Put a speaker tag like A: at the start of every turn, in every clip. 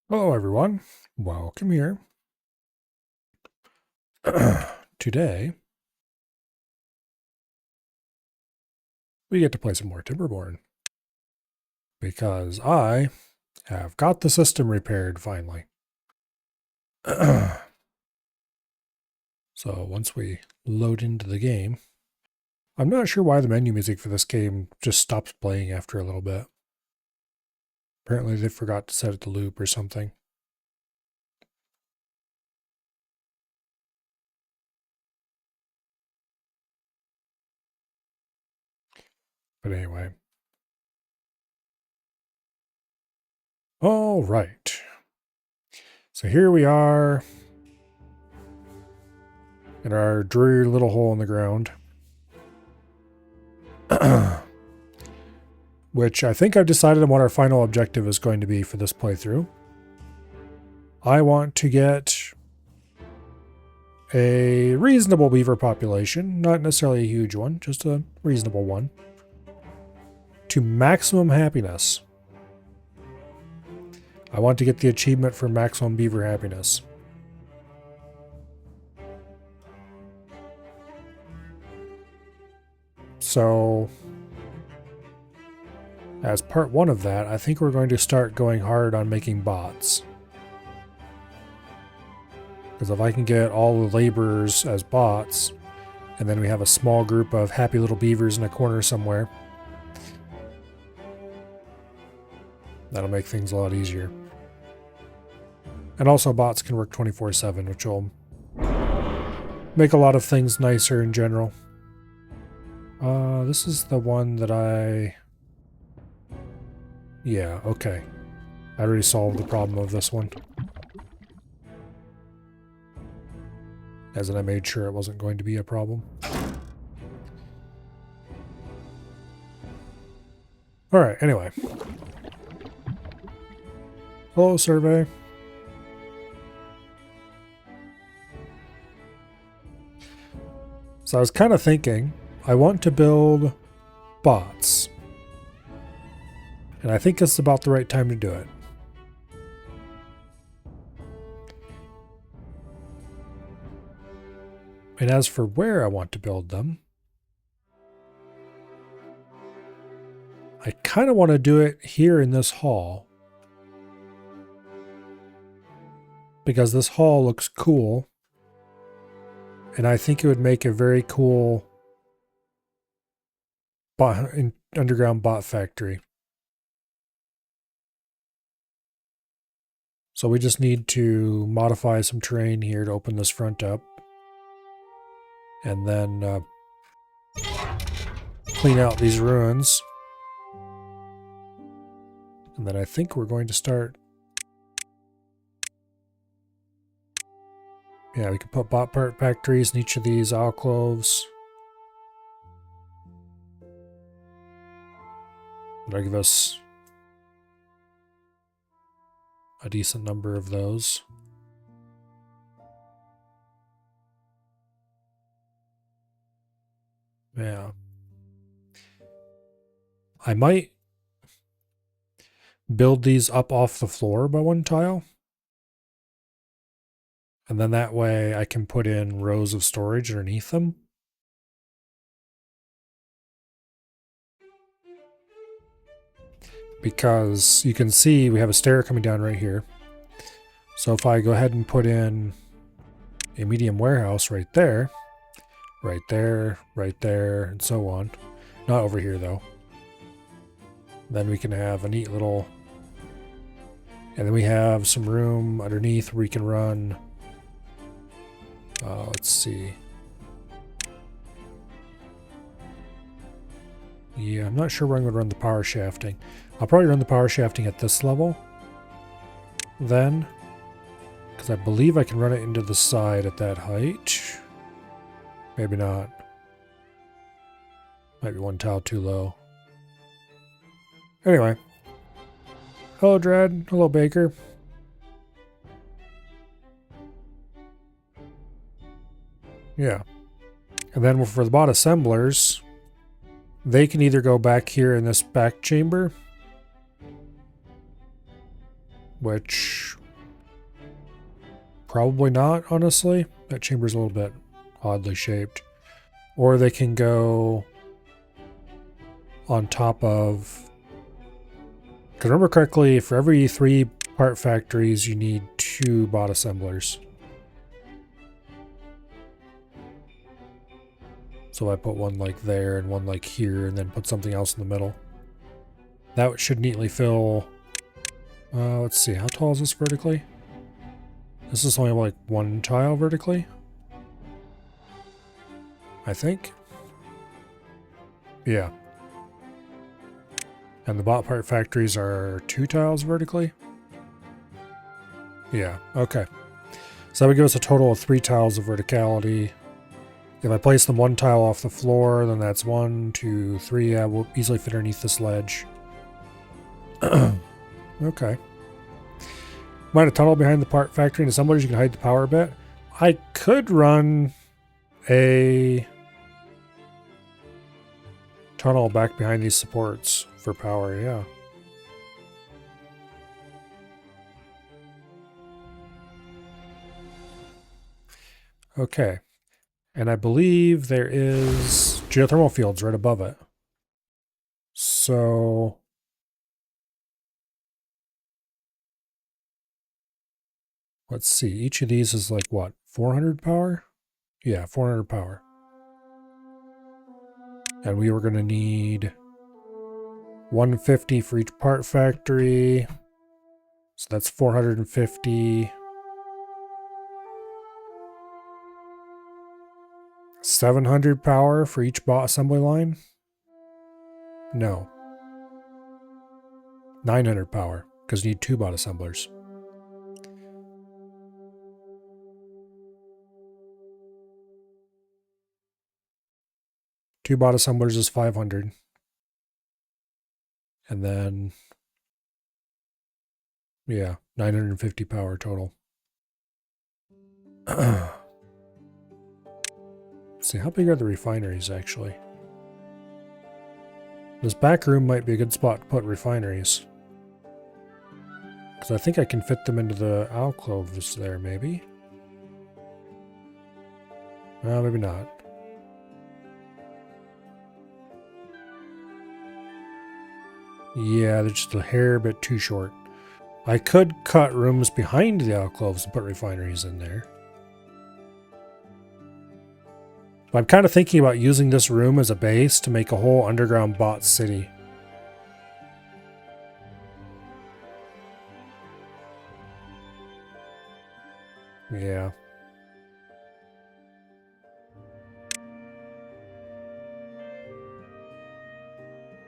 A: Hello everyone, welcome here. Today, we get to play some more Timberborn. Because I have got the system repaired finally. So once we load into the game, I'm not sure why the menu music for this game just stops playing after a little bit. Apparently they forgot to set it to loop or something. But anyway. All right. So here we are in our dreary little hole in the ground. Which I think I've decided on what our final objective is going to be for this playthrough. I want to get a reasonable beaver population, not necessarily a huge one, just a reasonable one, to maximum happiness. I want to get the achievement for maximum beaver happiness. So, as part one of that, I think we're going to start going hard on making bots. Because if I can get all the laborers as bots, and then we have a small group of happy little beavers in a corner somewhere, that'll make things a lot easier. And also bots can work 24/7, which will make a lot of things nicer in general. This is the one that Yeah, okay. I already solved the problem of this one. As in I made sure it wasn't going to be a problem. Alright, anyway. Hello, survey. So I was kind of thinking, I want to build bots. And I think it's about the right time to do it. And as for where I want to build them, I kind of want to do it here in this hall. Because this hall looks cool. And I think it would make a very cool underground bot factory. So we just need to modify some terrain here to open this front up. And then clean out these ruins. And then I think we're going to start... Yeah, we can put bot part factories in each of these alcoves. That'll give us a decent number of those. Yeah. I might build these up off the floor by one tile. And then that way I can put in rows of storage underneath them. Because you can see we have a stair coming down right here. So if I go ahead and put in a medium warehouse right there, right there, right there, and so on. Not over here though. Then we can have a neat little... And then we have some room underneath where we can run... let's see. Yeah, I'm not sure where I'm going to run the power shafting. I'll probably run the power shafting at this level. Then. Because I believe I can run it into the side at that height. Maybe not. Might be one tile too low. Anyway. Hello, Dread. Hello, Baker. Yeah. And then for the bot assemblers, they can either go back here in this back chamber, which probably not, honestly. That chamber's a little bit oddly shaped. Or they can go on top of... Because remember correctly, for every 3 part factories, you need 2 bot assemblers. So I put one like there and one like here, and then put something else in the middle. That should neatly fill... let's see, how tall is this vertically? This is only like 1 tile vertically, I think. Yeah. And the bot part factories are 2 tiles vertically? Yeah, okay. So that would give us a total of 3 tiles of verticality. If I place them 1 tile off the floor, then that's 1, 2, 3. Yeah, we'll easily fit underneath this ledge. Okay. Might a tunnel behind the part factory and assemblers, you can hide the power a bit. I could run a tunnel back behind these supports for power, yeah. Okay. And I believe there is geothermal fields right above it. So... let's see, each of these is like what, 400 power? Yeah, 400 power. And we were going to need 150 for each part factory. So that's 450. 700 power for each bot assembly line? No. 900 power, because you need 2 bot assemblers. Two bot assemblers is 500. And then, yeah, 950 power total. Let's see, how big are the refineries, actually? This back room might be a good spot to put refineries. Because I think I can fit them into the alcoves there, maybe? Well, maybe not. Yeah, they're just a hair bit too short. I could cut rooms behind the alcoves and put refineries in there. But I'm kind of thinking about using this room as a base to make a whole underground bot city. Yeah.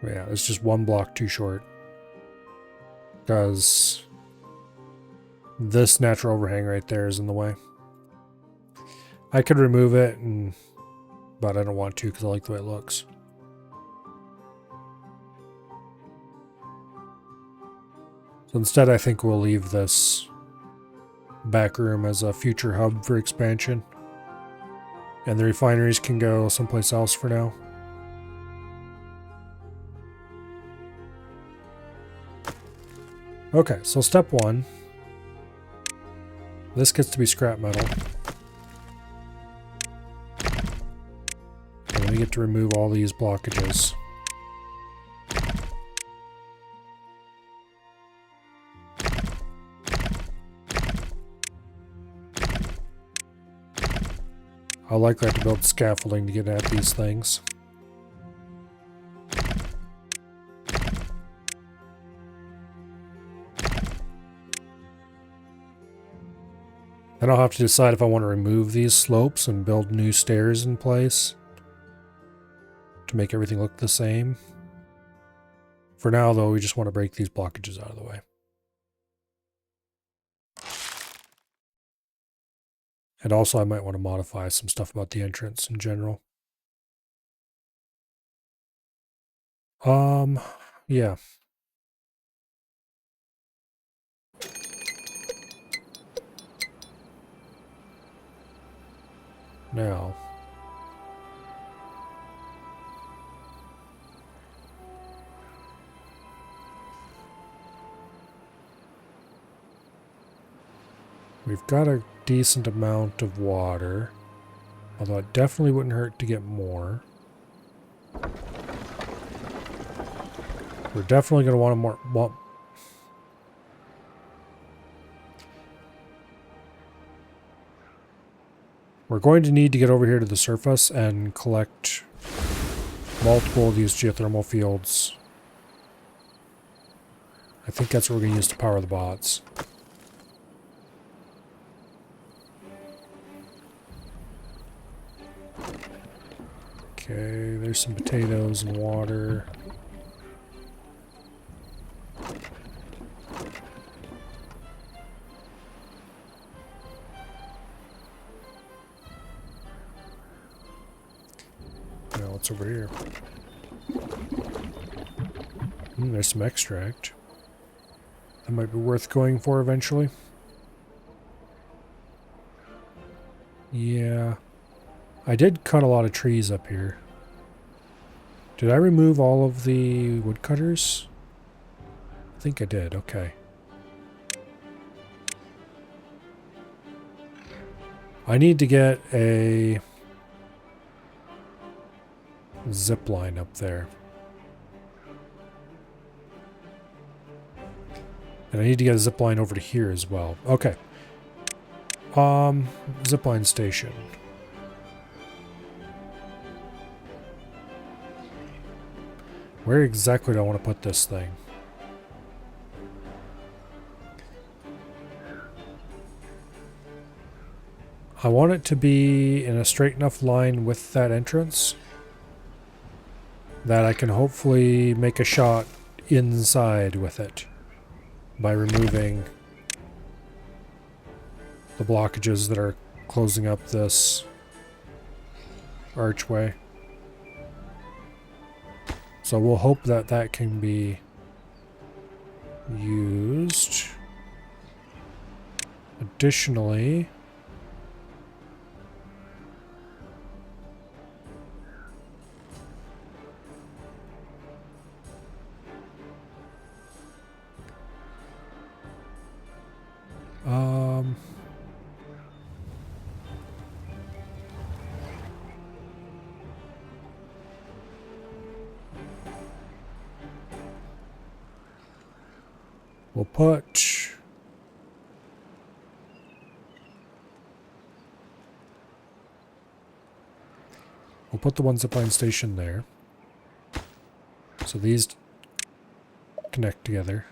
A: Yeah, it's just 1 block too short. Because this natural overhang right there is in the way. I could remove it, but I don't want to because I like the way it looks. So instead I think we'll leave this back room as a future hub for expansion. And the refineries can go someplace else for now. Okay, so step 1. This gets to be scrap metal. And we get to remove all these blockages. I'll likely have to build scaffolding to get at these things. Then I'll have to decide if I want to remove these slopes and build new stairs in place to make everything look the same. For now, though, we just want to break these blockages out of the way. And also I might want to modify some stuff about the entrance in general. Yeah. Now, We've got a decent amount of water. Although it definitely wouldn't hurt to get more. We're definitely going to want more... We're going to need to get over here to the surface and collect multiple of these geothermal fields. I think that's what we're going to use to power the bots. Okay, there's some potatoes and water. Now what's over here? There's some extract. That might be worth going for eventually. Yeah. I did cut a lot of trees up here. Did I remove all of the woodcutters? I think I did, okay. I need to get a zip line up there. And I need to get a zip line over to here as well. Okay. Zip line station. Where exactly do I want to put this thing? I want it to be in a straight enough line with that entrance that I can hopefully make a shot inside with it by removing the blockages that are closing up this archway. So we'll hope that that can be used. Additionally, we'll put the one zipline station there. So these connect together.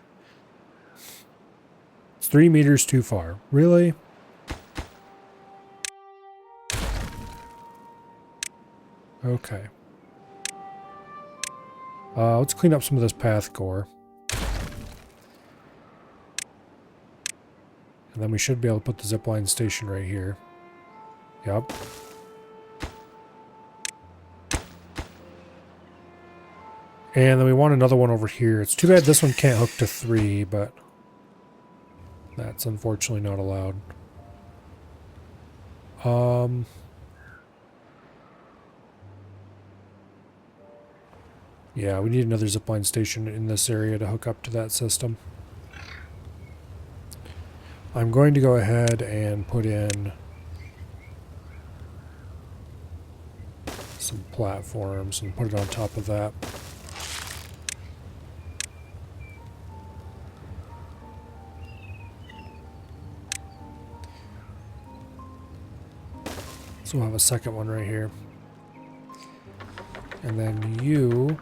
A: It's 3 meters too far. Really? Okay. Let's clean up some of this path core. And then we should be able to put the zipline station right here. Yep. And then we want another one over here. It's too bad this one can't hook to 3, but that's unfortunately not allowed. Yeah, we need another zipline station in this area to hook up to that system. I'm going to go ahead and put in some platforms and put it on top of that. So we'll have a second one right here. And then you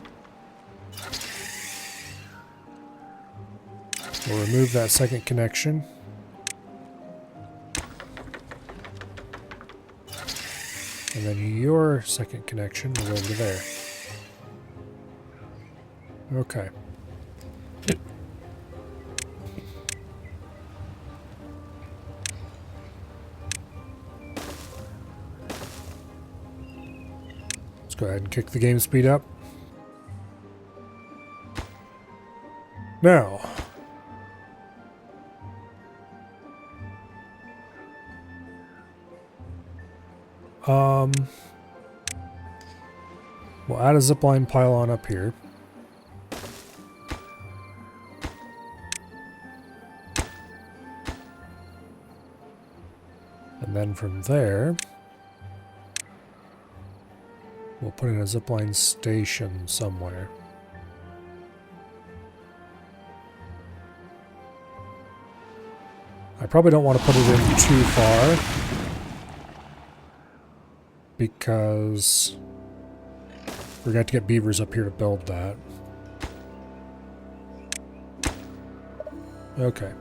A: will remove that second connection. And then your second connection will go over there. Okay. Let's go ahead and kick the game speed up. Now, we'll add a zipline pylon up here. And then from there, we'll put in a zipline station somewhere. I probably don't want to put it in too far because we're going to have to get beavers up here to build that. Okay.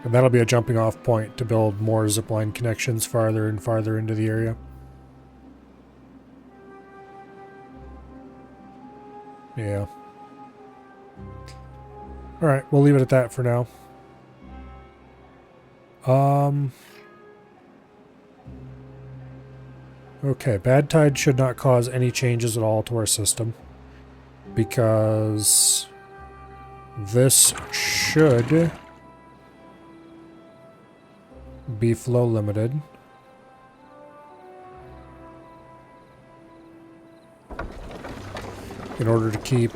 A: And that'll be a jumping off point to build more zipline connections farther and farther into the area. Yeah. Alright, we'll leave it at that for now. Okay, bad tide should not cause any changes at all to our system, because this should be flow limited. In order to keep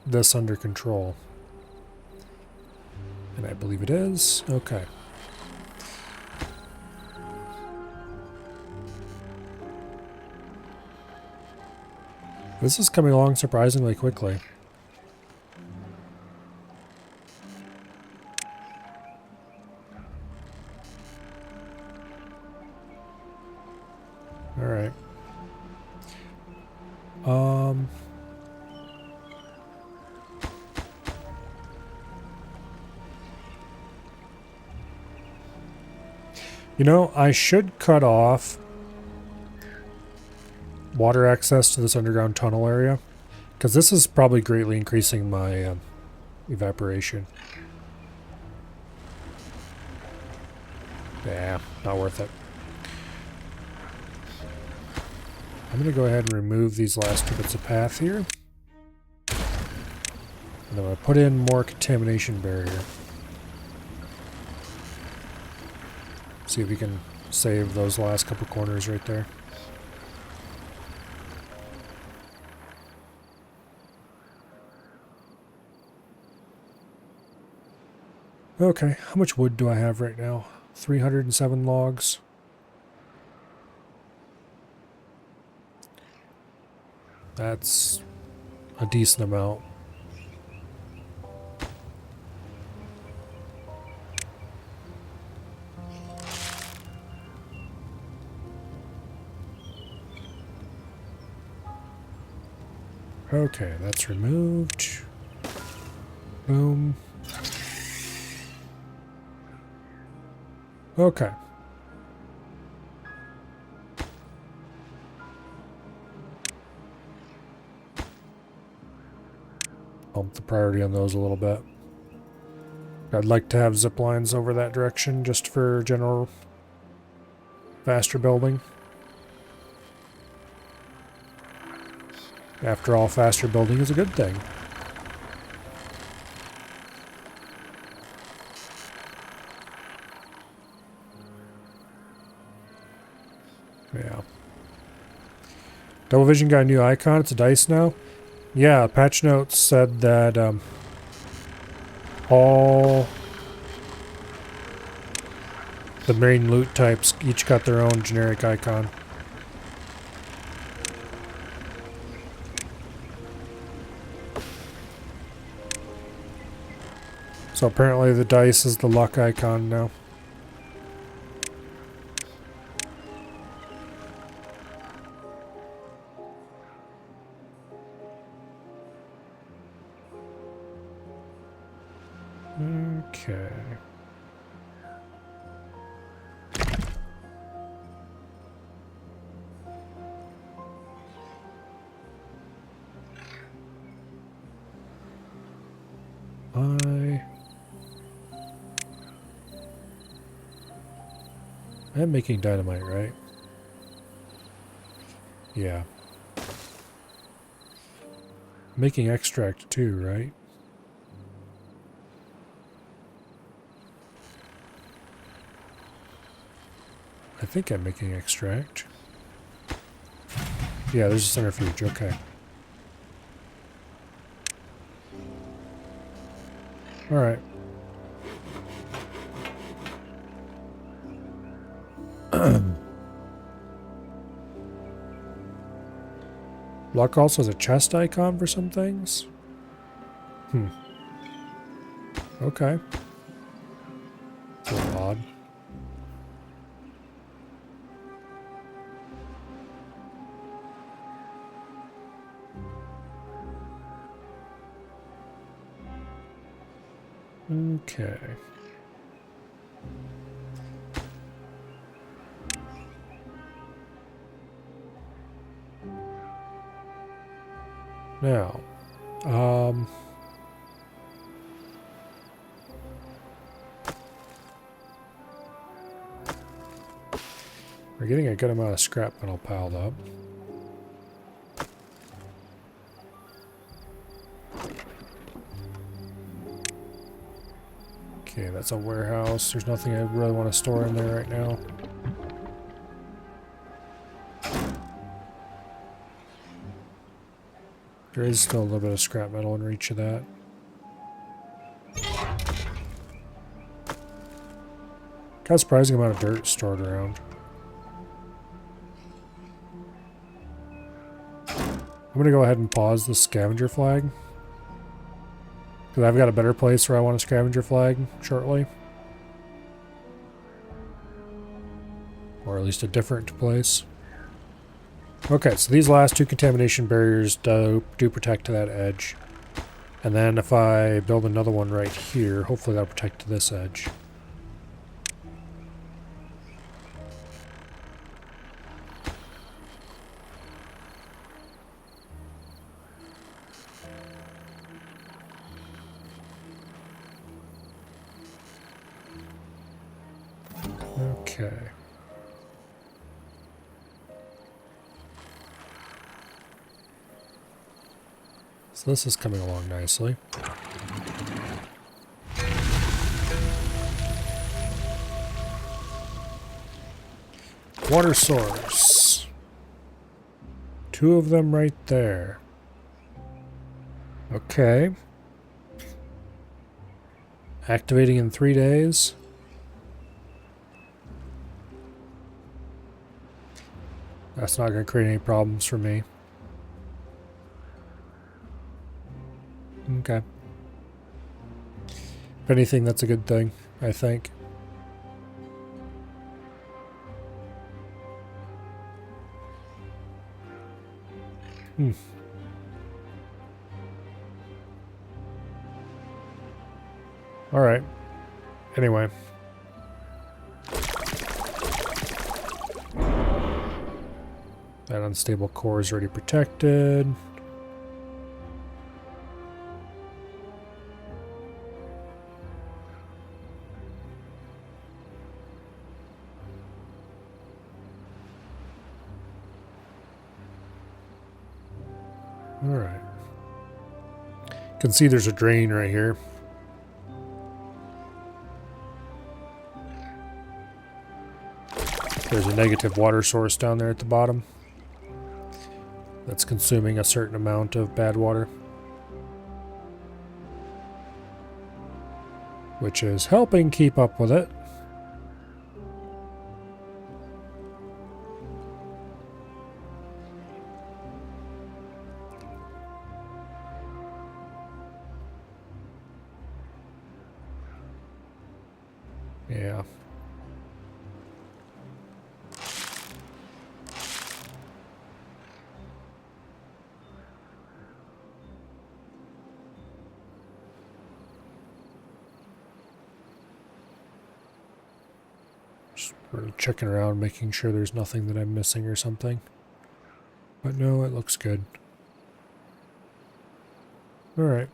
A: this under control. And I believe it is. Okay. This is coming along surprisingly quickly. All right. You know, I should cut off water access to this underground tunnel area, because this is probably greatly increasing my evaporation. Yeah, not worth it. I'm going to go ahead and remove these last two bits of path here. And I'm going to put in more contamination barrier. See if we can save those last couple corners right there. Okay, how much wood do I have right now? 307 logs. That's a decent amount. Okay, that's removed. Boom. Okay. Bump the priority on those a little bit. I'd like to have zip lines over that direction just for general faster building. After all, faster building is a good thing. Yeah. Double Vision got a new icon. It's a dice now. Yeah, patch notes said that all the main loot types each got their own generic icon. So apparently the dice is the luck icon now. Okay. I'm making dynamite, right? Yeah. Making extract too, right? I think I'm making extract. Yeah, there's a centrifuge, okay. Alright. Block also has a chest icon for some things? Okay. It's a little odd. Okay. Now, we're getting a good amount of scrap metal piled up. Okay, that's a warehouse. There's nothing I really want to store in there right now. There is still a little bit of scrap metal in reach of that. Got a surprising amount of dirt stored around. I'm going to go ahead and pause the scavenger flag. Because I've got a better place where I want a scavenger flag shortly. Or at least a different place. Okay, so these last two contamination barriers do protect to that edge. And then if I build another one right here, hopefully that'll protect to this edge. Okay. So this is coming along nicely. Water source. 2 of them right there. Okay. Activating in 3 days. That's not going to create any problems for me. Okay. If anything, that's a good thing, I think. Alright. Anyway. That unstable core is already protected. Alright. You can see there's a drain right here. There's a negative water source down there at the bottom that's consuming a certain amount of bad water, which is helping keep up with it. Yeah. Just checking around, making sure there's nothing that I'm missing or something. But no, it looks good. Alright.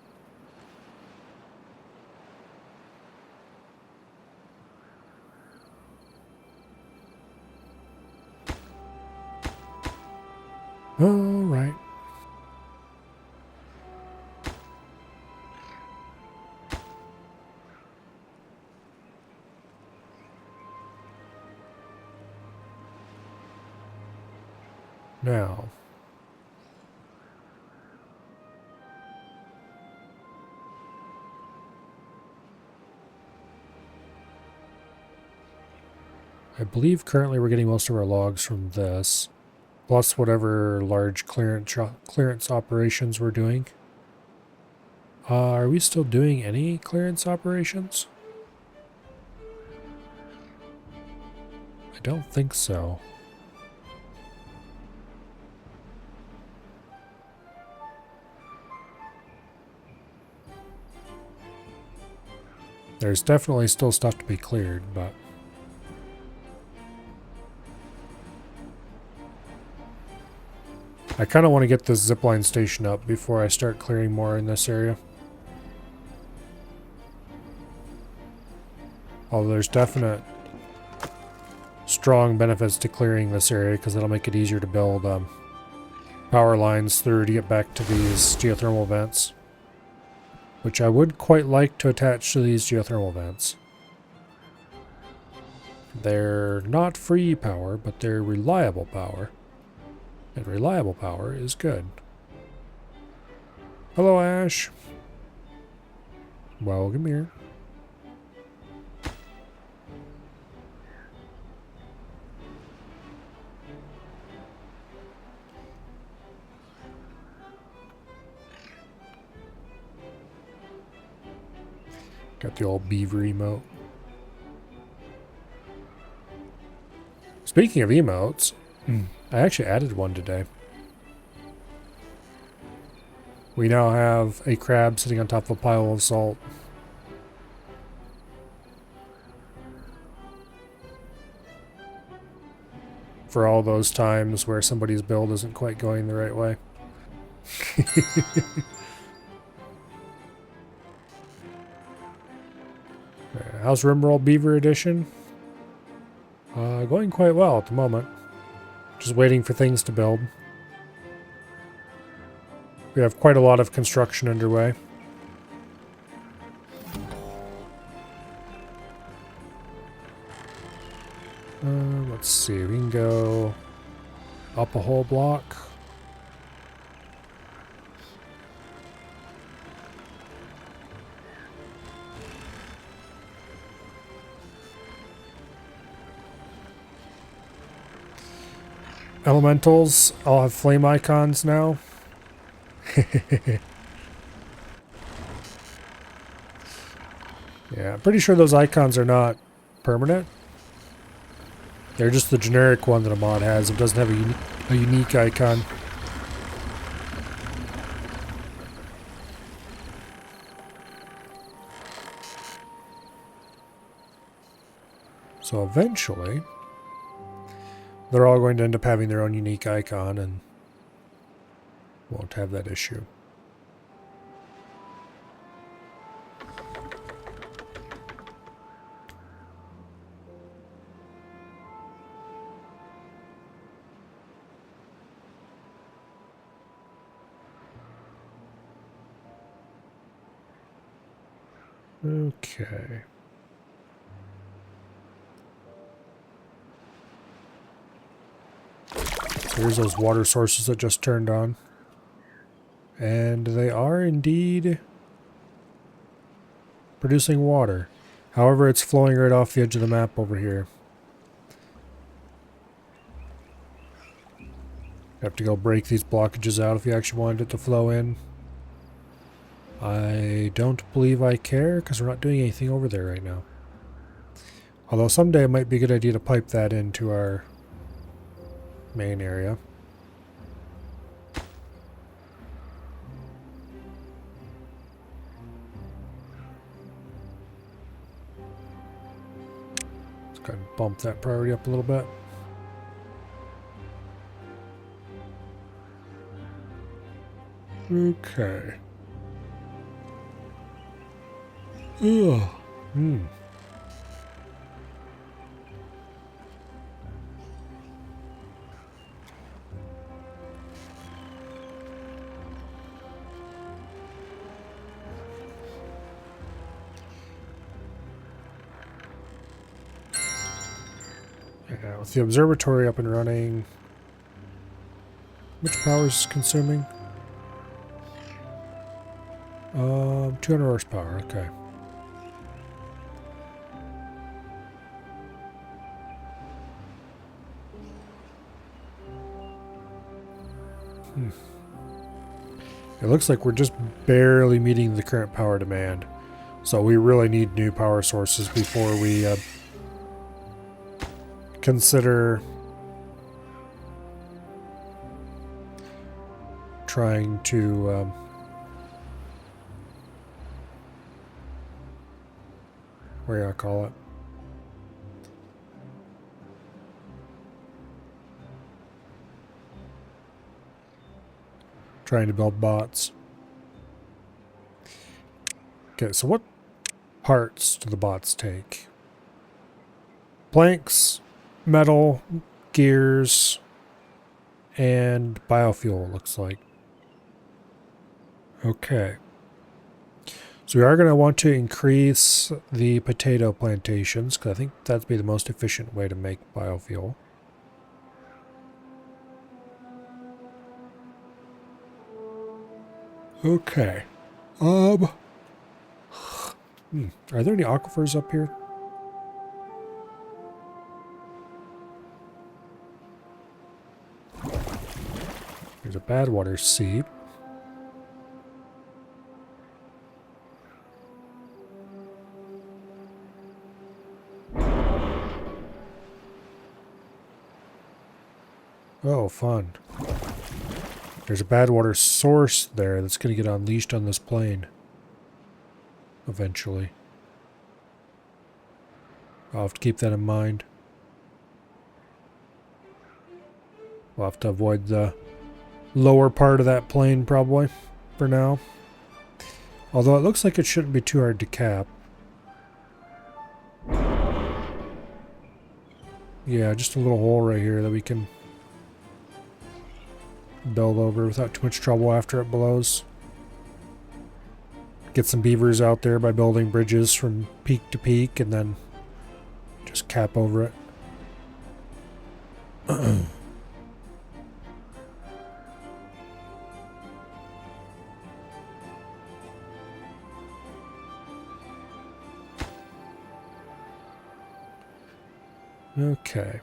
A: Alright. Now, I believe currently we're getting most of our logs from this, plus whatever large clearance operations we're doing. Are we still doing any clearance operations? I don't think so. There's definitely still stuff to be cleared, but... I kind of want to get this zipline station up before I start clearing more in this area. Although there's definite strong benefits to clearing this area because it'll make it easier to build power lines through to get back to these geothermal vents. Which I would quite like to attach to these geothermal vents. They're not free power, but they're reliable power. And reliable power is good. Hello, Ash. Welcome here. Got the old beaver emote. Speaking of emotes, I actually added one today. We now have a crab sitting on top of a pile of salt. For all those times where somebody's build isn't quite going the right way. How's Rimroll Beaver Edition? Going quite well at the moment. Just waiting for things to build. We have quite a lot of construction underway. Let's see, we can go up a whole block. Elementals all have flame icons now. Yeah, I'm pretty sure those icons are not permanent. They're just the generic one that a mod has. It doesn't have a unique icon. So eventually, they're all going to end up having their own unique icon and won't have that issue. Okay. So here's those water sources that just turned on. And they are indeed producing water. However, it's flowing right off the edge of the map over here. Have to go break these blockages out if you actually wanted it to flow in. I don't believe I care because we're not doing anything over there right now. Although someday it might be a good idea to pipe that into our main area. Let's go ahead and bump that priority up a little bit. Okay. Ugh. Yeah, with the observatory up and running, which power is consuming? 200 horsepower, okay. It looks like we're just barely meeting the current power demand. So we really need new power sources before we consider trying to what do I call it? Trying to build bots. Okay, so what parts do the bots take? Planks, metal, gears, and biofuel, looks like. Okay. So we are going to want to increase the potato plantations, because I think that'd be the most efficient way to make biofuel. Okay. Are there any aquifers up here? There's a badwater seep. Oh, fun. There's a badwater source there that's going to get unleashed on this plane. Eventually. I'll have to keep that in mind. We'll have to avoid the lower part of that plane probably for now. Although it looks like it shouldn't be too hard to cap. Yeah, just a little hole right here that we can build over without too much trouble after it blows. Get some beavers out there by building bridges from peak to peak and then just cap over it. Okay.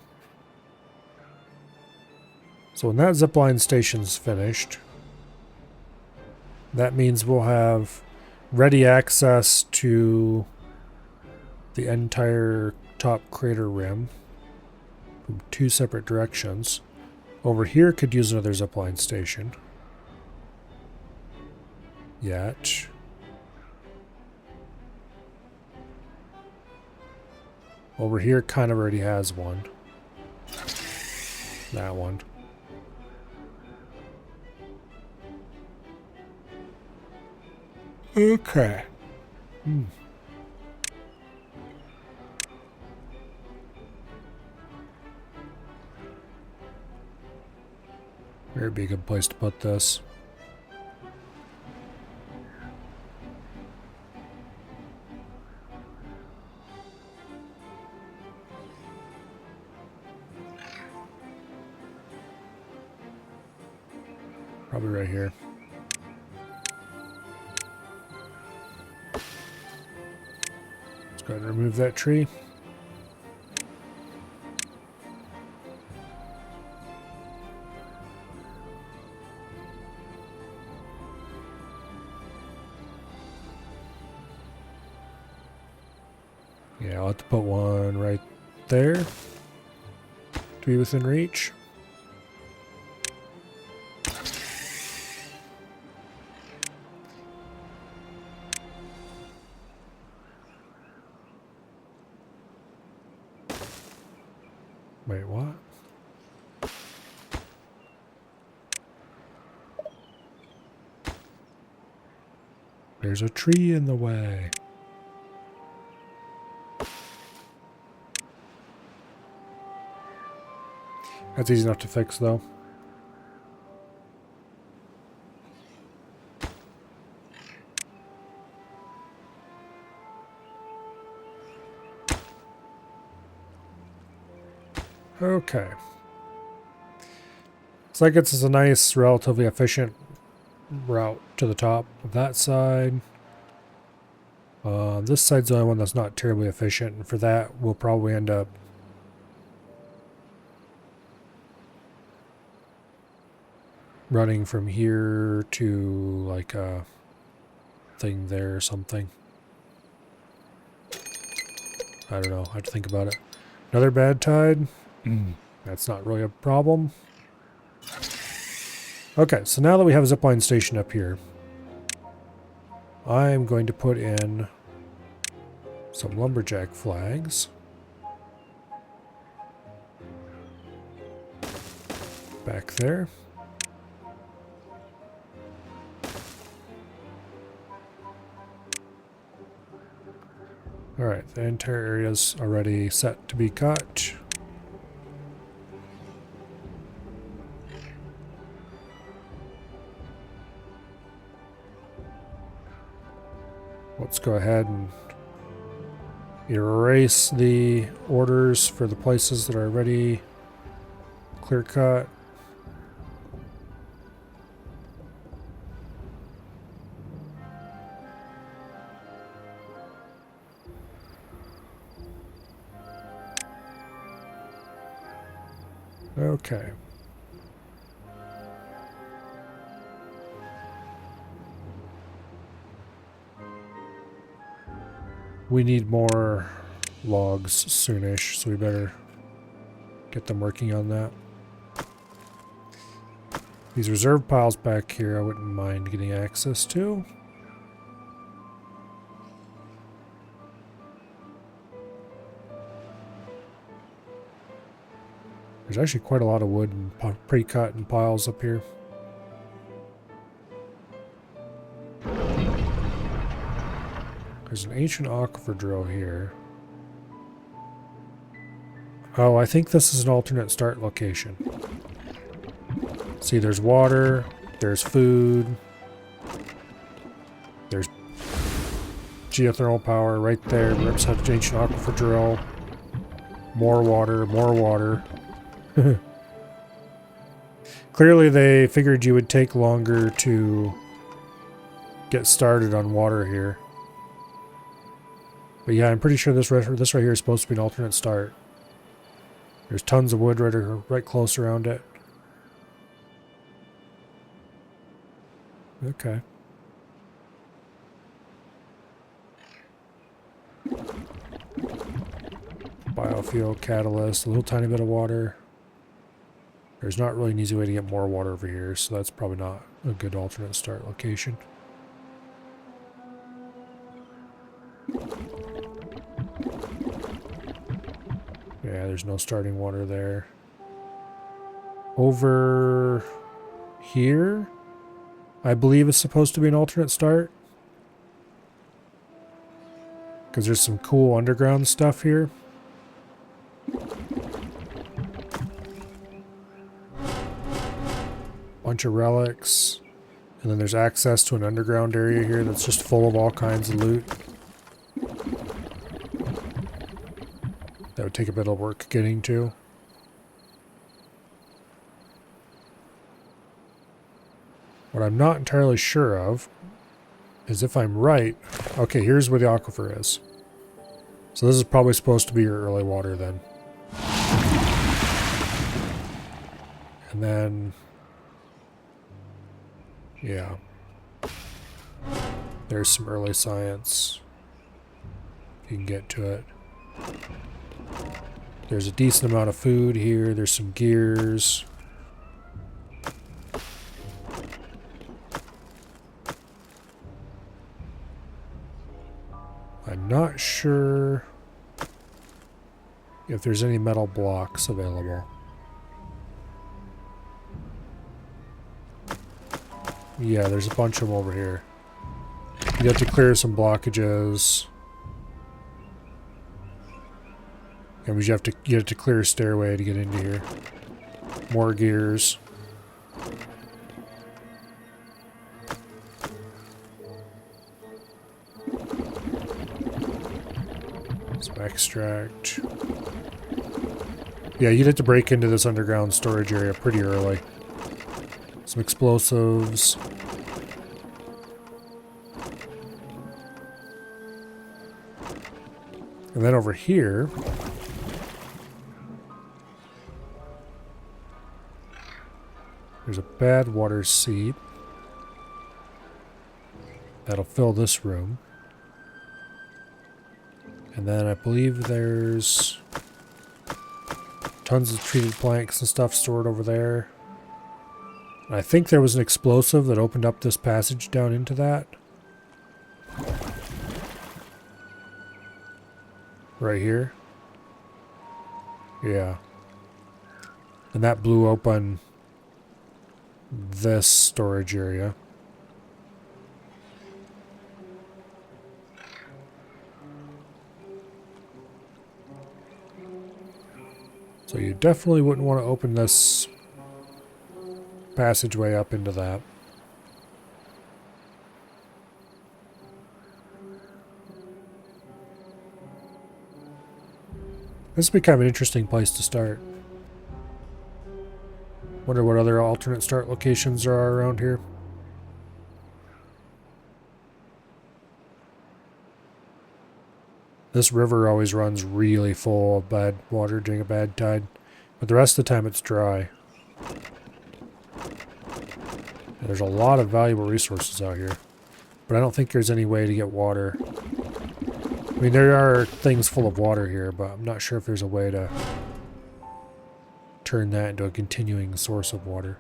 A: So when that zipline station's finished, that means we'll have ready access to the entire top crater rim from two separate directions. Over here could use another zipline station. Yet. Over here kind of already has one. That one. Okay. Where'd be a good place to put this? Probably right here. Let's go ahead and remove that tree. Yeah, I'll have to put one right there to be within reach. Wait, what? There's a tree in the way. That's easy enough to fix, though. Okay. Looks like it's a nice, relatively efficient route to the top of that side. This side's the only one that's not terribly efficient, and for that, we'll probably end up running from here to like a thing there or something. I don't know. I have to think about it. Another bad tide? That's not really a problem. Okay, so now that we have a zipline station up here, I'm going to put in some lumberjack flags. Back there. Alright, the entire area's already set to be cut. Let's go ahead and erase the orders for the places that are already clear cut. Okay. We need more logs soonish, so we better get them working on that. These reserve piles back here I wouldn't mind getting access to. There's actually quite a lot of wood and pre-cut in piles up here. There's an ancient aquifer drill here. Oh, I think this is an alternate start location. See, there's water, there's food, there's geothermal power right there. Rips have ancient aquifer drill. More water, more water. Clearly they figured you would take longer to get started on water here. But yeah, I'm pretty sure this right here is supposed to be an alternate start. There's tons of wood right close around it. Okay. Biofuel catalyst, a little tiny bit of water. There's not really an easy way to get more water over here, so that's probably not a good alternate start location. Yeah, there's no starting water there. Over here, I believe it's supposed to be an alternate start. Because there's some cool underground stuff here. Bunch of relics. And then there's access to an underground area here that's just full of all kinds of loot. That would take a bit of work getting to. What I'm not entirely sure of is if I'm right. Okay, here's where the aquifer is. So this is probably supposed to be your early water then. And then, yeah. There's some early science. If you can get to it. There's a decent amount of food here. There's some gears. I'm not sure if there's any metal blocks available. Yeah, there's a bunch of them over here. You have to clear some blockages. And you have to clear a stairway to get into here. More gears. Some extract. Yeah, you'd have to break into this underground storage area pretty early. Some explosives. And then over here, there's a bad water seep. That'll fill this room. And then I believe there's tons of treated planks and stuff stored over there. And I think there was an explosive that opened up this passage down into that. Right here. Yeah. And that blew open this storage area. So you definitely wouldn't want to open this passageway up into that. This would be kind of an interesting place to start. Wonder what other alternate start locations there are around here. This river always runs really full of bad water during a bad tide, but the rest of the time it's dry. And there's a lot of valuable resources out here, but I don't think there's any way to get water. I mean, there are things full of water here, but I'm not sure if there's a way to turn that into a continuing source of water.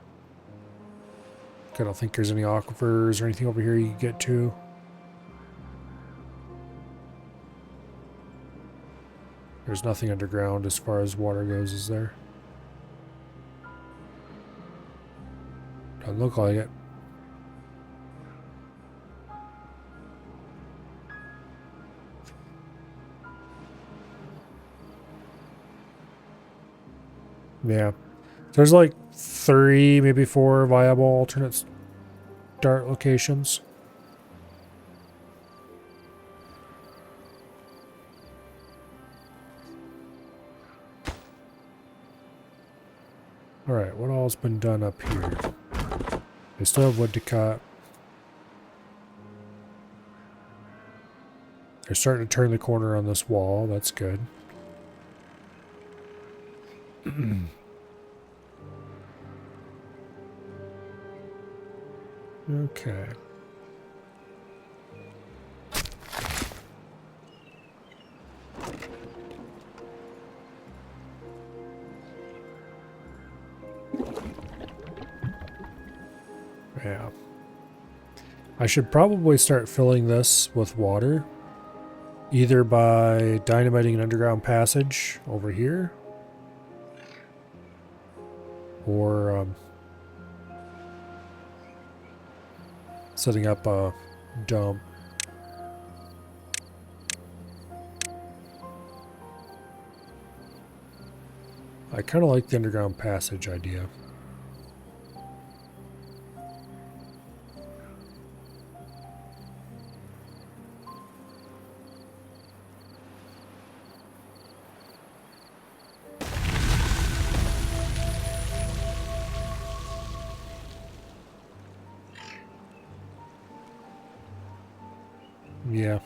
A: I don't think there's any aquifers or anything over here you can get to. There's nothing underground as far as water goes, is there? Doesn't look like it. Yeah. There's like 3, maybe 4 viable alternate start locations. Alright, what all's been done up here? They still have wood to cut. They're starting to turn the corner on this wall. That's good. Okay. Yeah. I should probably start filling this with water, either by dynamiting an underground passage over here, or setting up a dump. I kind of like the underground passage idea. Yeah,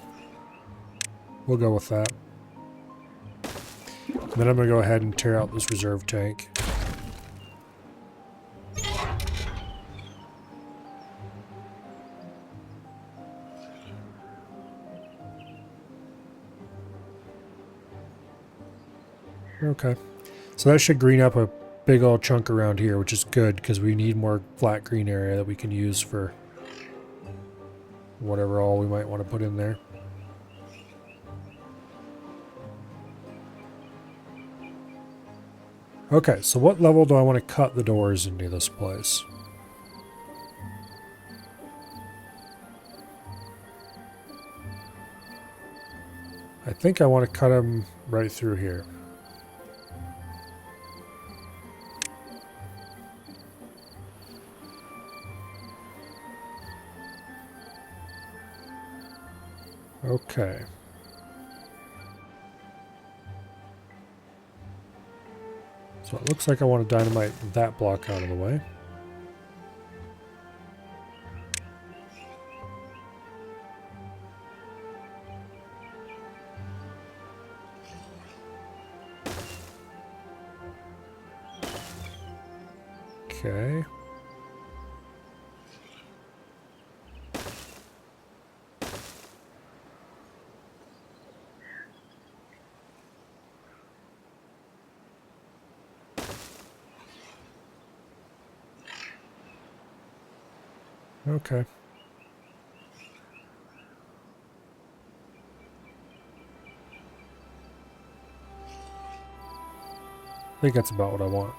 A: we'll go with that. And then I'm going to go ahead and tear out this reserve tank. Okay, so that should green up a big old chunk around here, which is good because we need more flat green area that we can use for whatever all we might want to put in there. Okay, so what level do I want to cut the doors into this place? I think I want to cut them right through here. Okay. So it looks like I want to dynamite that block out of the way. Okay. Okay. I think that's about what I want.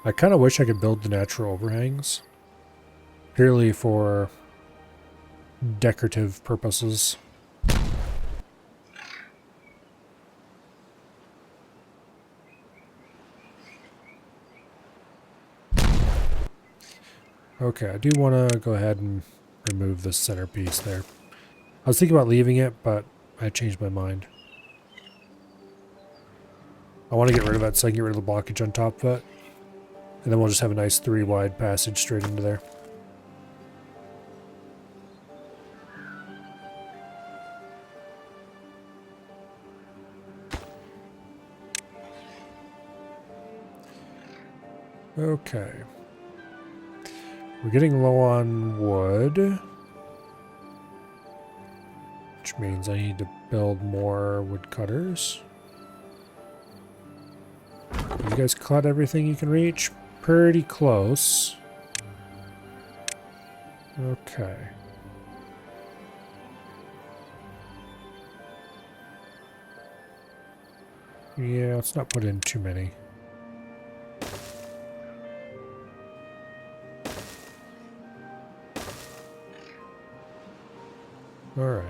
A: I kind of wish I could build the natural overhangs. Purely for decorative purposes. Okay, I do want to go ahead and remove this centerpiece there. I was thinking about leaving it, but I changed my mind. I want to get rid of that so I can get rid of the blockage on top of it. And then we'll just have a nice 3-wide passage straight into there. Okay. We're getting low on wood. Which means I need to build more woodcutters. You guys cut everything you can reach? Pretty close. Okay. Yeah, let's not put in too many. Alright.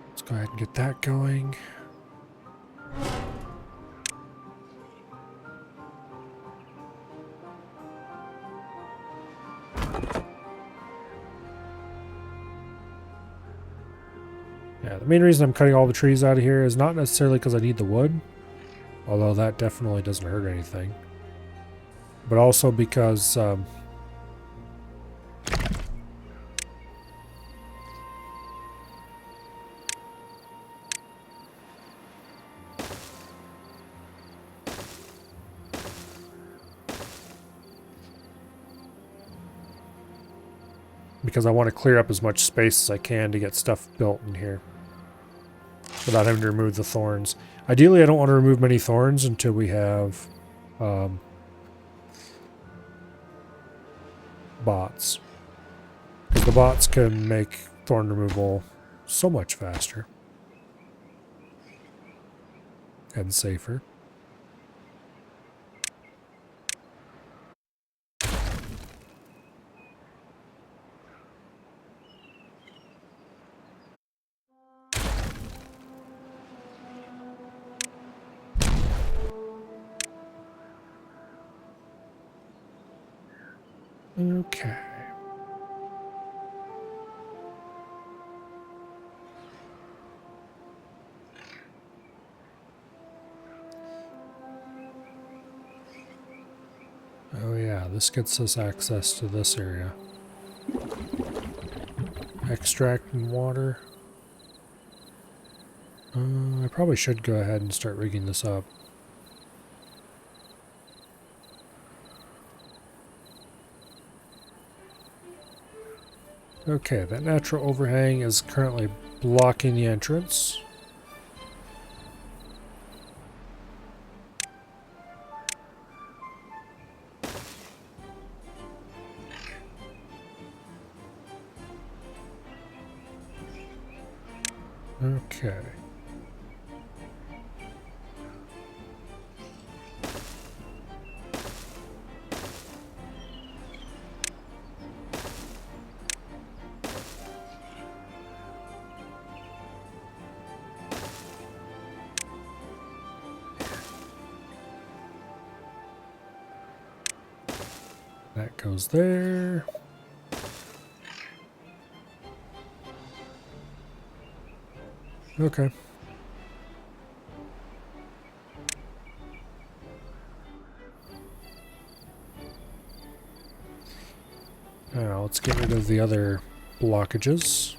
A: Let's go ahead and get that going. Yeah, the main reason I'm cutting all the trees out of here is not necessarily because I need the wood, although that definitely doesn't hurt anything, but also because I want to clear up as much space as I can to get stuff built in here without having to remove the thorns. Ideally, I don't want to remove many thorns until we have bots. Because the bots can make thorn removal so much faster and safer. Okay. Oh yeah, this gets us access to this area. Extracting water. I probably should go ahead and start rigging this up. Okay, that natural overhang is currently blocking the entrance. Okay. That goes there. Okay. Now let's get rid of the other blockages.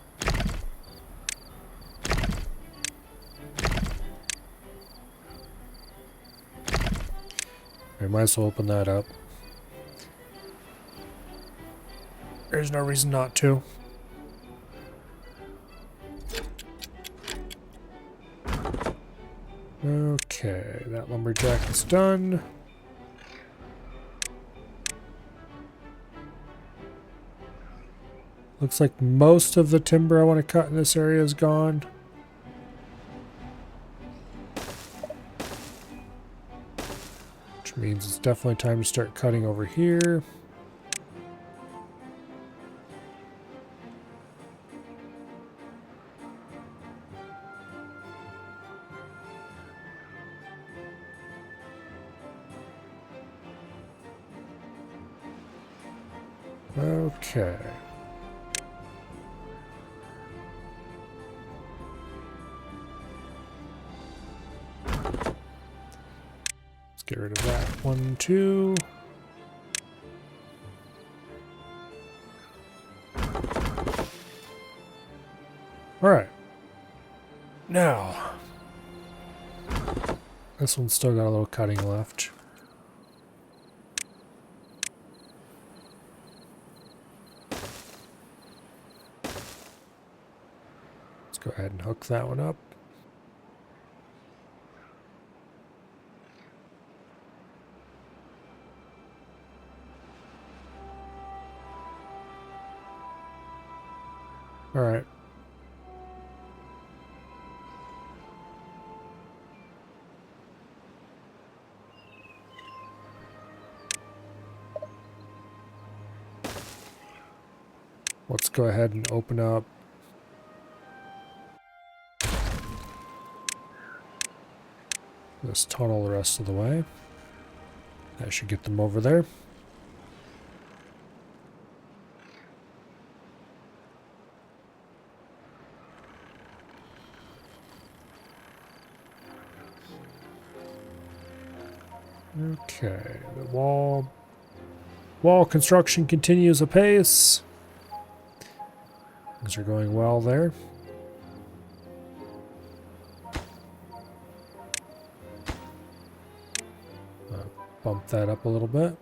A: I might as well open that up. There's no reason not to. Okay, that lumberjack is done. Looks like most of the timber I want to cut in this area is gone. Which means it's definitely time to start cutting over here. Okay. Let's get rid of that one too. All right. Now, this one's still got a little cutting left. Let's go ahead and hook that one up. All right. Let's go ahead and open up this tunnel the rest of the way. That should get them over there. Okay, the wall construction continues apace. Things are going well there. Bump that up a little bit.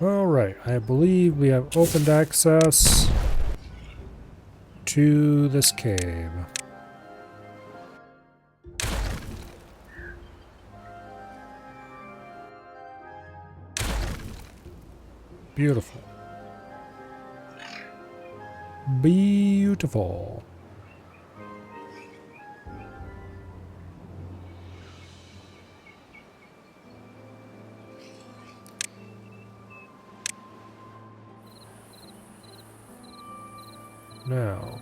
A: All right, I believe we have opened access to this cave. Beautiful. Beautiful. Now,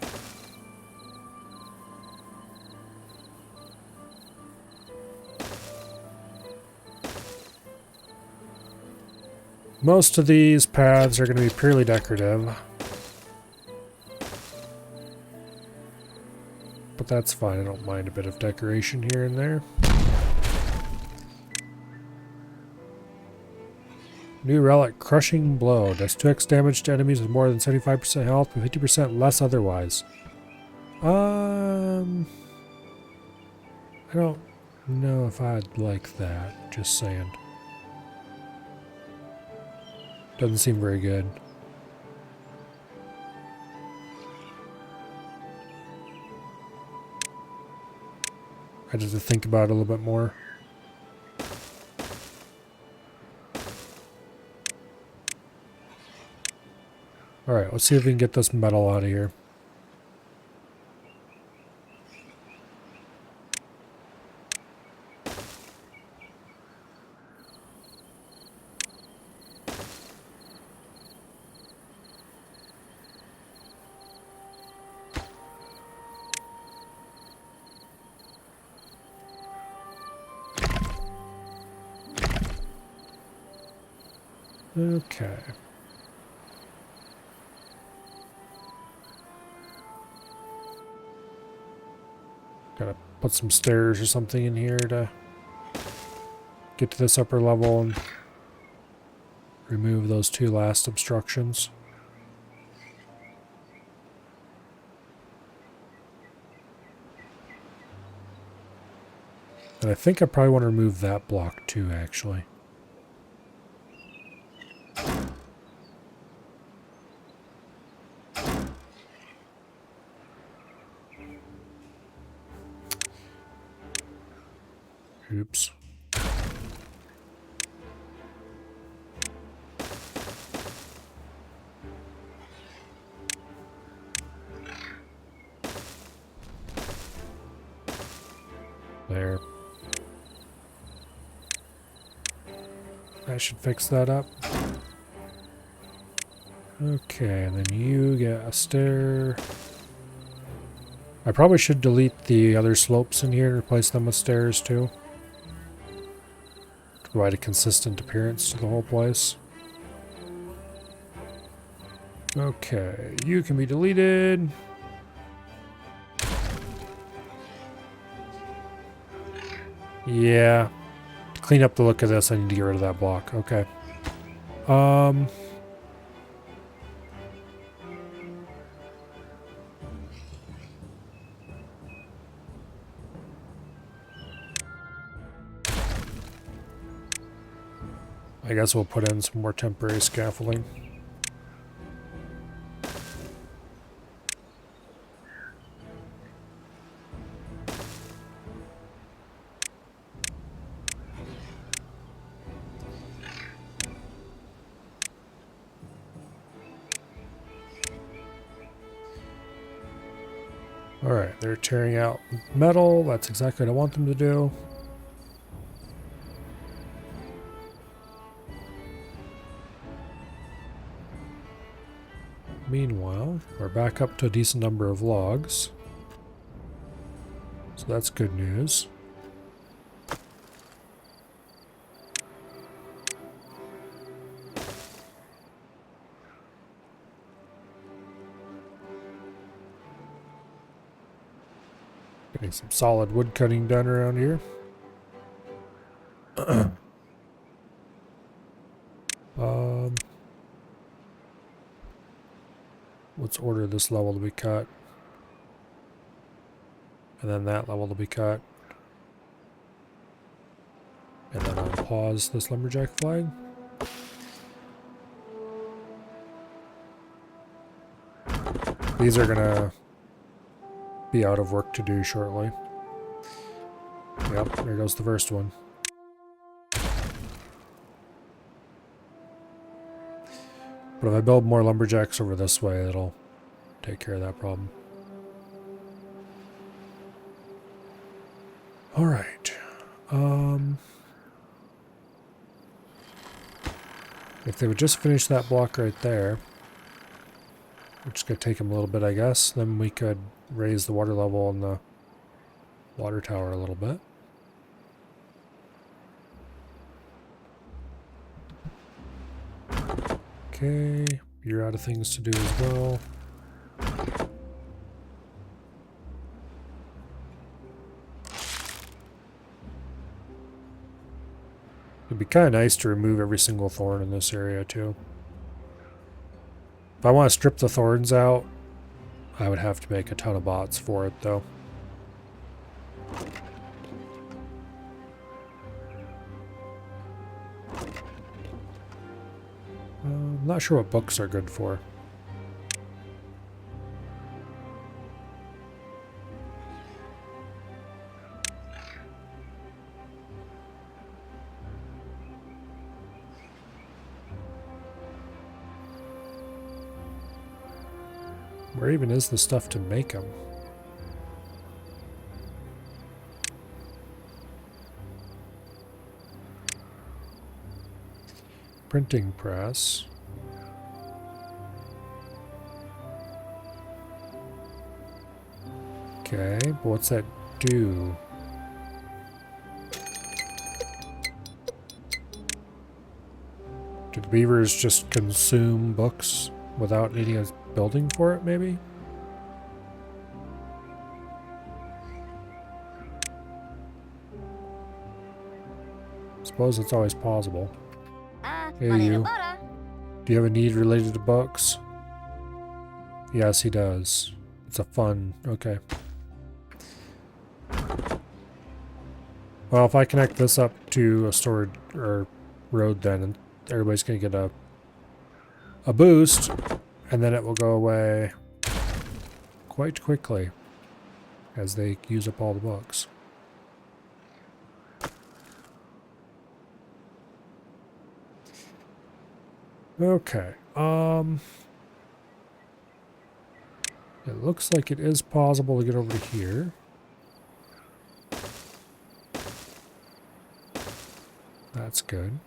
A: most of these paths are going to be purely decorative, but that's fine. I don't mind a bit of decoration here and there. New relic, Crushing Blow. Does 2x damage to enemies with more than 75% health, but 50% less otherwise. I don't know if I'd like that. Just saying. Doesn't seem very good. I just have to think about it a little bit more. Alright, let's see if we can get this metal out of here. Okay. Gotta put some stairs or something in here to get to this upper level and remove those two last obstructions. And I think I probably want to remove that block too, actually. Oops. There. I should fix that up. Okay, and then you get a stair. I probably should delete the other slopes in here and replace them with stairs too, to provide a consistent appearance to the whole place. Okay, you can be deleted. Yeah. To clean up the look of this, I need to get rid of that block. Okay. I guess we'll put in some more temporary scaffolding. Alright, they're tearing out metal. That's exactly what I want them to do. Meanwhile, we're back up to a decent number of logs. So that's good news. Getting some solid wood cutting done around here. Let's order this level to be cut. And then that level to be cut. And then I'll pause this lumberjack flag. These are gonna be out of work to do shortly. Yep, there goes the first one. But if I build more lumberjacks over this way, it'll take care of that problem. Alright. If they would just finish that block right there, which is going to take them a little bit, I guess, then we could raise the water level in the water tower a little bit. Okay, you're out of things to do as well. It'd be kind of nice to remove every single thorn in this area too. If I want to strip the thorns out, I would have to make a ton of bots for it though. I'm not sure what books are good for. Where even is the stuff to make them? Printing press. Okay, but what's that do? Do the beavers just consume books without needing a building for it, maybe? Suppose it's always possible. Hey, you. Do you have a need related to books? Yes, he does. It's a fun. Okay. Well, if I connect this up to a storage or road, then everybody's gonna get a boost, and then it will go away quite quickly as they use up all the books. Okay. It looks like it is possible to get over to here. That's good.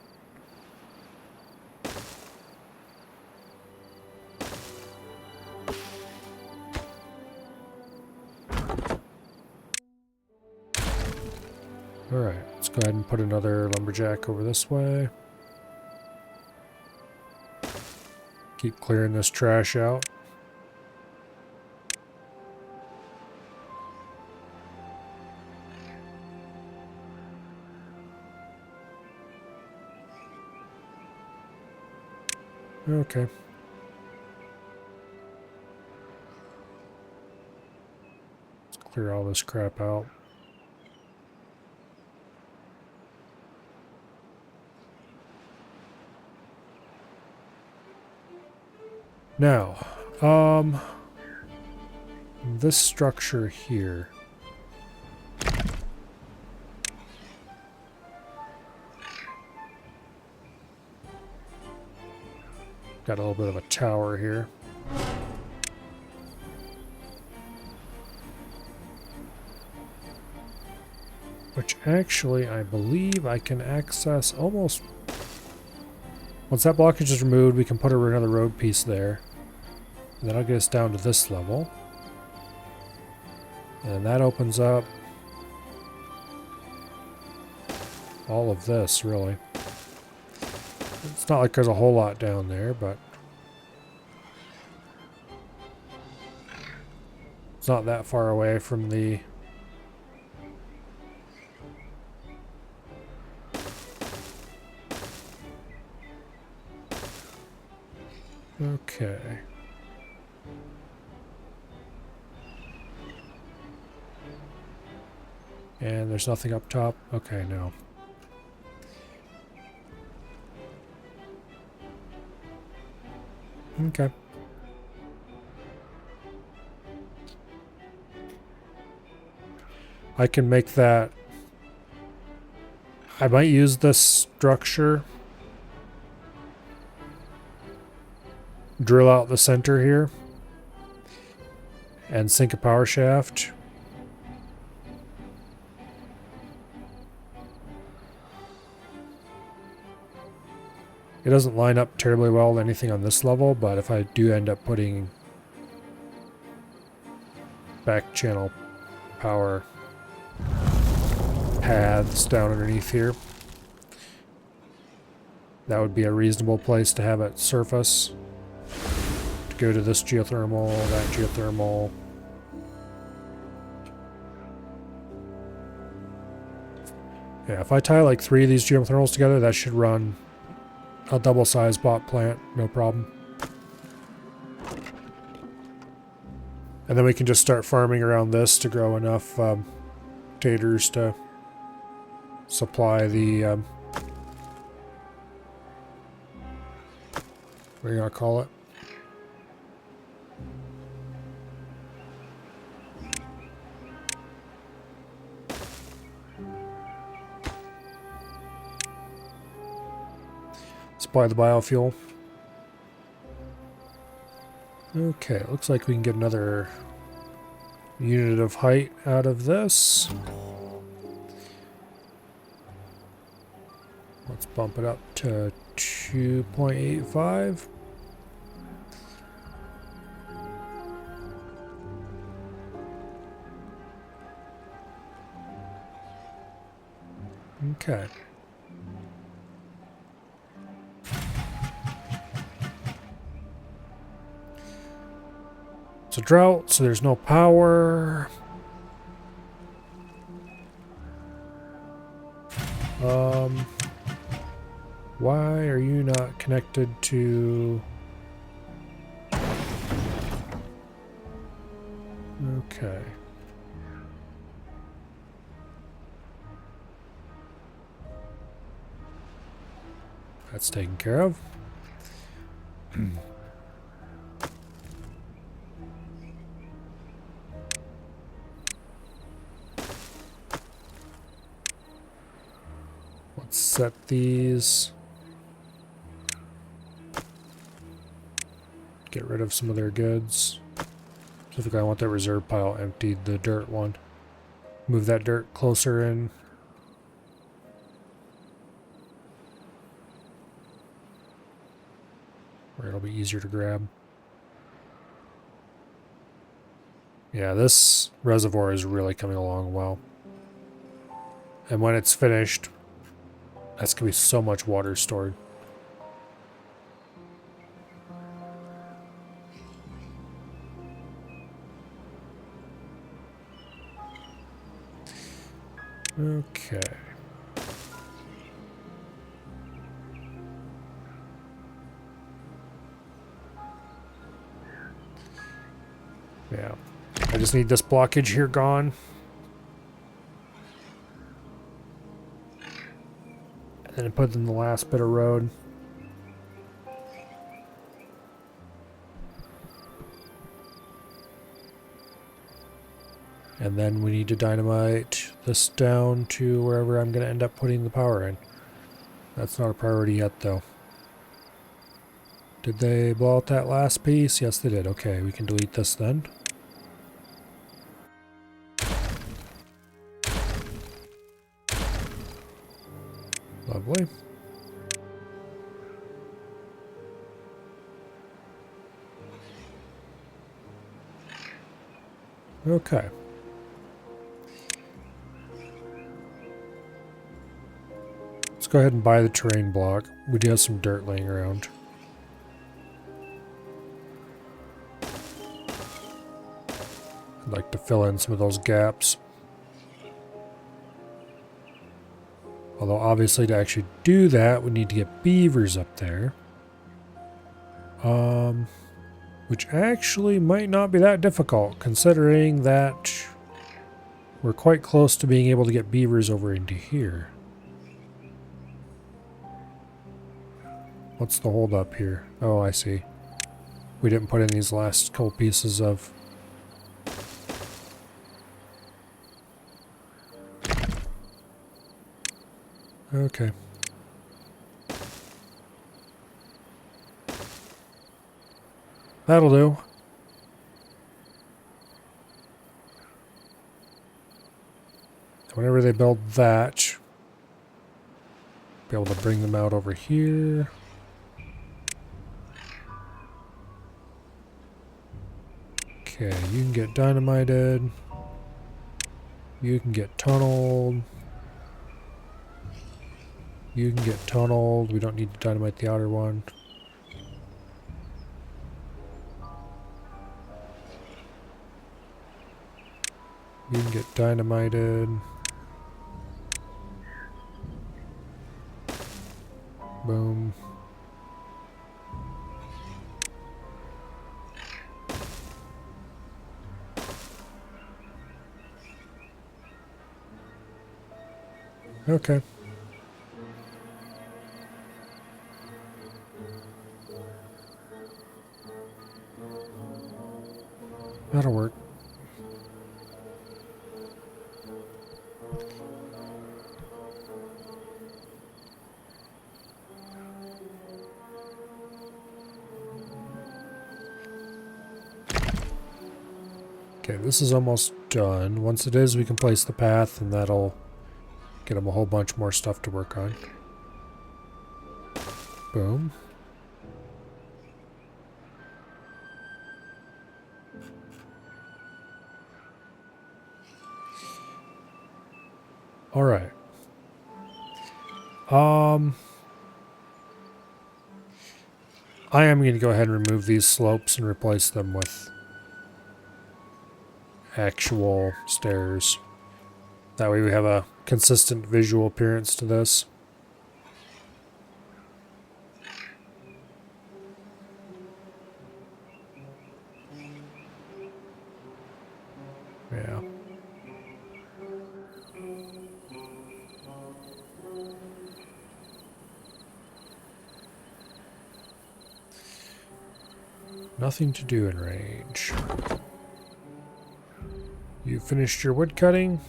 A: Alright, let's go ahead and put another lumberjack over this way. Keep clearing this trash out. Okay. Let's clear all this crap out. Now, this structure here. Got a little bit of a tower here. Which actually, I believe I can access almost... Once that blockage is removed, we can put another road piece there. And that'll get us down to this level. And that opens up all of this, really. It's not like there's a whole lot down there, but it's not that far away from the... Okay. And there's nothing up top? Okay, no. Okay. I can make that... I might use this structure. Drill out the center here. And sink a power shaft. It doesn't line up terribly well with anything on this level, but if I do end up putting back channel power paths down underneath here, that would be a reasonable place to have it surface. To go to this geothermal, that geothermal. Yeah, if I tie like 3 of these geothermals together, that should run a double-sized bot plant, no problem. And then we can just start farming around this to grow enough taters to supply the... what are you gonna call it? Supply the biofuel. Okay, looks like we can get another unit of height out of this. Let's bump it up to 2.85. Okay. It's a drought, so there's no power. Why are you not connected to... Okay. That's taken care of. Let's set these. Get rid of some of their goods. Specifically, I want that reserve pile emptied, the dirt one. Move that dirt closer in. Where it'll be easier to grab. Yeah, this reservoir is really coming along well. And when it's finished, that's going to be so much water stored. Okay. Yeah. I just need this blockage here gone. And then put in the last bit of road. And then we need to dynamite this down to wherever I'm going to end up putting the power in. That's not a priority yet, though. Did they blow out that last piece? Yes, they did. Okay, we can delete this then. Lovely. Okay. Let's go ahead and buy the terrain block. We do have some dirt laying around. I'd like to fill in some of those gaps. Although obviously to actually do that, we need to get beavers up there. Which actually might not be that difficult, considering that we're quite close to being able to get beavers over into here. What's the hold up here? Oh, I see. We didn't put in these last couple pieces of... Okay. That'll do. Whenever they build that, be able to bring them out over here. Okay, you can get dynamited. You can get tunneled. You can get tunneled. We don't need to dynamite the outer one. You can get dynamited. Boom. Okay. That'll work. Okay, this is almost done. Once it is, we can place the path, and that'll get them a whole bunch more stuff to work on. Boom. All right. I am going to go ahead and remove these slopes and replace them with actual stairs. That way we have a consistent visual appearance to this. Yeah. Nothing to do in range. You finished your wood cutting?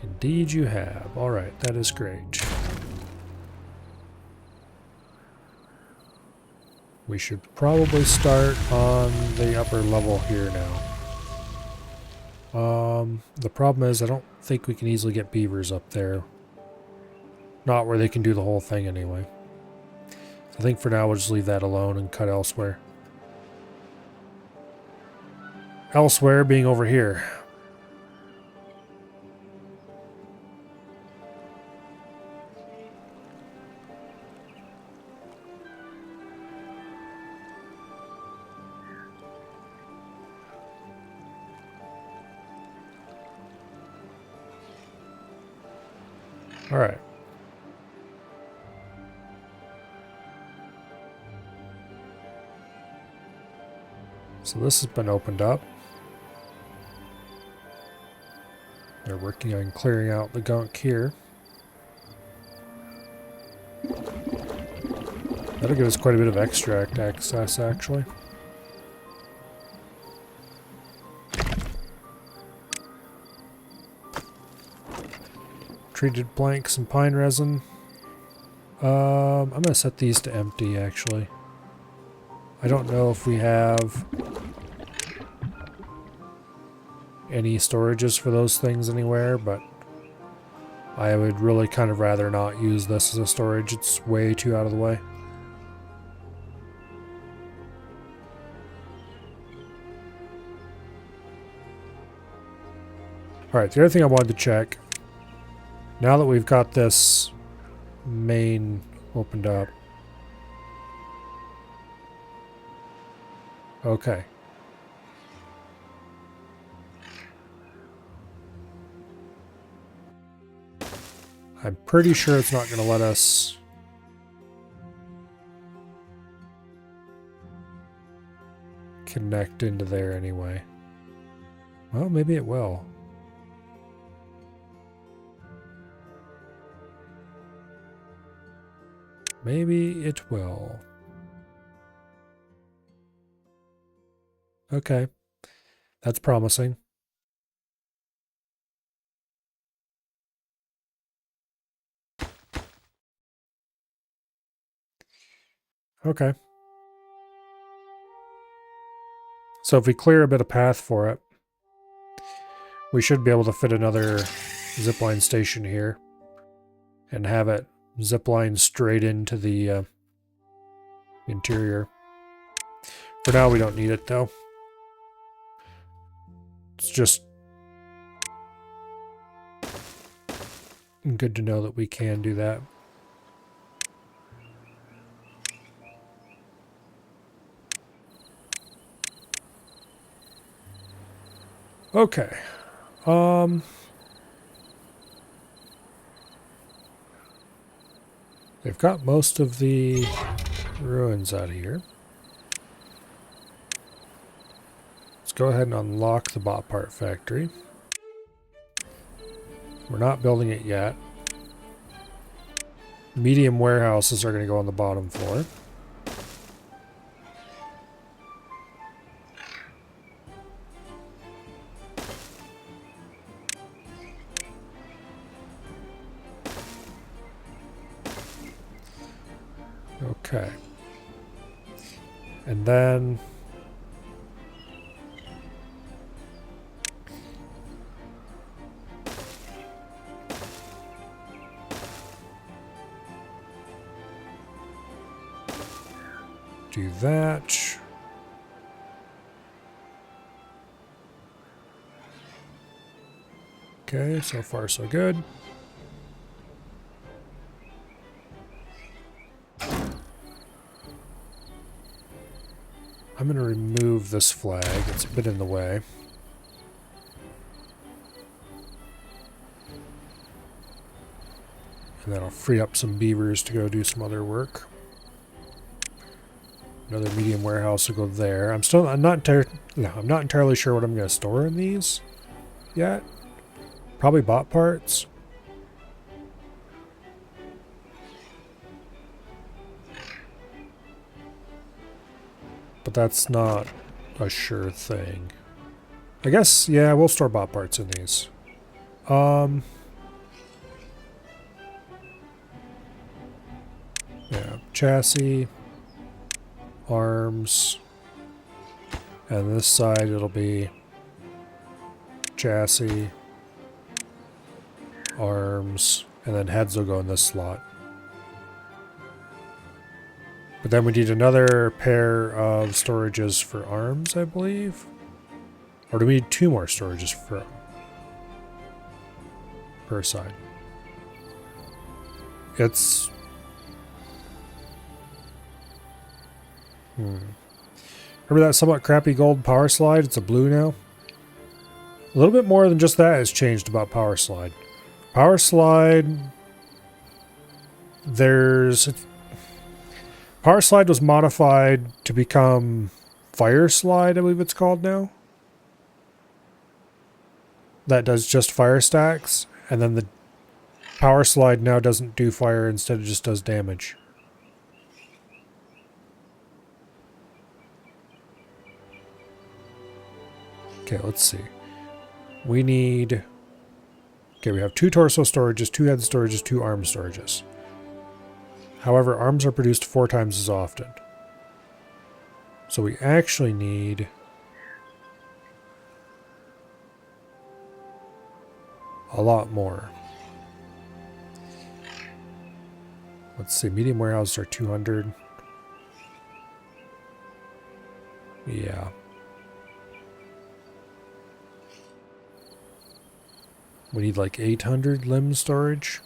A: Indeed you have. Alright, that is great. We should probably start on the upper level here now. The problem is I don't think we can easily get beavers up there. Not where they can do the whole thing anyway. I think for now we'll just leave that alone and cut elsewhere. Elsewhere being over here. Alright. So this has been opened up. They're working on clearing out the gunk here. That'll give us quite a bit of extract access, actually. Treated planks and pine resin. I'm going to set these to empty, actually. I don't know if we have any storages for those things anywhere, but I would really kind of rather not use this as a storage. It's way too out of the way. Alright, the other thing I wanted to check, now that we've got this main opened up. Okay. I'm pretty sure it's not going to let us connect into there anyway. Well, maybe it will. Maybe it will. Okay. That's promising. Okay. So if we clear a bit of path for it, we should be able to fit another zipline station here and have it zipline straight into the interior. For now, we don't need it, though. It's just good to know that we can do that. Okay. They've got most of the ruins out of here. Let's go ahead and unlock the bot part factory. We're not building it yet. Medium warehouses are going to go on the bottom floor. Okay. And then do that. Okay, so far so good. I'm going to remove this flag. It's a bit in the way. And that'll free up some beavers to go do some other work. Another medium warehouse will go there. I'm not entirely sure what I'm going to store in these yet. Probably bot parts. But that's not a sure thing. I guess, yeah, we'll store bot parts in these. Yeah, chassis, arms, and this side it'll be chassis, arms, and then heads will go in this slot. But then we need another pair of storages for arms, I believe. Or do we need 2 more storages for per side? It's... Remember that somewhat crappy gold power slide? It's a blue now. A little bit more than just that has changed about power slide. Power slide... Power slide was modified to become fire slide, I believe it's called now. That does just fire stacks, and then the power slide now doesn't do fire, instead it just does damage. Okay, let's see. We need... Okay, we have 2 torso storages, 2 head storages, 2 arm storages. However, arms are produced 4 times as often. So we actually need... a lot more. Let's see, medium warehouses are 200. Yeah. We need like 800 limb storage.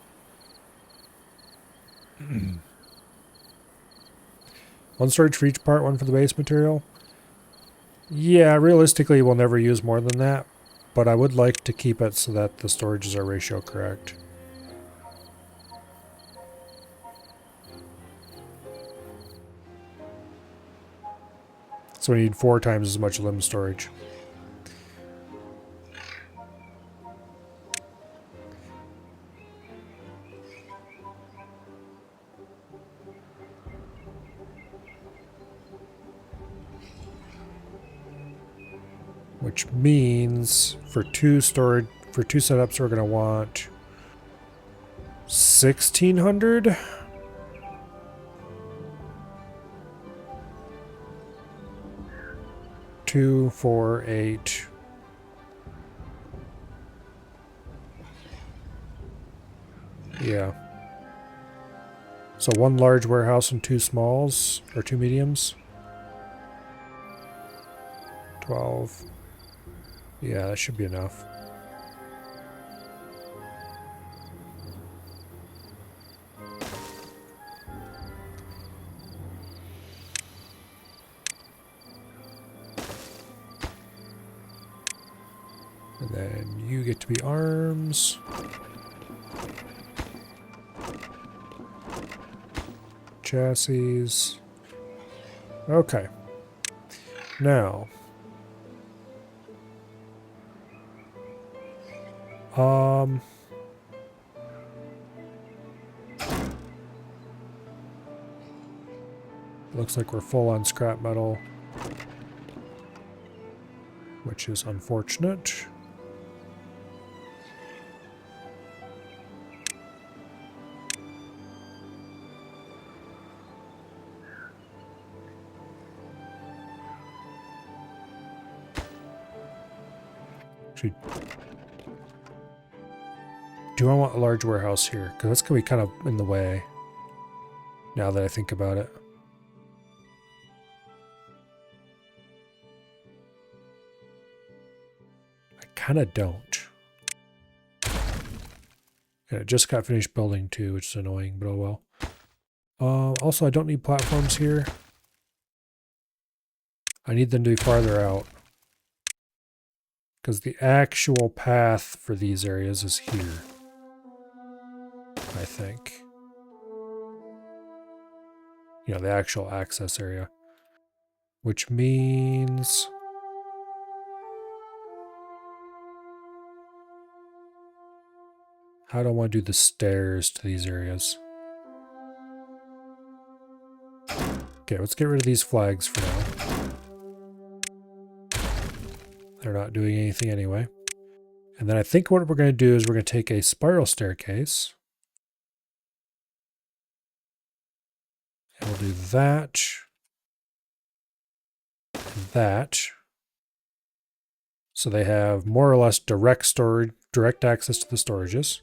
A: One storage for each part, 1 for the base material. Yeah, realistically we'll never use more than that, but I would like to keep it so that the storages are ratio correct. So we need 4 times as much limb storage. Which means for 2 setups we're going to want 1,600. Two, 4, 8. Yeah. So 1 large warehouse and 2 smalls, or 2 mediums. 12. Yeah, that should be enough. And then you get to be arms. Chassis. Okay. Now. Looks like we're full on scrap metal, which is unfortunate. Actually, do I want a large warehouse here? Because that's going to be kind of in the way, now that I think about it. I kind of don't. And it just got finished building too, which is annoying, but oh well. Also, I don't need platforms here. I need them to be farther out. Because the actual path for these areas is here. I think. You know, the actual access area. Which means... how do I want to do the stairs to these areas? Okay, let's get rid of these flags for now. They're not doing anything anyway. And then I think what we're going to do is we're going to take a spiral staircase. And we'll do that. And that. So they have more or less direct storage, direct access to the storages.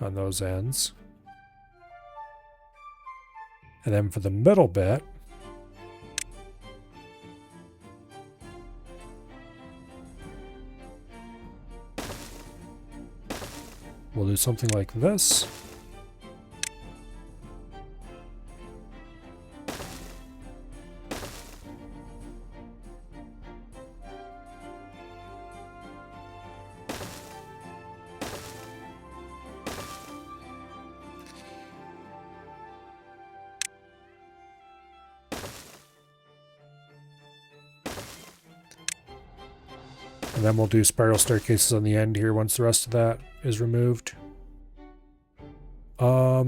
A: On those ends. And then for the middle bit, we'll do something like this. And then we'll do spiral staircases on the end here once the rest of that is removed. Yeah,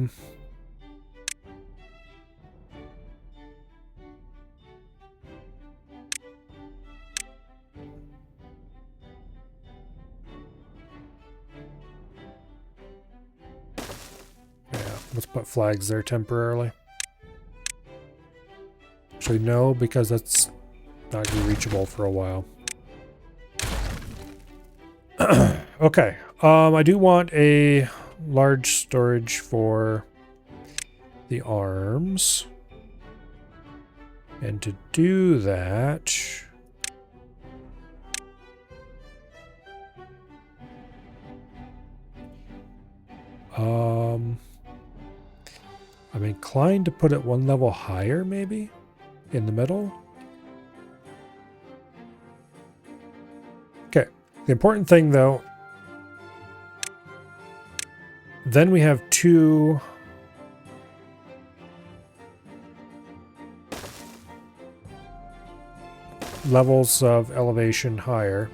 A: let's put flags there temporarily. Actually, no, because that's not going to be reachable for a while. Okay, I do want a large storage for the arms. And to do that... I'm inclined to put it one level higher, maybe? In the middle? Okay, the important thing, though... then we have two... levels of elevation higher.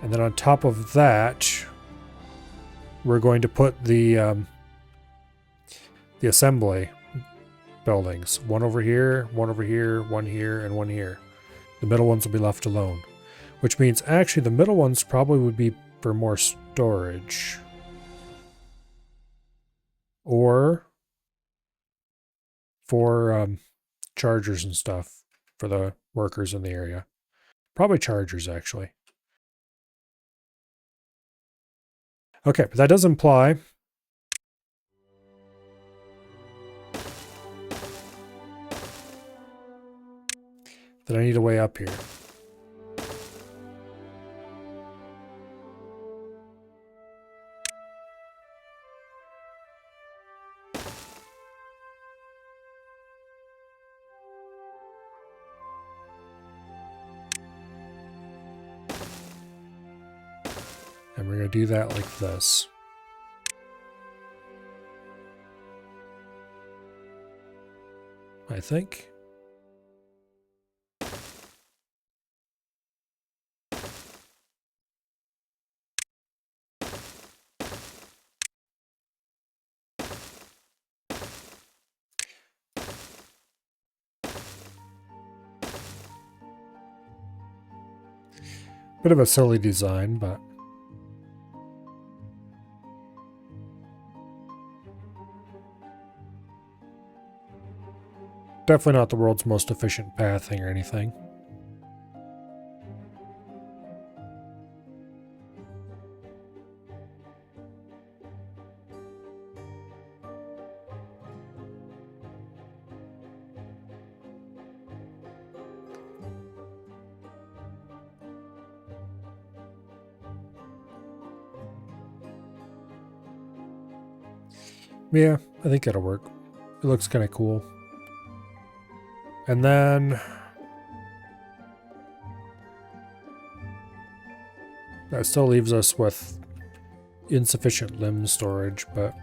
A: And then on top of that, we're going to put the assembly buildings. One over here, one over here, one here, and one here. The middle ones will be left alone. Which means actually the middle ones probably would be for more storage. Or for chargers and stuff for the workers in the area. Probably chargers, actually. Okay, but that does imply that I need a way up here. And we're going to do that like this. I think. Bit of a silly design, but definitely not the world's most efficient pathing or anything. Yeah, I think that'll work. It looks kind of cool. And then that still leaves us with insufficient limb storage, but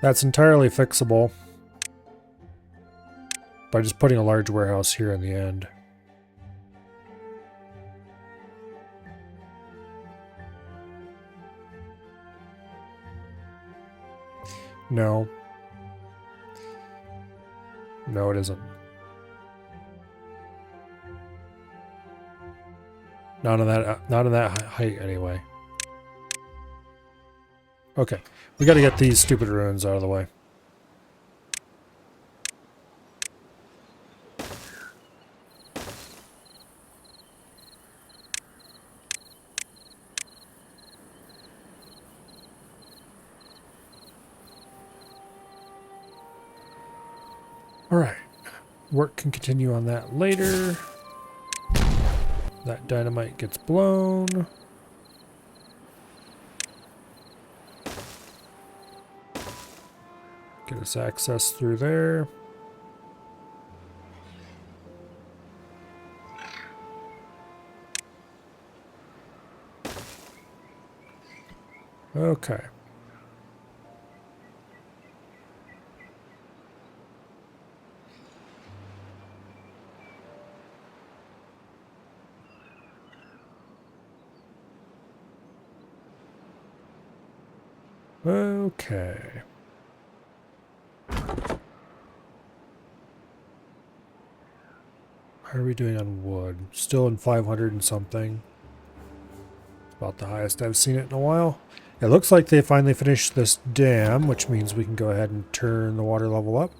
A: that's entirely fixable by just putting a large warehouse here in the end. No. No, it isn't. Not in that height anyway. Okay, we got to get these stupid ruins out of the way. All right, work can continue on that later. That dynamite gets blown. Get us access through there. Okay. Okay. How are we doing on wood? Still in 500 and something. About the highest I've seen it in a while. It looks like they finally finished this dam, which means we can go ahead and turn the water level up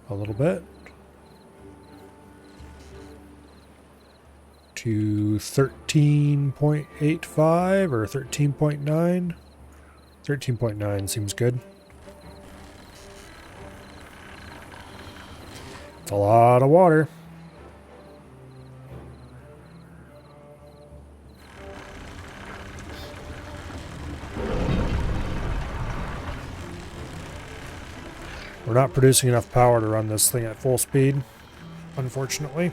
A: a little bit to 13.85 or 13.9. 13.9 seems good. It's a lot of water. We're not producing enough power to run this thing at full speed, unfortunately.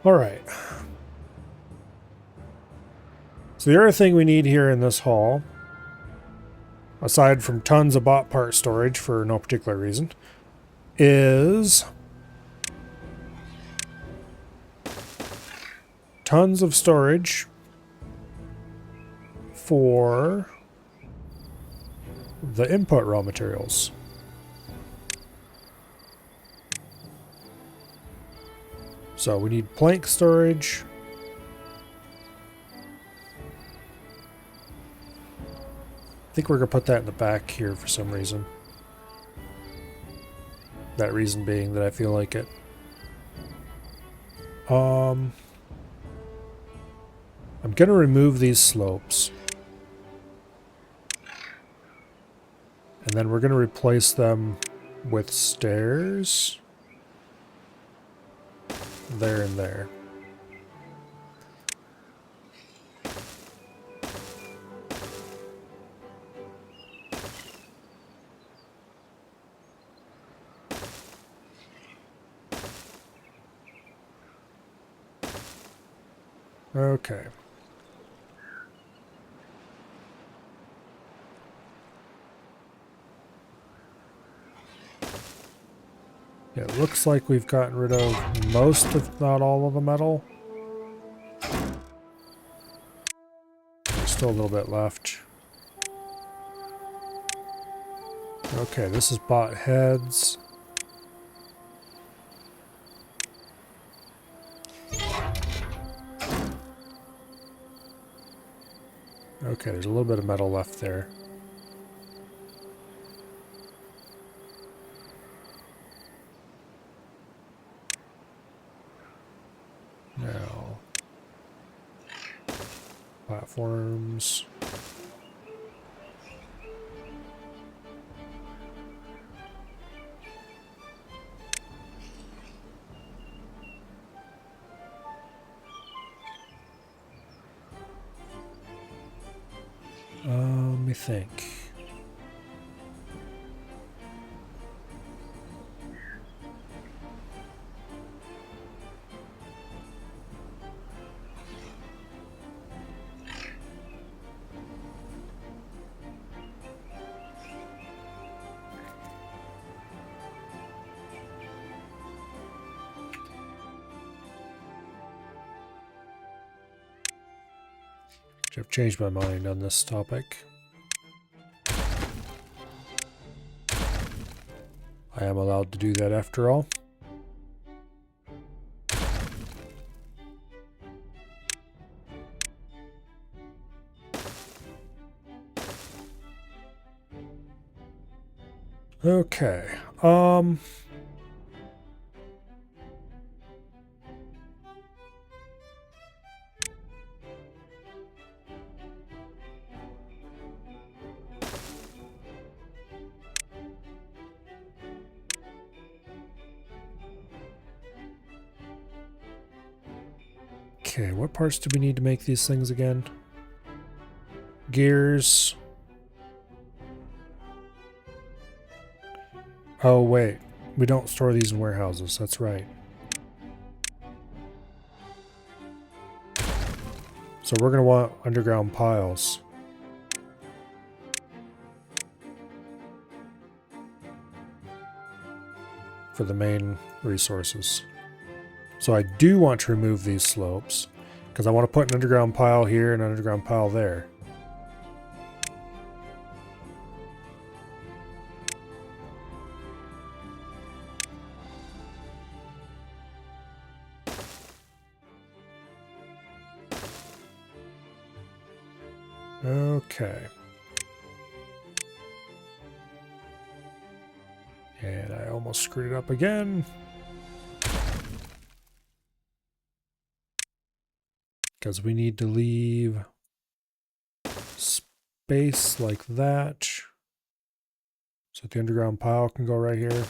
A: All right. So the other thing we need here in this hall, aside from tons of bot part storage for no particular reason, is tons of storage for the input raw materials. So we need plank storage. I think we're going to put that in the back here for some reason. That reason being that I feel like it. I'm going to remove these slopes. And then we're going to replace them with stairs. There and there. Okay. It looks like we've gotten rid of most, if not all, of the metal. There's still a little bit left. Okay, this is bot heads. Okay, there's a little bit of metal left there. Now, Platforms. Let me think. I've changed my mind on this topic. I am allowed to do that after all. Okay. Okay, what parts do we need to make these things again? Gears. Oh, wait. We don't store these in warehouses. That's right. So we're going to want underground piles. For the main resources. So I do want to remove these slopes because I want to put an underground pile here and an underground pile there. Okay. And I almost screwed it up again. Because we need to leave space like that. So the underground pile can go right here.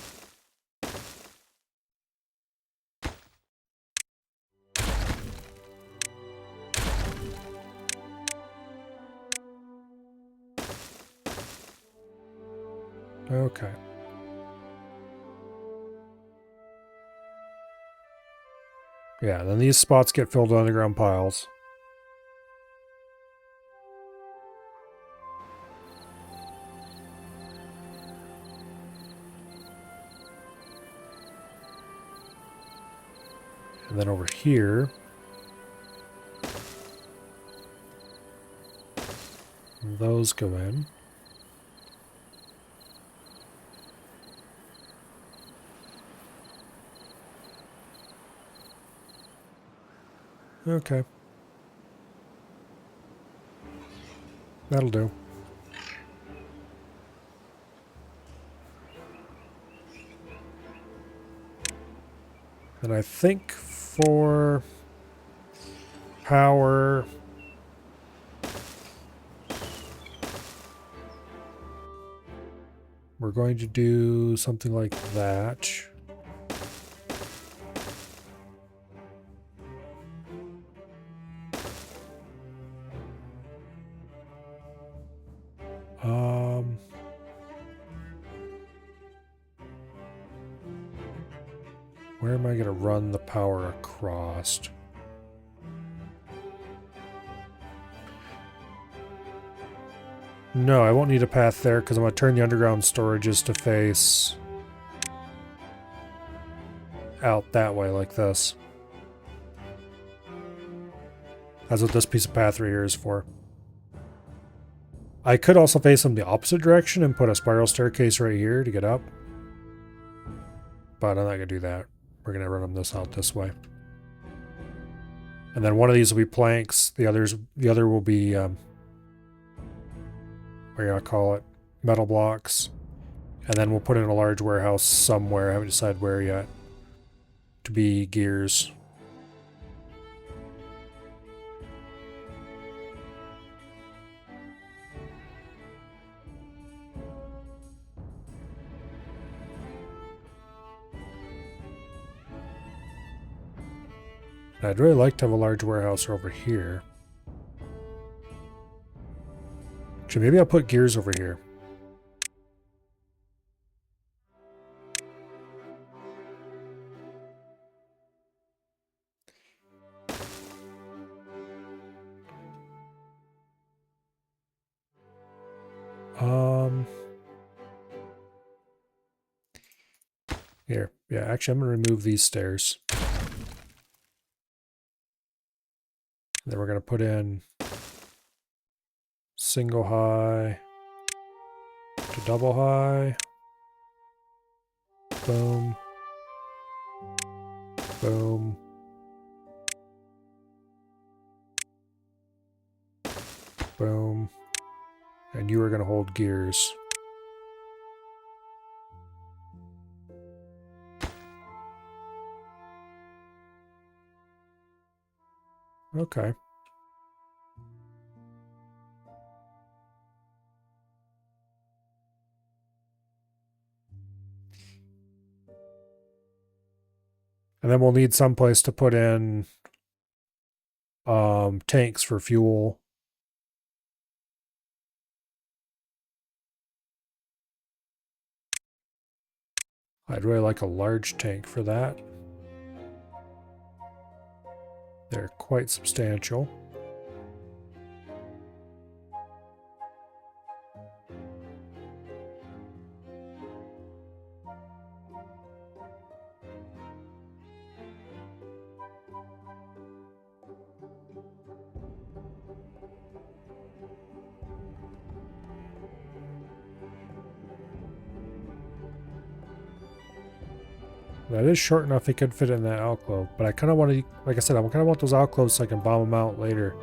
A: Okay. Yeah, then these spots get filled with underground piles. And then over here, those go in. Okay. That'll do. And I think for power, we're going to do something like that. Where am I going to run the power across? No, I won't need a path there because I'm going to turn the underground storages to face out that way like this. That's what this piece of path right here is for. I could also face them the opposite direction and put a spiral staircase right here to get up. But I'm not going to do that. We're going to run them this out this way. And then one of these will be planks. The other will be, what are you going to call it? Metal blocks. And then we'll put in a large warehouse somewhere. I haven't decided where yet. To be gears. I'd really like to have a large warehouse over here. Actually, maybe I'll put gears over here. Here. Yeah, actually, I'm going to remove these stairs. Then we're going to put in single high to double high. Boom. Boom. Boom. And you are going to hold gears. Okay. And then we'll need some place to put in tanks for fuel. I'd really like a large tank for that. They're quite substantial. That is short enough it could fit in that alcove, but I kind of want to, like I said, I kind of want those alcoves so I can bomb them out later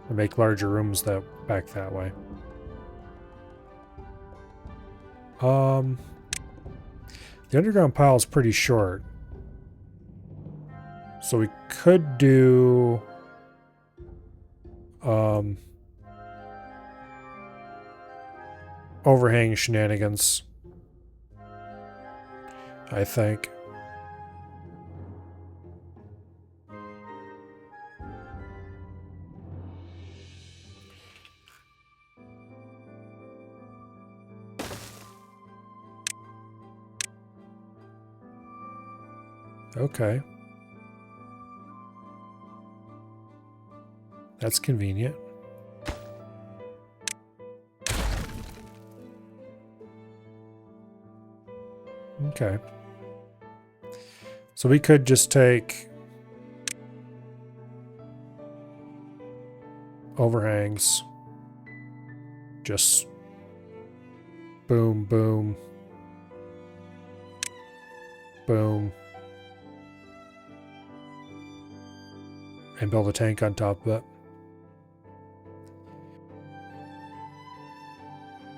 A: and make larger rooms that back that way. The underground pile is pretty short, so we could do overhang shenanigans, I think. Okay. That's convenient. Okay. So we could just take overhangs. Just boom, boom, boom. And build a tank on top of it.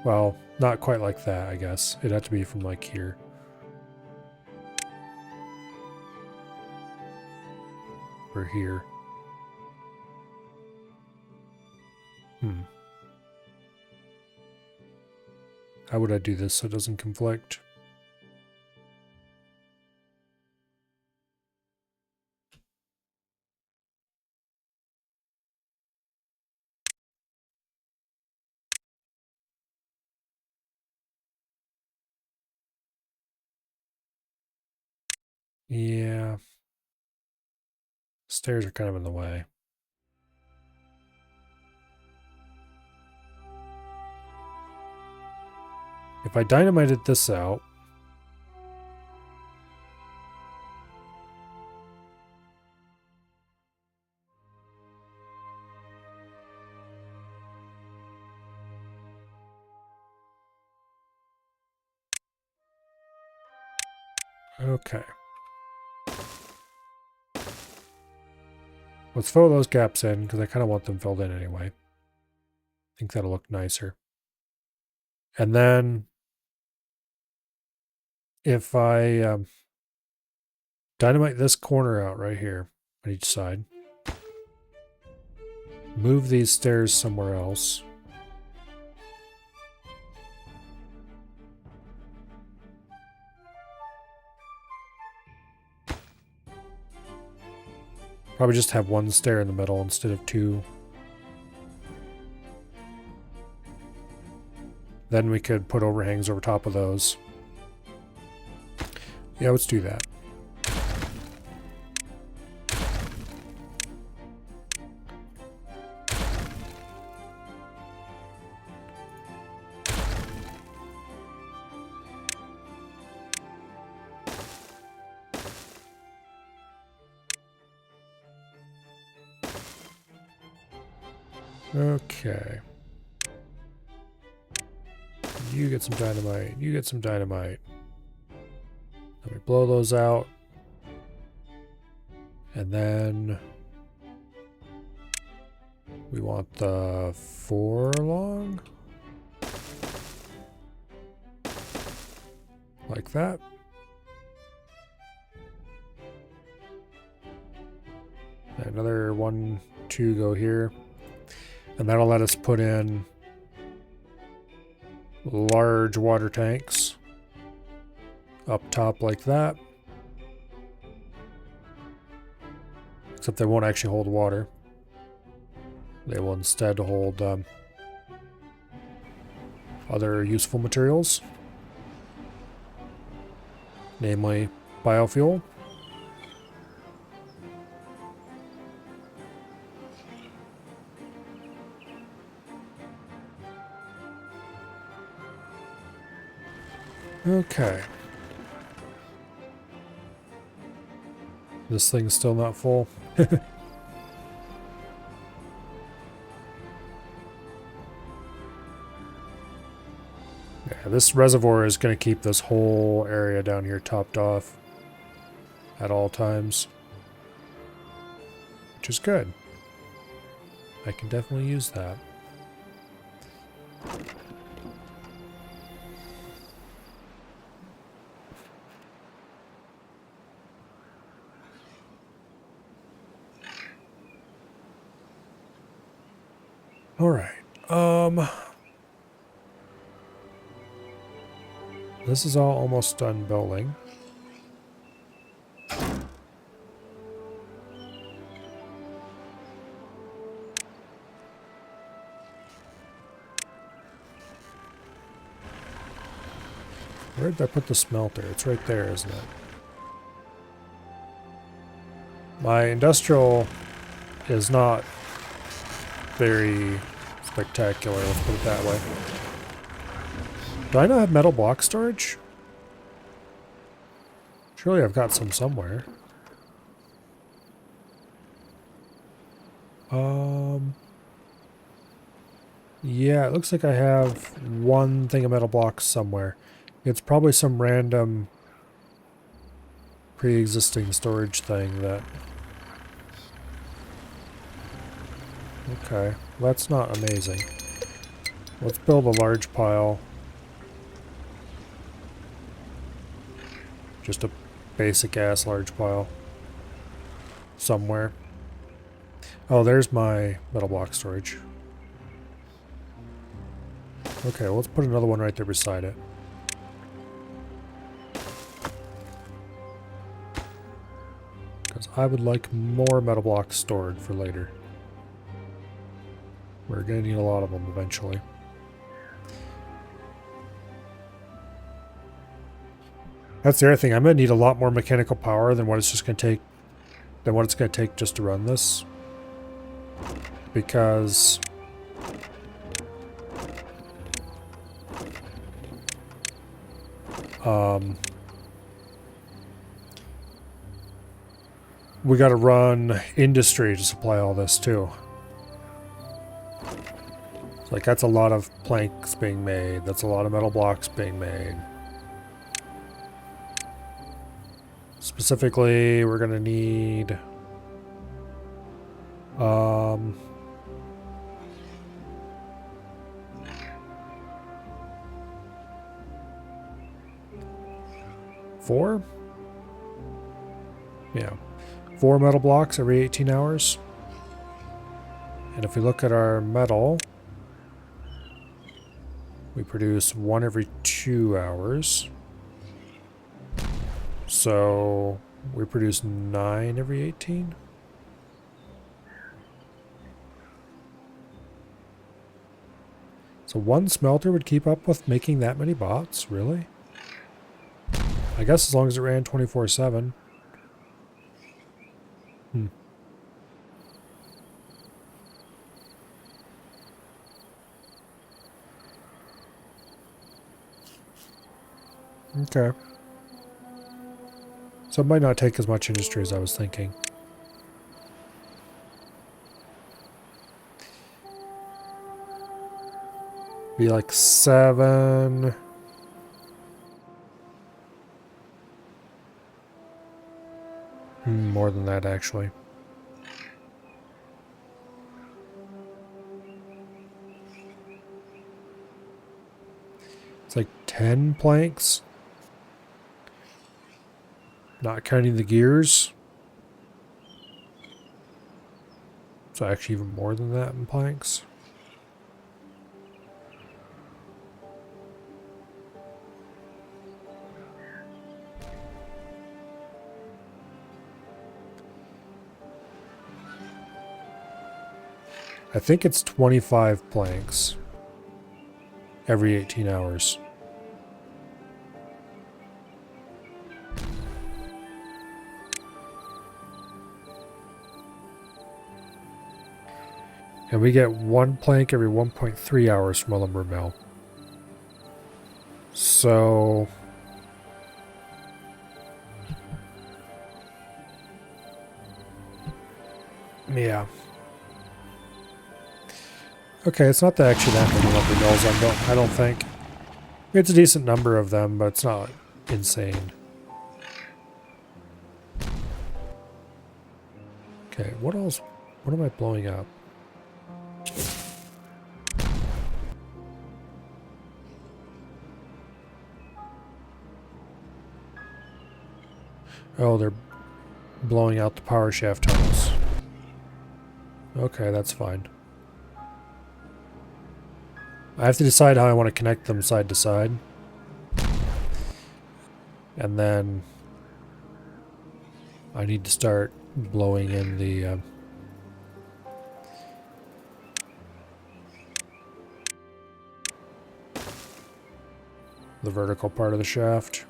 A: Well, not quite like that, I guess. It'd have to be from like here. Or here. How would I do this so it doesn't conflict? Yeah. Stairs are kind of in the way. If I dynamited this out, okay. Let's fill those gaps in because I kind of want them filled in anyway. I think that'll look nicer. And then if I dynamite this corner out right here on each side, move these stairs somewhere else. Probably just have one stair in the middle instead of two. Then we could put overhangs over top of those. Yeah, let's do that. Okay. You get some dynamite. You get some dynamite. Let me blow those out. And then we want the 4 long. Like that. Another 1, 2 go here. And that'll let us put in large water tanks up top like that. Except they won't actually hold water. They will instead hold other useful materials, namely biofuel. Okay. This thing's still not full. Yeah, this reservoir is going to keep this whole area down here topped off at all times, which is good. I can definitely use that. All right. This is all almost done building. Where did I put the smelter? It's right there, isn't it? My industrial is not very spectacular, let's put it that way. Do I not have metal block storage? Surely I've got some somewhere. Yeah, it looks like I have one thing of metal blocks somewhere. It's probably some random pre-existing storage thing that... Okay, that's not amazing. Let's build a large pile. Just a basic ass large pile. Somewhere. Oh, there's my metal block storage. Okay, well, let's put another one right there beside it. Because I would like more metal blocks stored for later. We're going to need a lot of them eventually. That's the other thing. I'm going to need a lot more mechanical power than what it's just going to take, than what it's going to take just to run this. Because we got to run industry to supply all this too. Like, that's a lot of planks being made. That's a lot of metal blocks being made. Specifically, we're going to need... 4? Yeah. 4 metal blocks every 18 hours. And if we look at our metal... we produce 1 every 2 hours. So we produce 9 every 18? So one smelter would keep up with making that many bots? Really? I guess as long as it ran 24/7. Okay. So it might not take as much industry as I was thinking. Be like 7. More than that, actually. It's like 10 planks. Not counting the gears. So actually even more than that in planks. I think it's 25 planks every 18 hours. And we get 1 plank every 1.3 hours from a lumber mill. So yeah. Okay, it's not that actually that many lumber mills. I don't think. It's a decent number of them, but it's not insane. Okay, what else? What am I blowing up? Oh, they're blowing out the power shaft tunnels. Okay, that's fine. I have to decide how I want to connect them side to side. And then I need to start blowing in the vertical part of the shaft.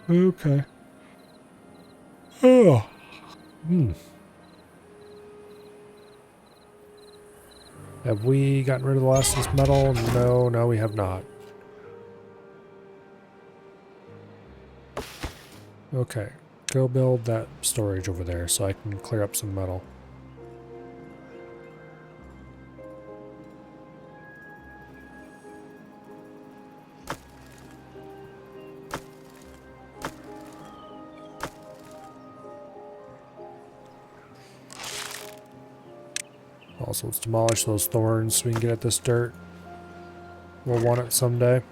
A: Okay. Oh. Have we gotten rid of the last of this metal? No, we have not. Okay. Go build that storage over there so I can clear up some metal. Also, let's demolish those thorns so we can get at this dirt. We'll want it someday.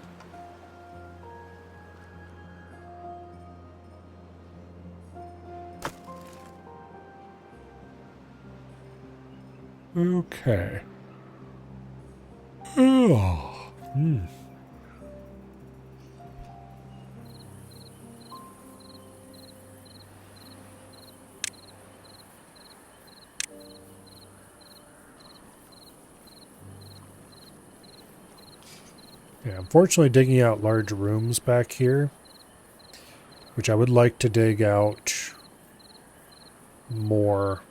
A: Okay. Oh. Yeah, unfortunately digging out large rooms back here, which I would like to dig out more.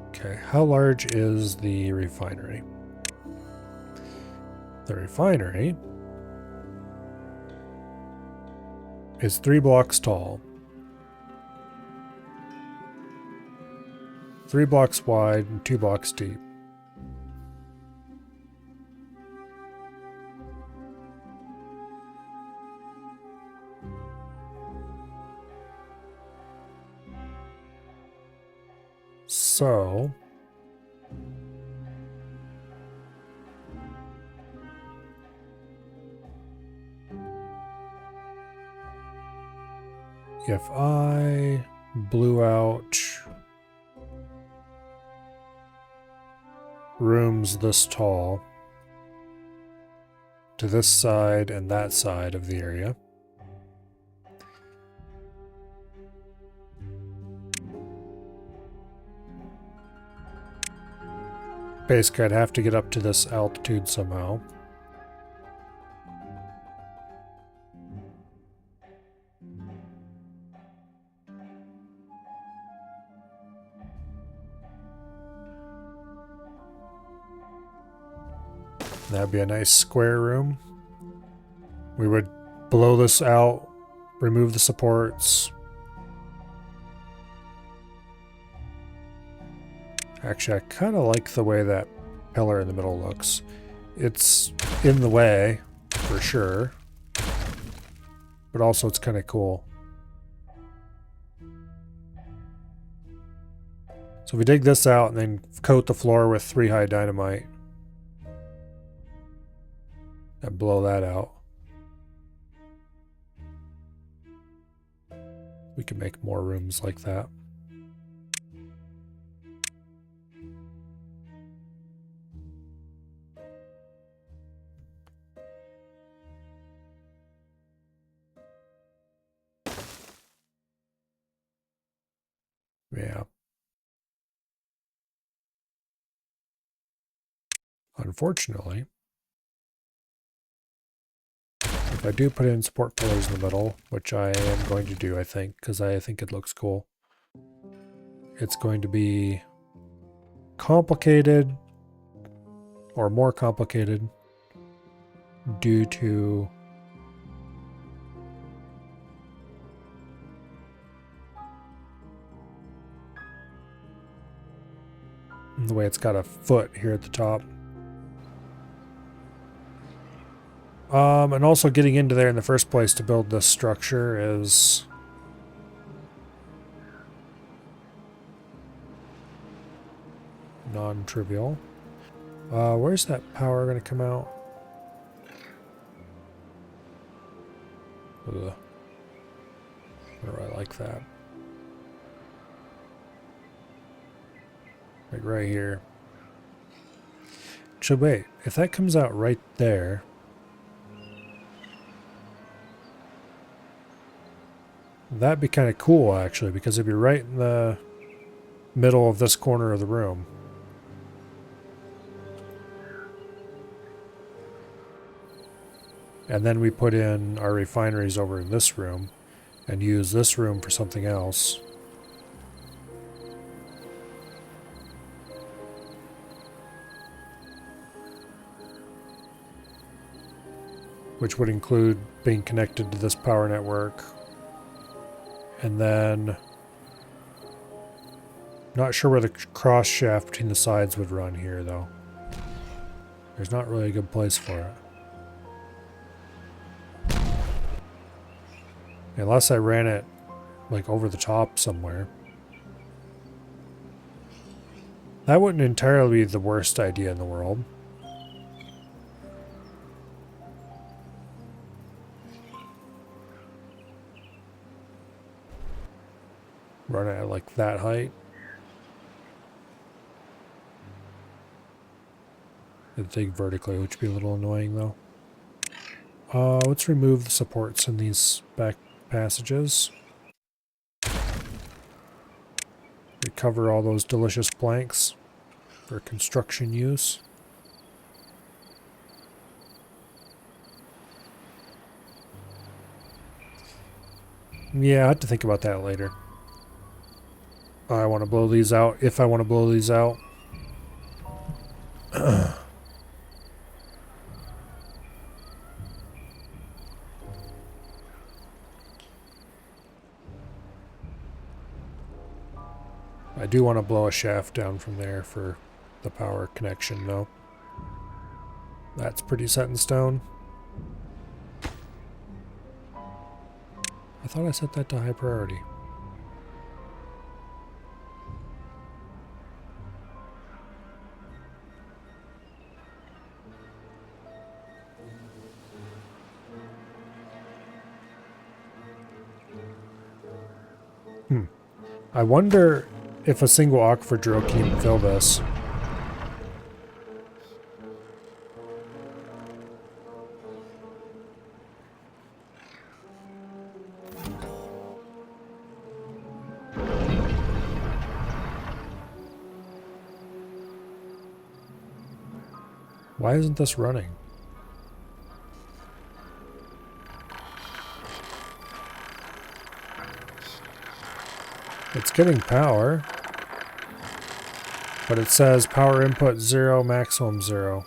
A: Okay, how large is the refinery? The refinery is 3 blocks tall, 3 blocks wide, and 2 blocks deep. So if I blew out rooms this tall, to this side and that side of the area. Basically, I'd have to get up to this altitude somehow. That'd be a nice square room. We would blow this out, remove the supports. Actually, I kind of like the way that pillar in the middle looks. It's in the way, for sure. But also it's kind of cool. So we dig this out and then coat the floor with 3-high dynamite. And blow that out. We can make more rooms like that. Yeah. Unfortunately, if I do put in support pillars in the middle, which I am going to do, I think, because I think it looks cool, it's going to be complicated, or more complicated, due to the way it's got a foot here at the top. And also getting into there in the first place to build this structure is non-trivial. Where's that power going to come out? Ugh. Where do I like that? Like right here. So wait, if that comes out right there, that'd be kind of cool actually, because it'd be right in the middle of this corner of the room. And then we put in our refineries over in this room and use this room for something else. Which would include being connected to this power network. And then, not sure where the cross shaft between the sides would run here though. There's not really a good place for it. Unless I ran it like over the top somewhere. That wouldn't entirely be the worst idea in the world. Run it at like that height. It'd dig vertically, which would be a little annoying though. Let's remove the supports in these back passages. Recover all those delicious planks for construction use. Yeah, I have to think about that later. I want to blow these out, if I want to blow these out. I do want to blow a shaft down from there for the power connection, though. That's pretty set in stone. I thought I set that to high priority. I wonder if a single aquifer drill can even fill this. Why isn't this running? It's getting power, but it says power input 0, maximum 0.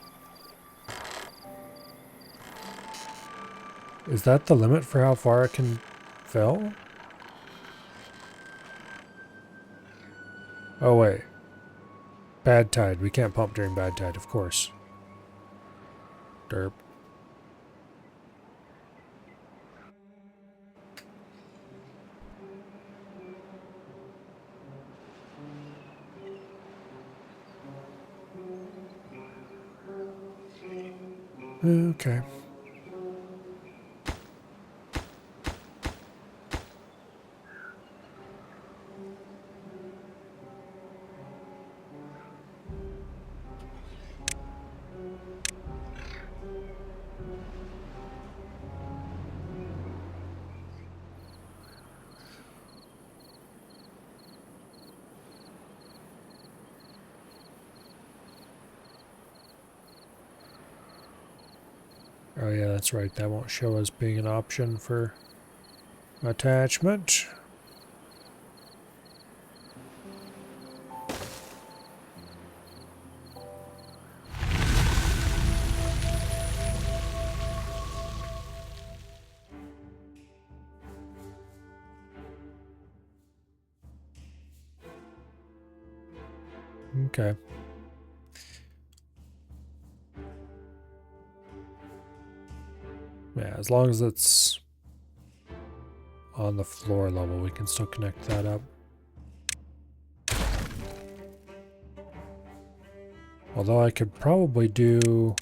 A: Is that the limit for how far it can fill? Oh wait. Bad tide. We can't pump during bad tide, of course. Derp. Okay. Oh yeah, that's right. That won't show as being an option for attachment. Okay. Yeah, as long as it's on the floor level, we can still connect that up. Although I could probably do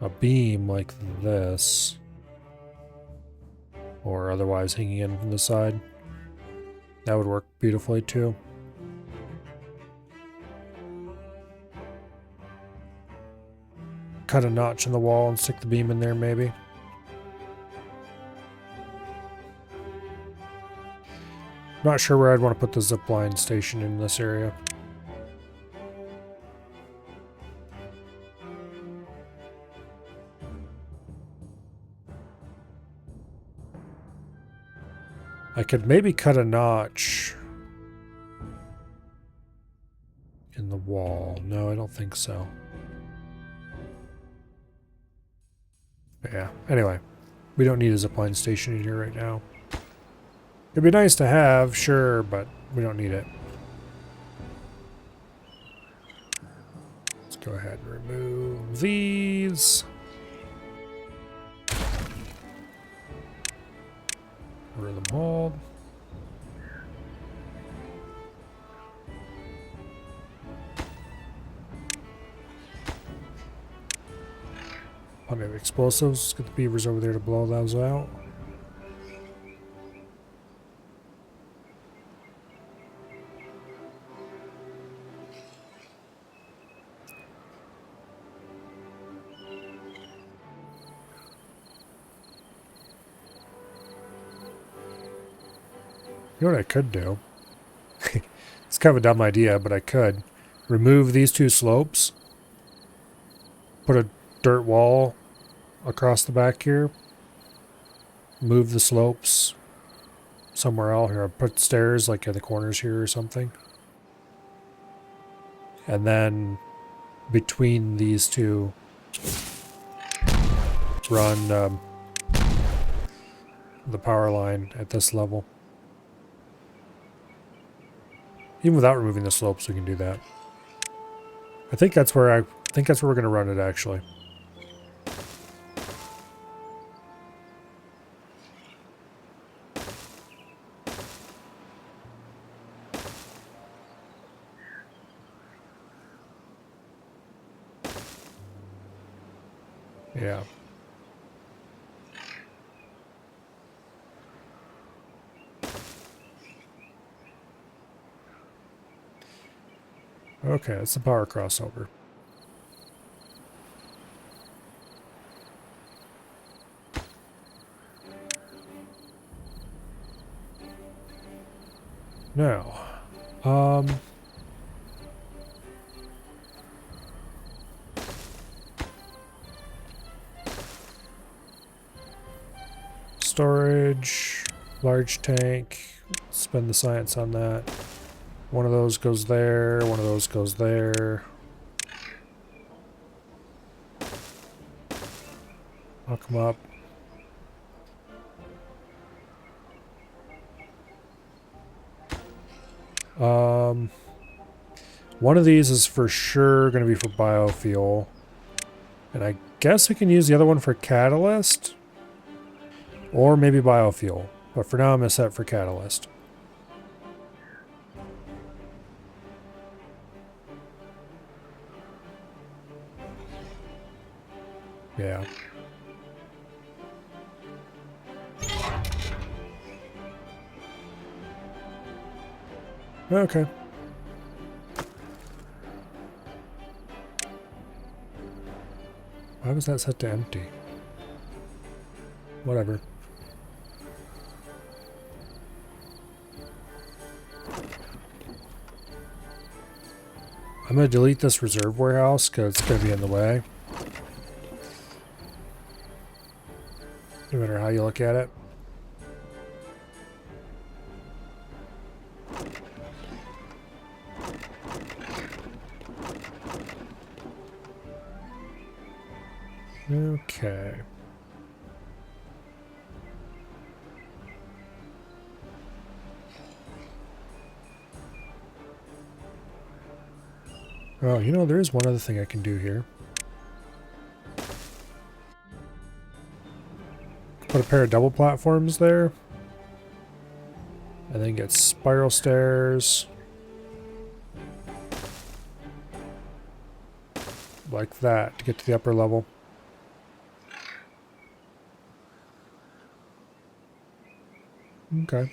A: a beam like this, or otherwise hanging in from the side. That would work beautifully too. Cut a notch in the wall and stick the beam in there maybe. Not sure where I'd want to put the zipline station in this area. I could maybe cut a notch in the wall. No, I don't think so. But yeah, anyway. We don't need a zipline station in here right now. It'd be nice to have, sure, but we don't need it. Let's go ahead and remove these. Rid of the mold. Plenty of explosives. Let's get the beavers over there to blow those out. You know what I could do? It's kind of a dumb idea, but I could. Remove these two slopes. Put a dirt wall across the back here. Move the slopes somewhere else here. Put stairs like at the corners here or something. And then between these two, run the power line at this level. Even without removing the slopes, we can do that. I think that's where we're going to run it actually. Yeah. Okay, that's the power crossover. Now, storage, large tank. Spend the science on that. One of those goes there, one of those goes there. I'll come up. One of these is for sure going to be for biofuel. And I guess we can use the other one for catalyst. Or maybe biofuel. But for now I'm going to set it for catalyst. Yeah. Okay. Why was that set to empty? Whatever. I'm going to delete this reserve warehouse because it's going to be in the way. No matter how you look at it. Okay. Oh, you know, there is one other thing I can do here. Put a pair of double platforms there. And then get spiral stairs. Like that to get to the upper level. Okay.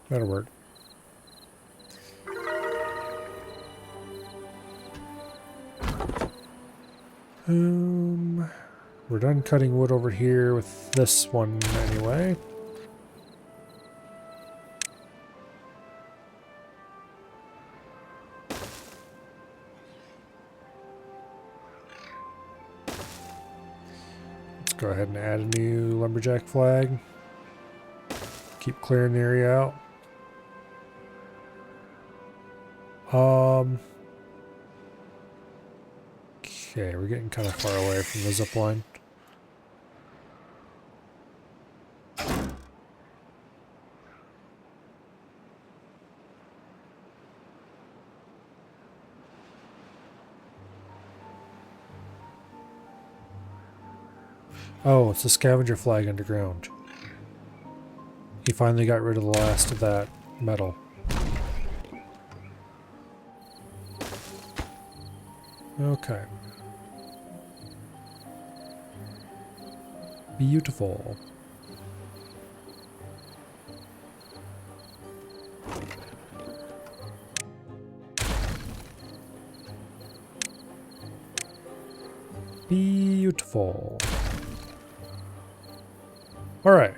A: That'll work. We're done cutting wood over here with this one anyway. Let's go ahead and add a new lumberjack flag. Keep clearing the area out. Okay, we're getting kind of far away from the zip line. Oh, it's a scavenger flag underground. He finally got rid of the last of that metal. Okay. Beautiful. Beautiful. All right.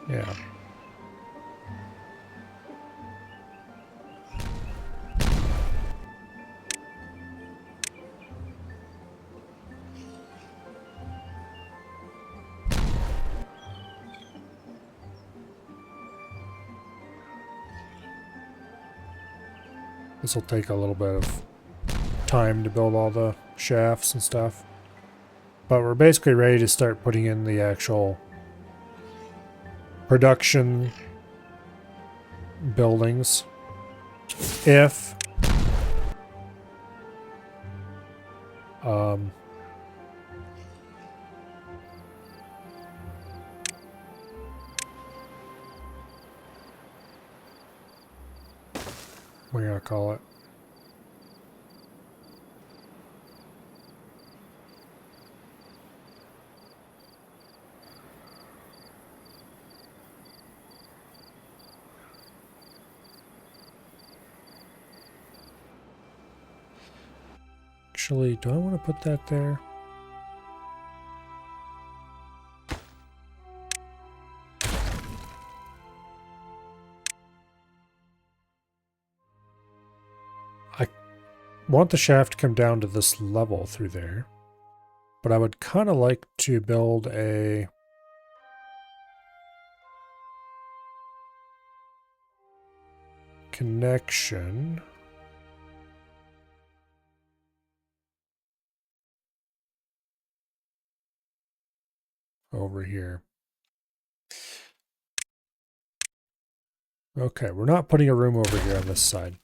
A: Yeah. This will take a little bit of time to build all the shafts and stuff. But we're basically ready to start putting in the actual production buildings. If what are you gonna call it? Actually, do I want to put that there? want the shaft to come down to this level through there. But I would kind of like to build a connection over here. Okay, we're not putting a room over here on this side.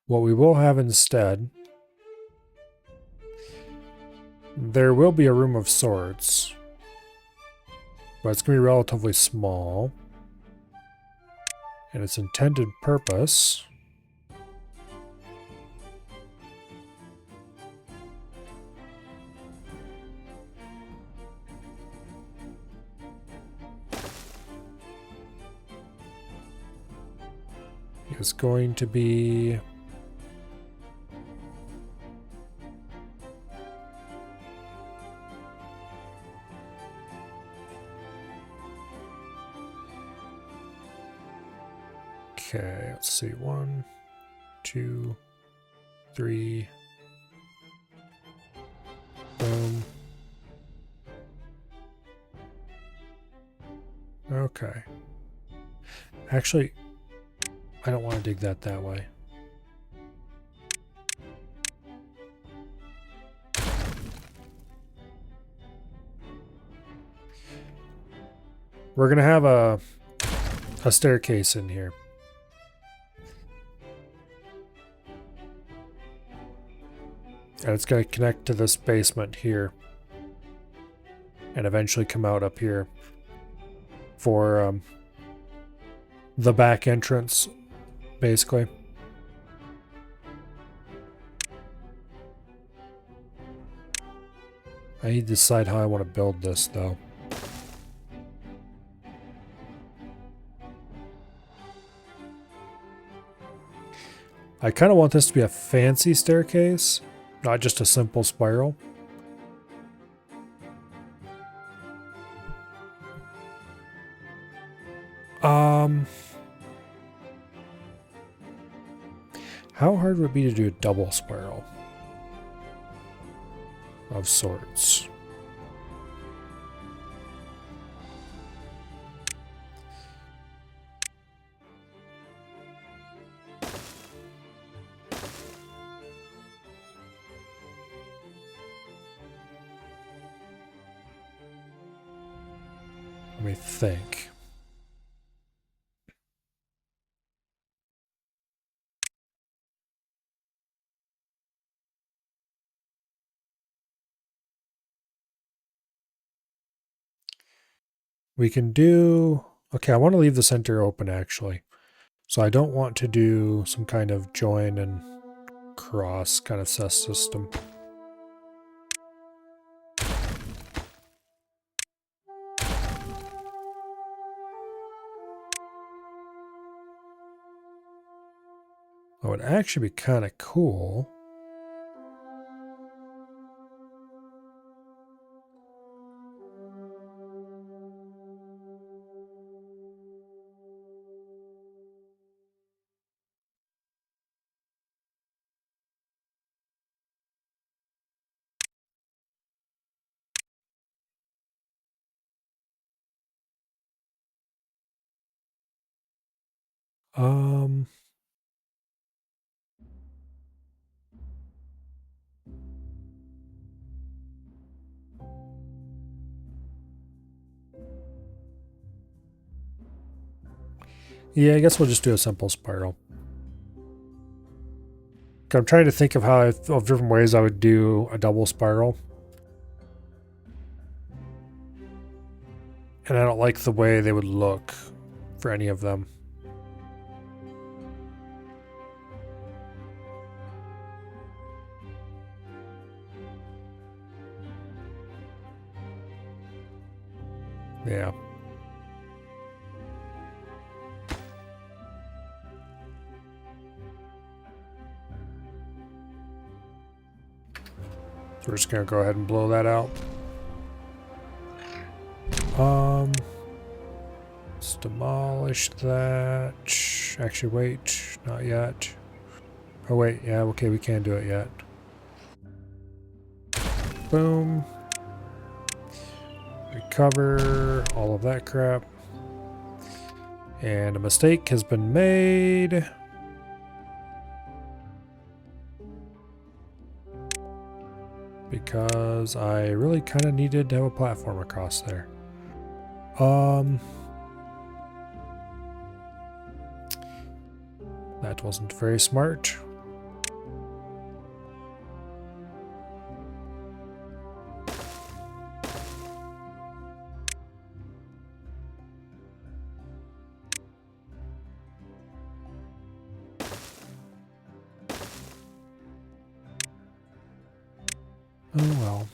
A: What we will have instead, there will be a room of sorts, but it's going to be relatively small. And its intended purpose is going to be okay, let's see. 1, 2, 3. Boom. Okay. Actually, I don't want to dig that way. We're going to have a staircase in here. And it's going to connect to this basement here. And eventually come out up here for the back entrance, basically. I need to decide how I want to build this, though. I kind of want this to be a fancy staircase, not just a simple spiral. How hard would it be to do a double spiral of sorts? Let me think. We can do... Okay, I want to leave the center open, actually. So I don't want to do some kind of join and cross kind of system. That would actually be kind of cool. Yeah, I guess we'll just do a simple spiral. I'm trying to think of of different ways I would do a double spiral. And I don't like the way they would look for any of them. Yeah. So we're just gonna go ahead and blow that out. Let's demolish that. Actually, wait, not yet. Oh wait, yeah, okay, we can't do it yet. Boom. Recover all of that crap. And a mistake has been made. Because I really kind of needed to have a platform across there. That wasn't very smart. Oh well.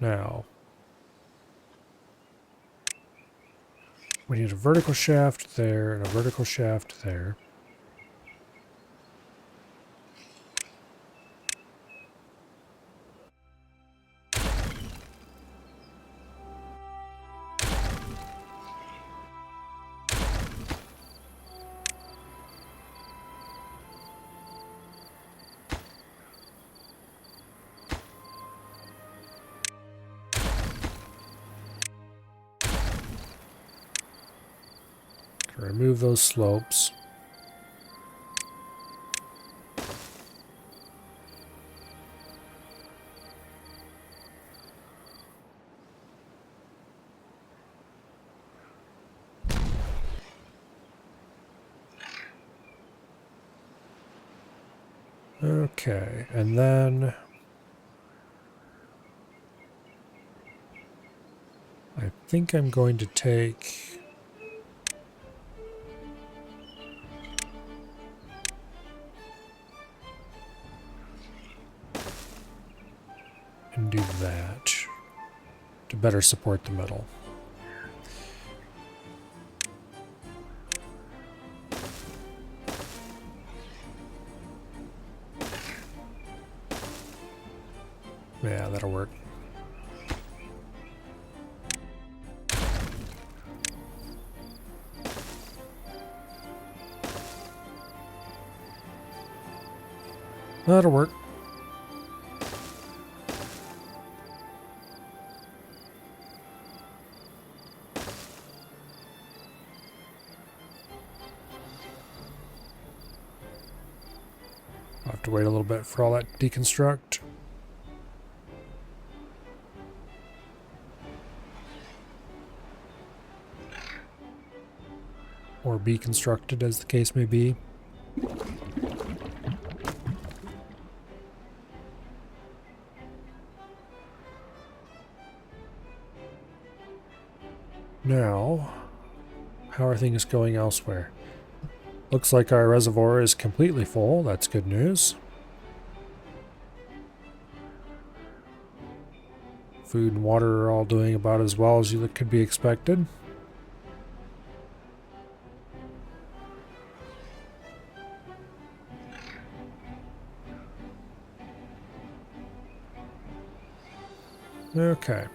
A: Now, we need a vertical shaft there and a vertical shaft there. Remove those slopes. Okay, and then I think I'm going to take and do that to better support the middle. Yeah, that'll work. That'll work. I'll have to wait a little bit for all that to deconstruct. Or be constructed, as the case may be. Now, how are things going elsewhere? Looks like our reservoir is completely full. That's good news. Food and water are all doing about as well as you could be expected. Okay.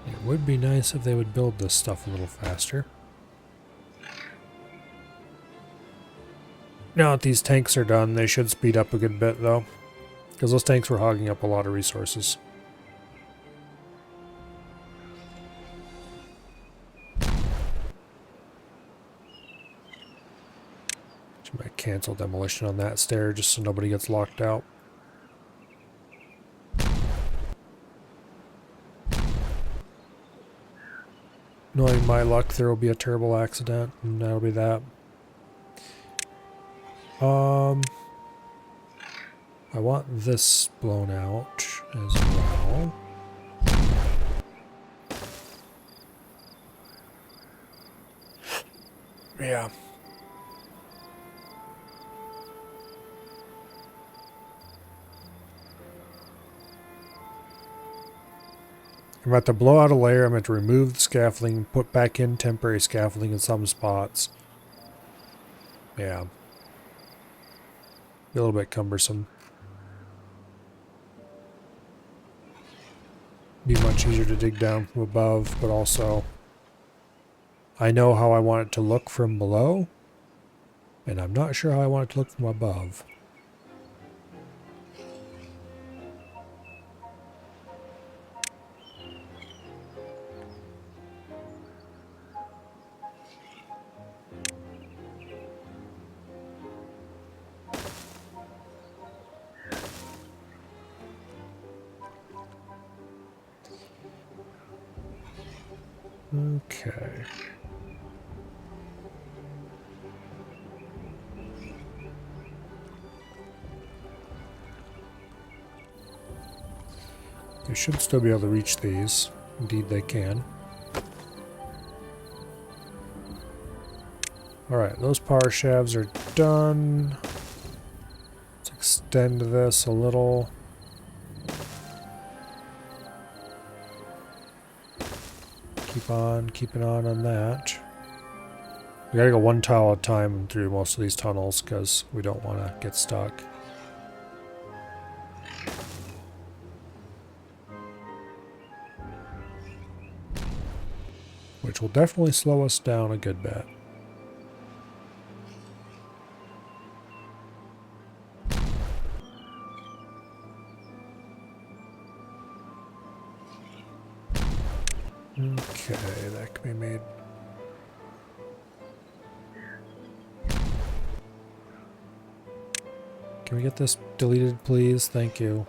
A: It would be nice if they would build this stuff a little faster. Now that these tanks are done, they should speed up a good bit, though. Because those tanks were hogging up a lot of resources. Might cancel demolition on that stair just so nobody gets locked out. Knowing my luck, there will be a terrible accident, and that'll be that. I want this blown out as well. Yeah. I'm about to blow out a layer. I'm going to remove the scaffolding, put back in temporary scaffolding in some spots. Yeah. Be a little bit cumbersome. Be much easier to dig down from above, but also I know how I want it to look from below, and I'm not sure how I want it to look from above. Okay. They should still be able to reach these. Indeed they can. Alright, those power shafts are done. Let's extend this a little. Keep on keeping on that. We gotta go one tile at a time through most of these tunnels because we don't want to get stuck. Which will definitely slow us down a good bit. Okay, that can be made. Can we get this deleted, please? Thank you.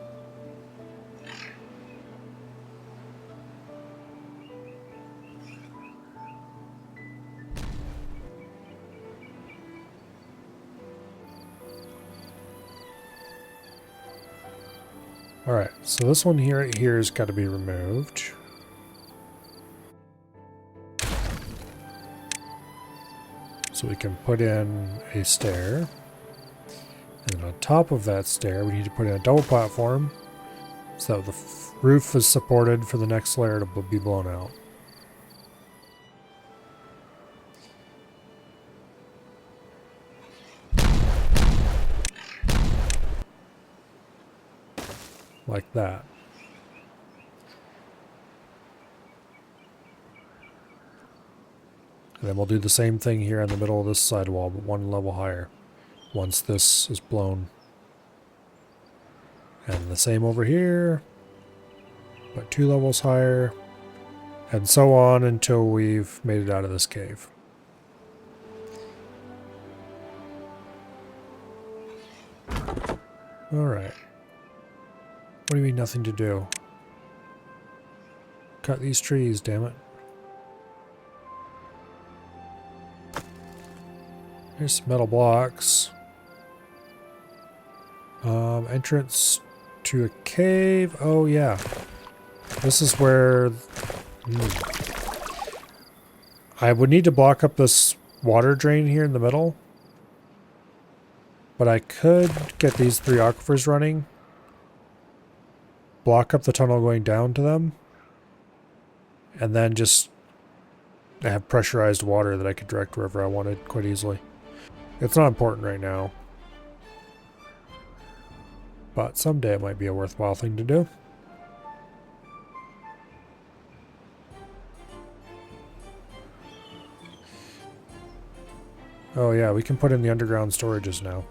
A: Alright, so this one here has got to be removed. So we can put in a stair. And on top of that stair, we need to put in a double platform so that the roof is supported for the next layer to be blown out. Like that. And then we'll do the same thing here in the middle of this sidewall, but one level higher, once this is blown. And the same over here, but 2 levels higher, and so on until we've made it out of this cave. Alright. What do you mean nothing to do? Cut these trees, damn it. Here's some metal blocks. Entrance to a cave. Oh, yeah. This is where... I would need to block up this water drain here in the middle. But I could get these 3 aquifers running. Block up the tunnel going down to them. And then just have pressurized water that I could direct wherever I wanted quite easily. It's not important right now. But someday it might be a worthwhile thing to do. Oh yeah, we can put in the underground storages now.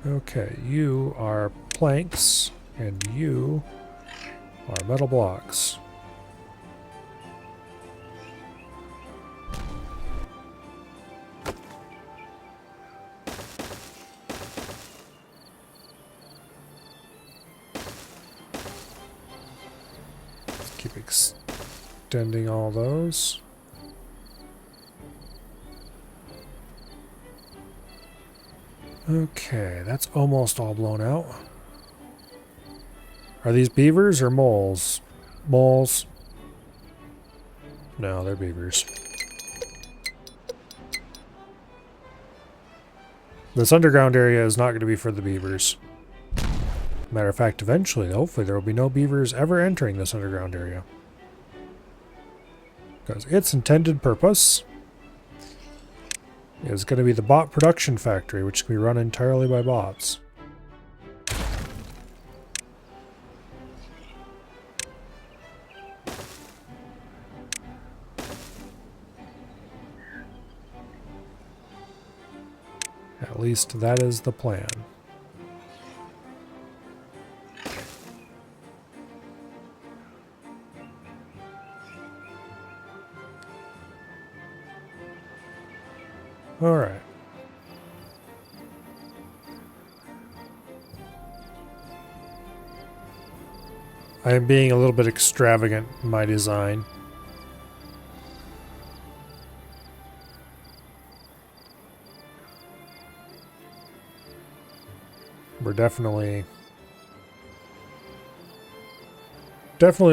A: Okay, you are planks, and you are metal blocks. Let's keep extending all those. Okay, that's almost all blown out. Are these beavers or moles? Moles. No, they're beavers. This underground area is not going to be for the beavers. Matter of fact, eventually, hopefully, there will be no beavers ever entering this underground area. Because its intended purpose is going to be the bot production factory, which can be run entirely by bots. At least that is the plan. All right. I am being a little bit extravagant in my design. We're definitely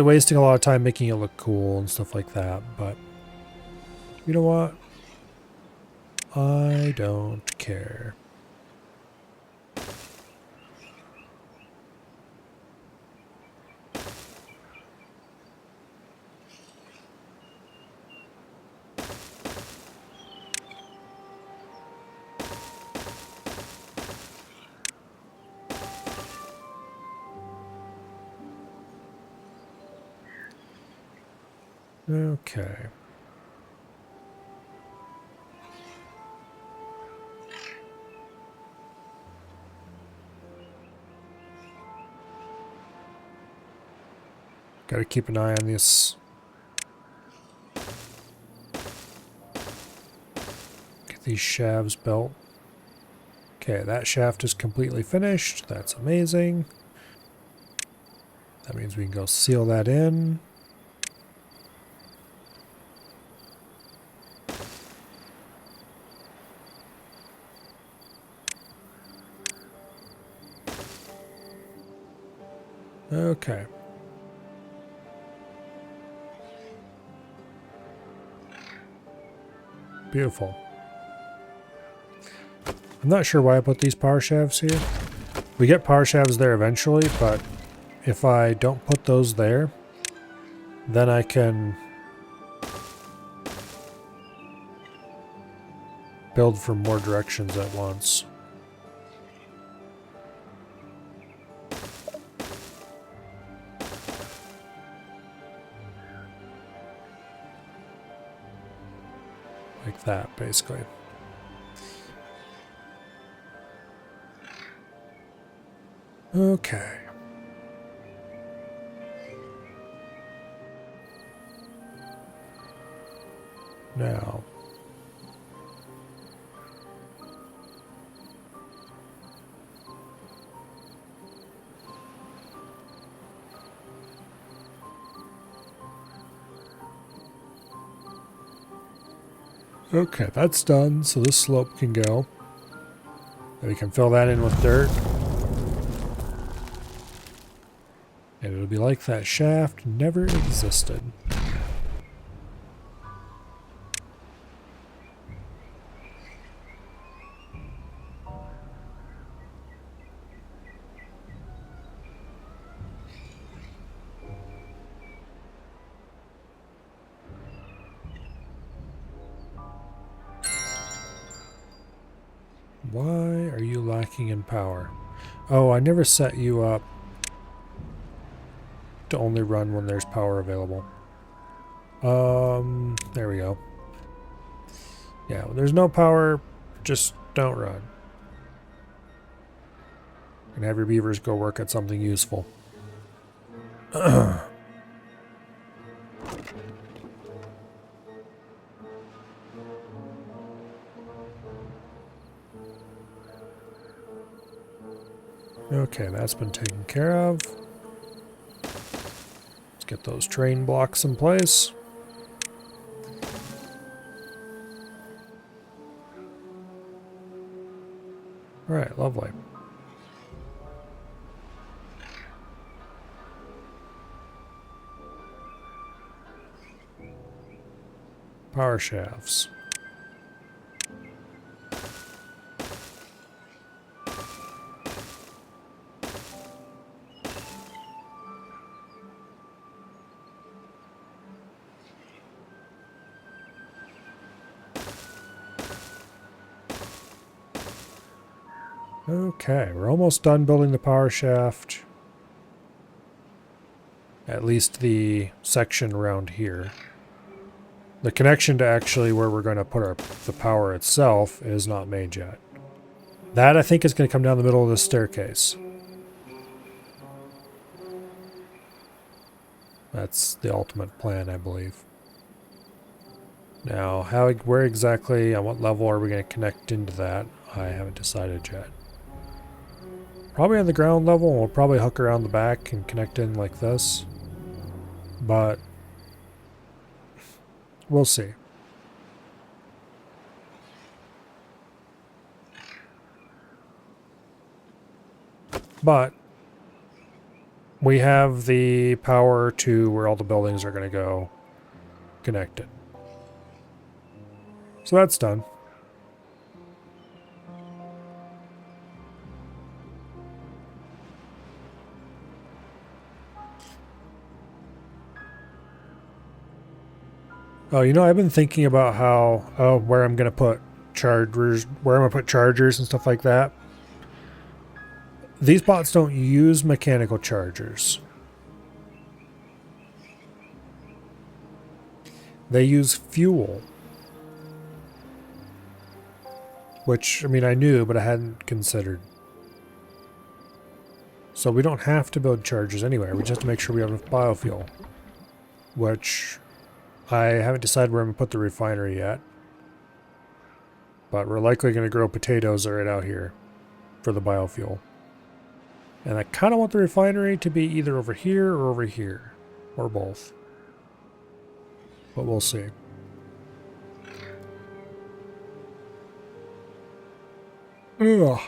A: wasting a lot of time making it look cool and stuff like that, but you know what? I don't care. Okay. Gotta keep an eye on this. Get these shafts built. Okay, that shaft is completely finished. That's amazing. That means we can go seal that in. Okay. Beautiful. I'm not sure why I put these power shafts here. We get power shafts there eventually, but if I don't put those there, then I can build from more directions at once. Like that, basically. Okay. Now. Okay, that's done, so this slope can go. And we can fill that in with dirt. And it'll be like that shaft never existed. Why are you lacking in power? Oh, I never set you up to only run when there's power available. There we go. Yeah, when there's no power, just don't run. And have your beavers go work at something useful. Okay, that's been taken care of. Let's get those train blocks in place. All right, lovely. Power shafts. Okay, we're almost done building the power shaft. At least the section around here. The connection to actually where we're going to put the power itself is not made yet. That, I think, is going to come down the middle of the staircase. That's the ultimate plan, I believe. Now, where exactly, on what level are we going to connect into that? I haven't decided yet. Probably on the ground level, and we'll probably hook around the back and connect in like this. But we'll see. But we have the power to where all the buildings are going to go connected. So that's done. Oh, you know, I've been thinking about where I'm going to put chargers and stuff like that. These bots don't use mechanical chargers. They use fuel. Which, I mean, I knew, but I hadn't considered. So we don't have to build chargers anywhere. We just have to make sure we have enough biofuel. Which, I haven't decided where I'm going to put the refinery yet. But we're likely going to grow potatoes right out here for the biofuel. And I kind of want the refinery to be either over here or over here. Or both. But we'll see. Ugh.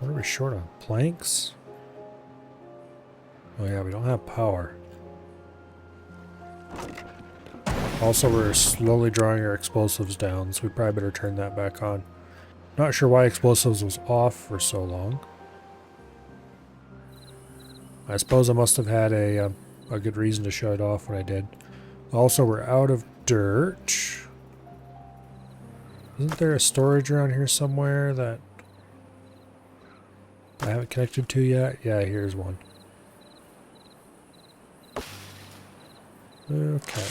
A: What are we short on? Planks? Oh yeah, we don't have power. Also, we're slowly drawing our explosives down, so we probably better turn that back on. Not sure why explosives was off for so long. I suppose I must have had a good reason to shut it off when I did. Also, we're out of dirt. Isn't there a storage around here somewhere that I haven't connected to yet? Yeah, here's one. Okay.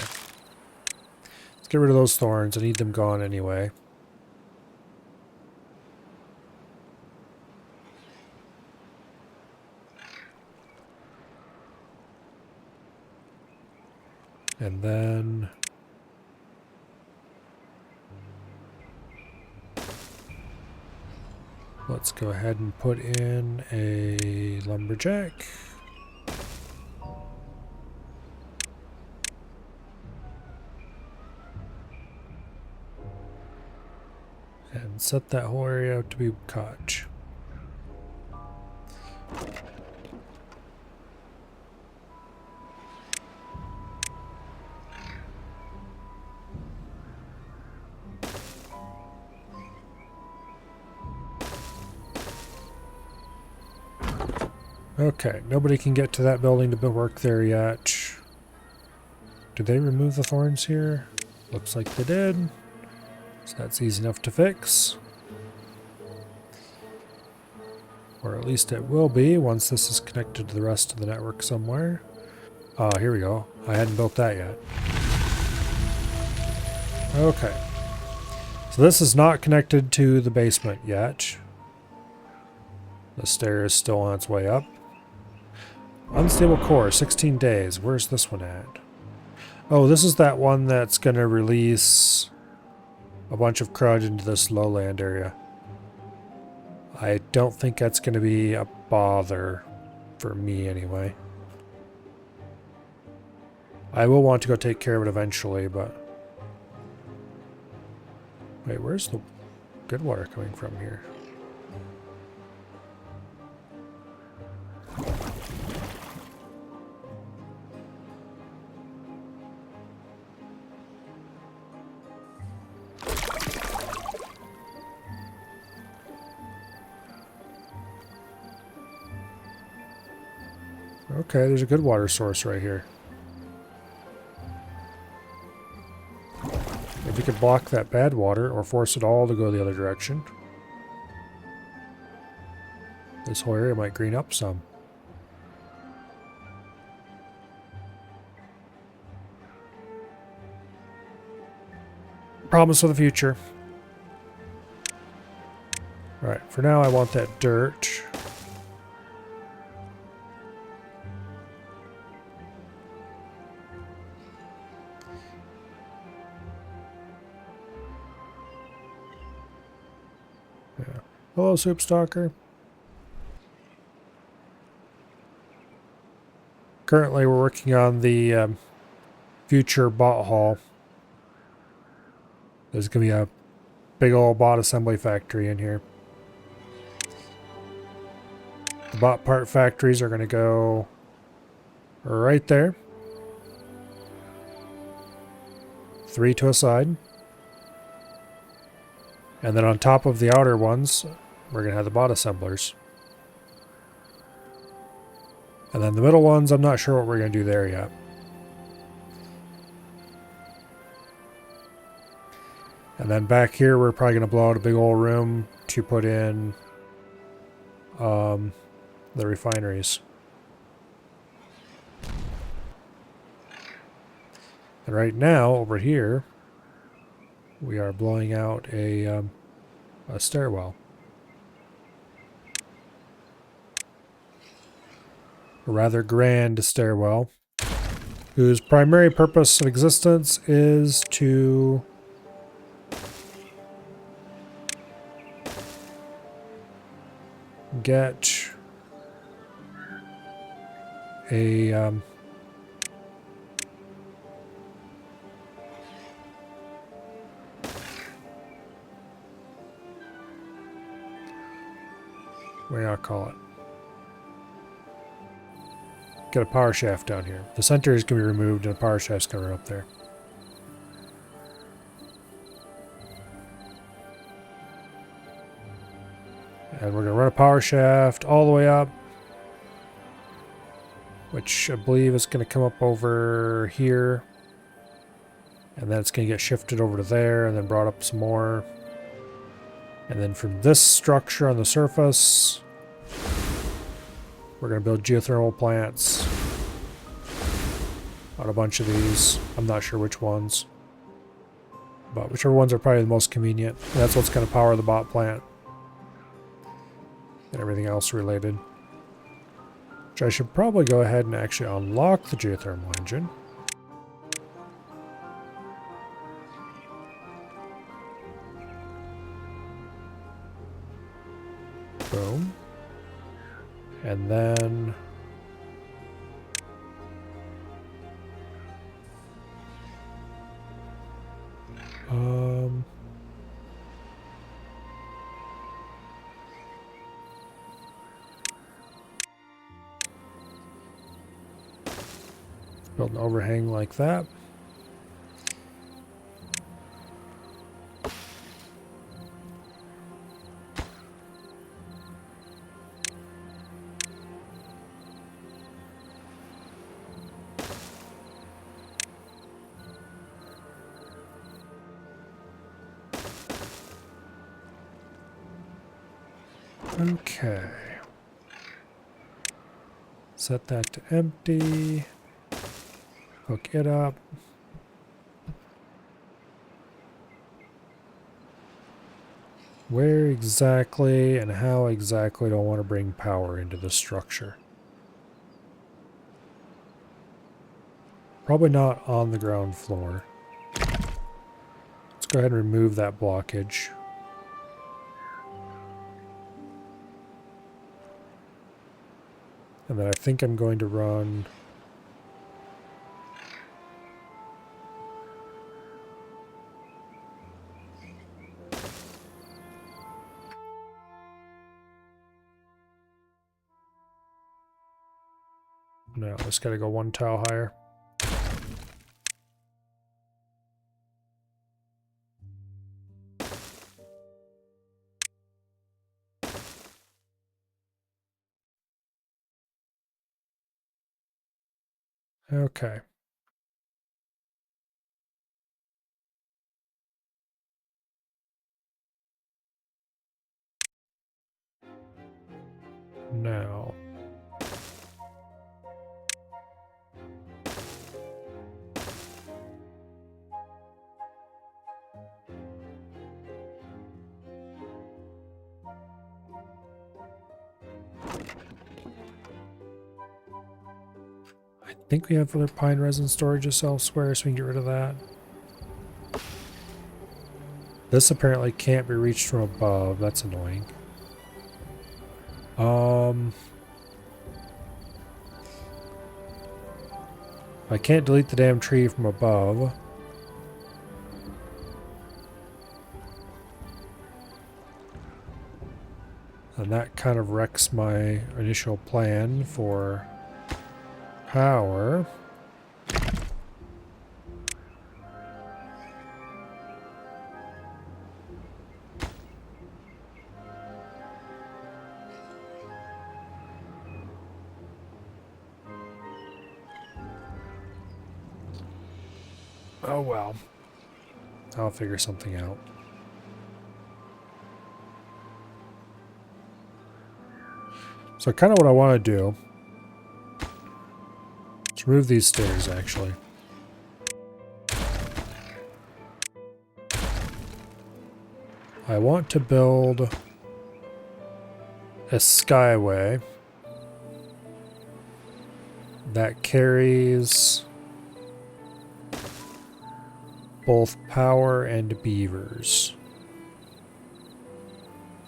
A: Let's get rid of those thorns. I need them gone anyway. And then let's go ahead and put in a lumberjack. And set that whole area out to be cottage. Okay, nobody can get to that building to work there yet. Did they remove the thorns here? Looks like they did. So that's easy enough to fix. Or at least it will be once this is connected to the rest of the network somewhere. Ah, here we go. I hadn't built that yet. Okay. So this is not connected to the basement yet. The stair is still on its way up. Unstable core, 16 days. Where's this one at? Oh, this is that one that's going to release a bunch of crud into this lowland area. I don't think that's going to be a bother for me anyway. I will want to go take care of it eventually, but... Wait, where's the good water coming from here? Okay, there's a good water source right here. If you could block that bad water or force it all to go the other direction, this whole area might green up some. Problems for the future. Alright, for now I want that dirt. Yeah. Hello, Soup Stalker. Currently we're working on the future bot hall. There's going to be a big old bot assembly factory in here. The bot part factories are going to go right there. 3 to a side. And then on top of the outer ones, we're going to have the bot assemblers. And then the middle ones, I'm not sure what we're going to do there yet. And then back here, we're probably going to blow out a big old room to put in the refineries. And right now, over here, we are blowing out a stairwell. A rather grand stairwell, whose primary purpose of existence is to get a what do I call it? Get a power shaft down here. The center is going to be removed and a power shaft's going to run up there. And we're going to run a power shaft all the way up, which I believe is going to come up over here. And then it's going to get shifted over to there and then brought up some more. And then from this structure on the surface, we're going to build geothermal plants on a bunch of these. I'm not sure which ones, but whichever ones are probably the most convenient. And that's what's going to power the bot plant and everything else related. Which I should probably go ahead and actually unlock the geothermal engine. Boom. And then build an overhang like that. Okay. Set that to empty. Hook it up. Where exactly and how exactly do I want to bring power into the structure? Probably not on the ground floor. Let's go ahead and remove that blockage. And then I think I'm going to run no, just gotta go one tile higher. Okay. Now. I think we have other pine resin storages elsewhere, so we can get rid of that. This apparently can't be reached from above. That's annoying. I can't delete the damn tree from above. And that kind of wrecks my initial plan for power. Oh well. I'll figure something out. So kind of what I want to do is remove these stairs, actually. I want to build a skyway that carries both power and beavers.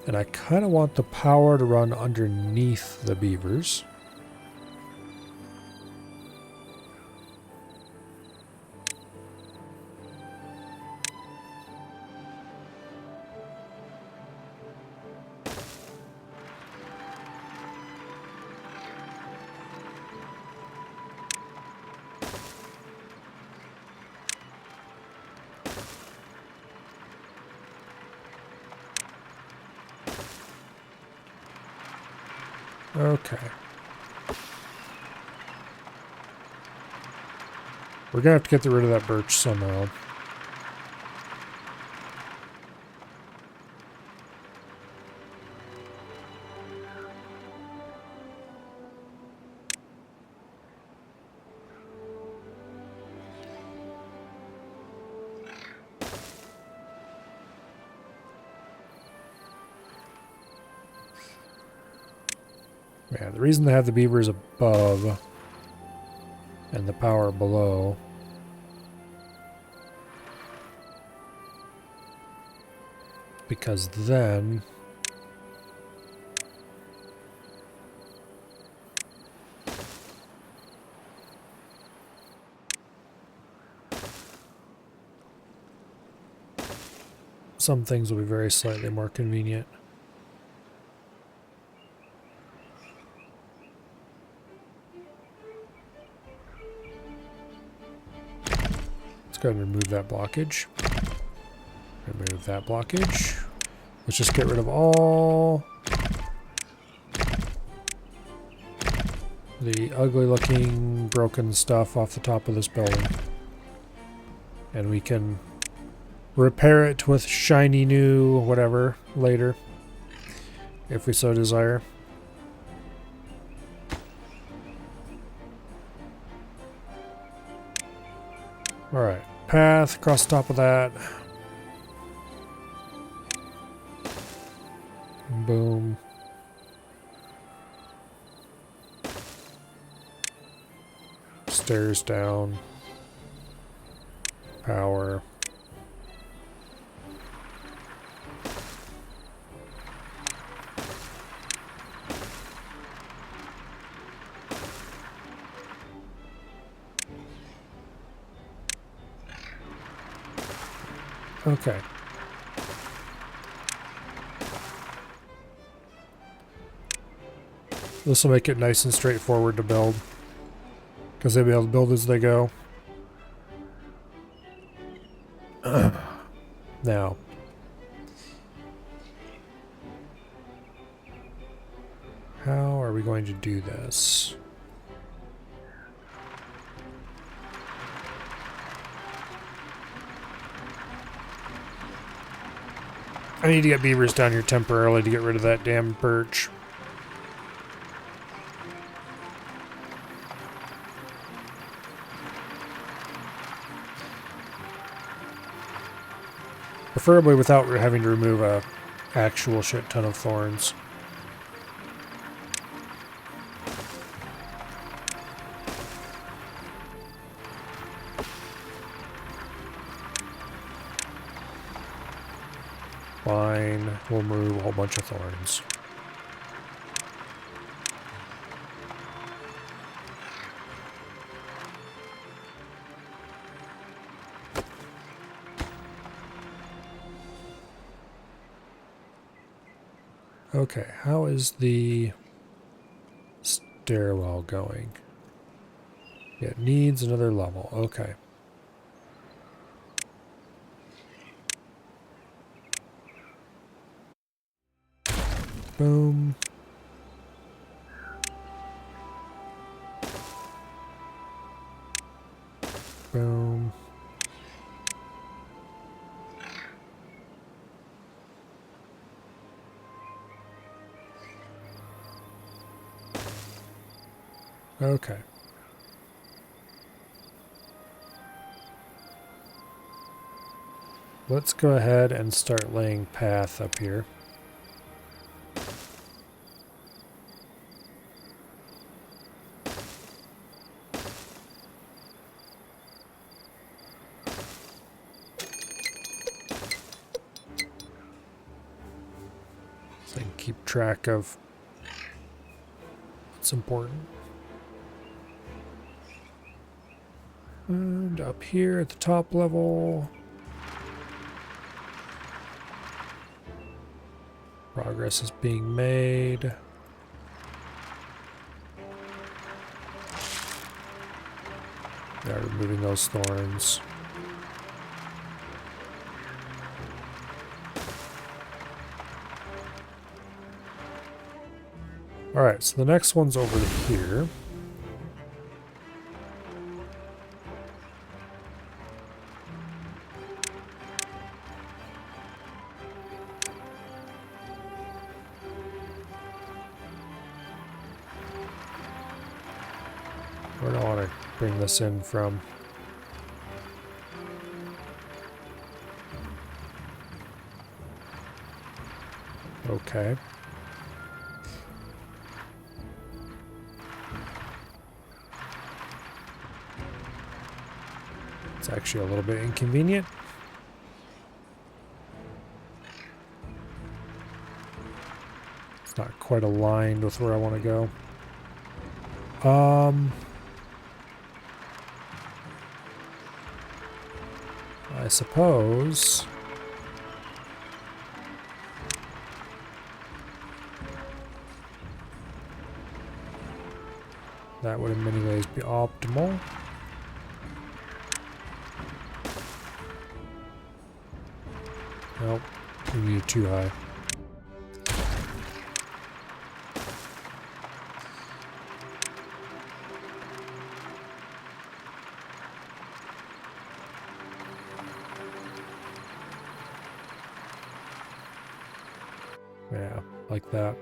A: And I kind of want the power to run underneath the beavers. Okay. We're gonna have to get rid of that birch somehow. Yeah, the reason they have the beavers above and the power below because then some things will be very slightly more convenient. Let's go ahead and remove that blockage. Remove that blockage. Let's just get rid of all the ugly looking broken stuff off the top of this building. And we can repair it with shiny new whatever later, if we so desire. Alright, path across the top of that. Boom. Stairs down. Power. Okay. This will make it nice and straightforward to build, because they'll be able to build as they go. Now, how are we going to do this? I need to get beavers down here temporarily to get rid of that damn birch. Preferably without having to remove a actual shit ton of thorns. Fine, we'll remove a whole bunch of thorns. Okay, how is the stairwell going? It needs another level. Okay. Boom. Boom. Okay. Let's go ahead and start laying path up here. So I can keep track of what's important. And up here at the top level, progress is being made. Yeah, removing those thorns. Alright, so the next one's over here. Where do I want to bring this in from? Okay. It's actually a little bit inconvenient. It's not quite aligned with where I want to go. I suppose that would in many ways be optimal. Nope, we need it too high. Yeah, like that.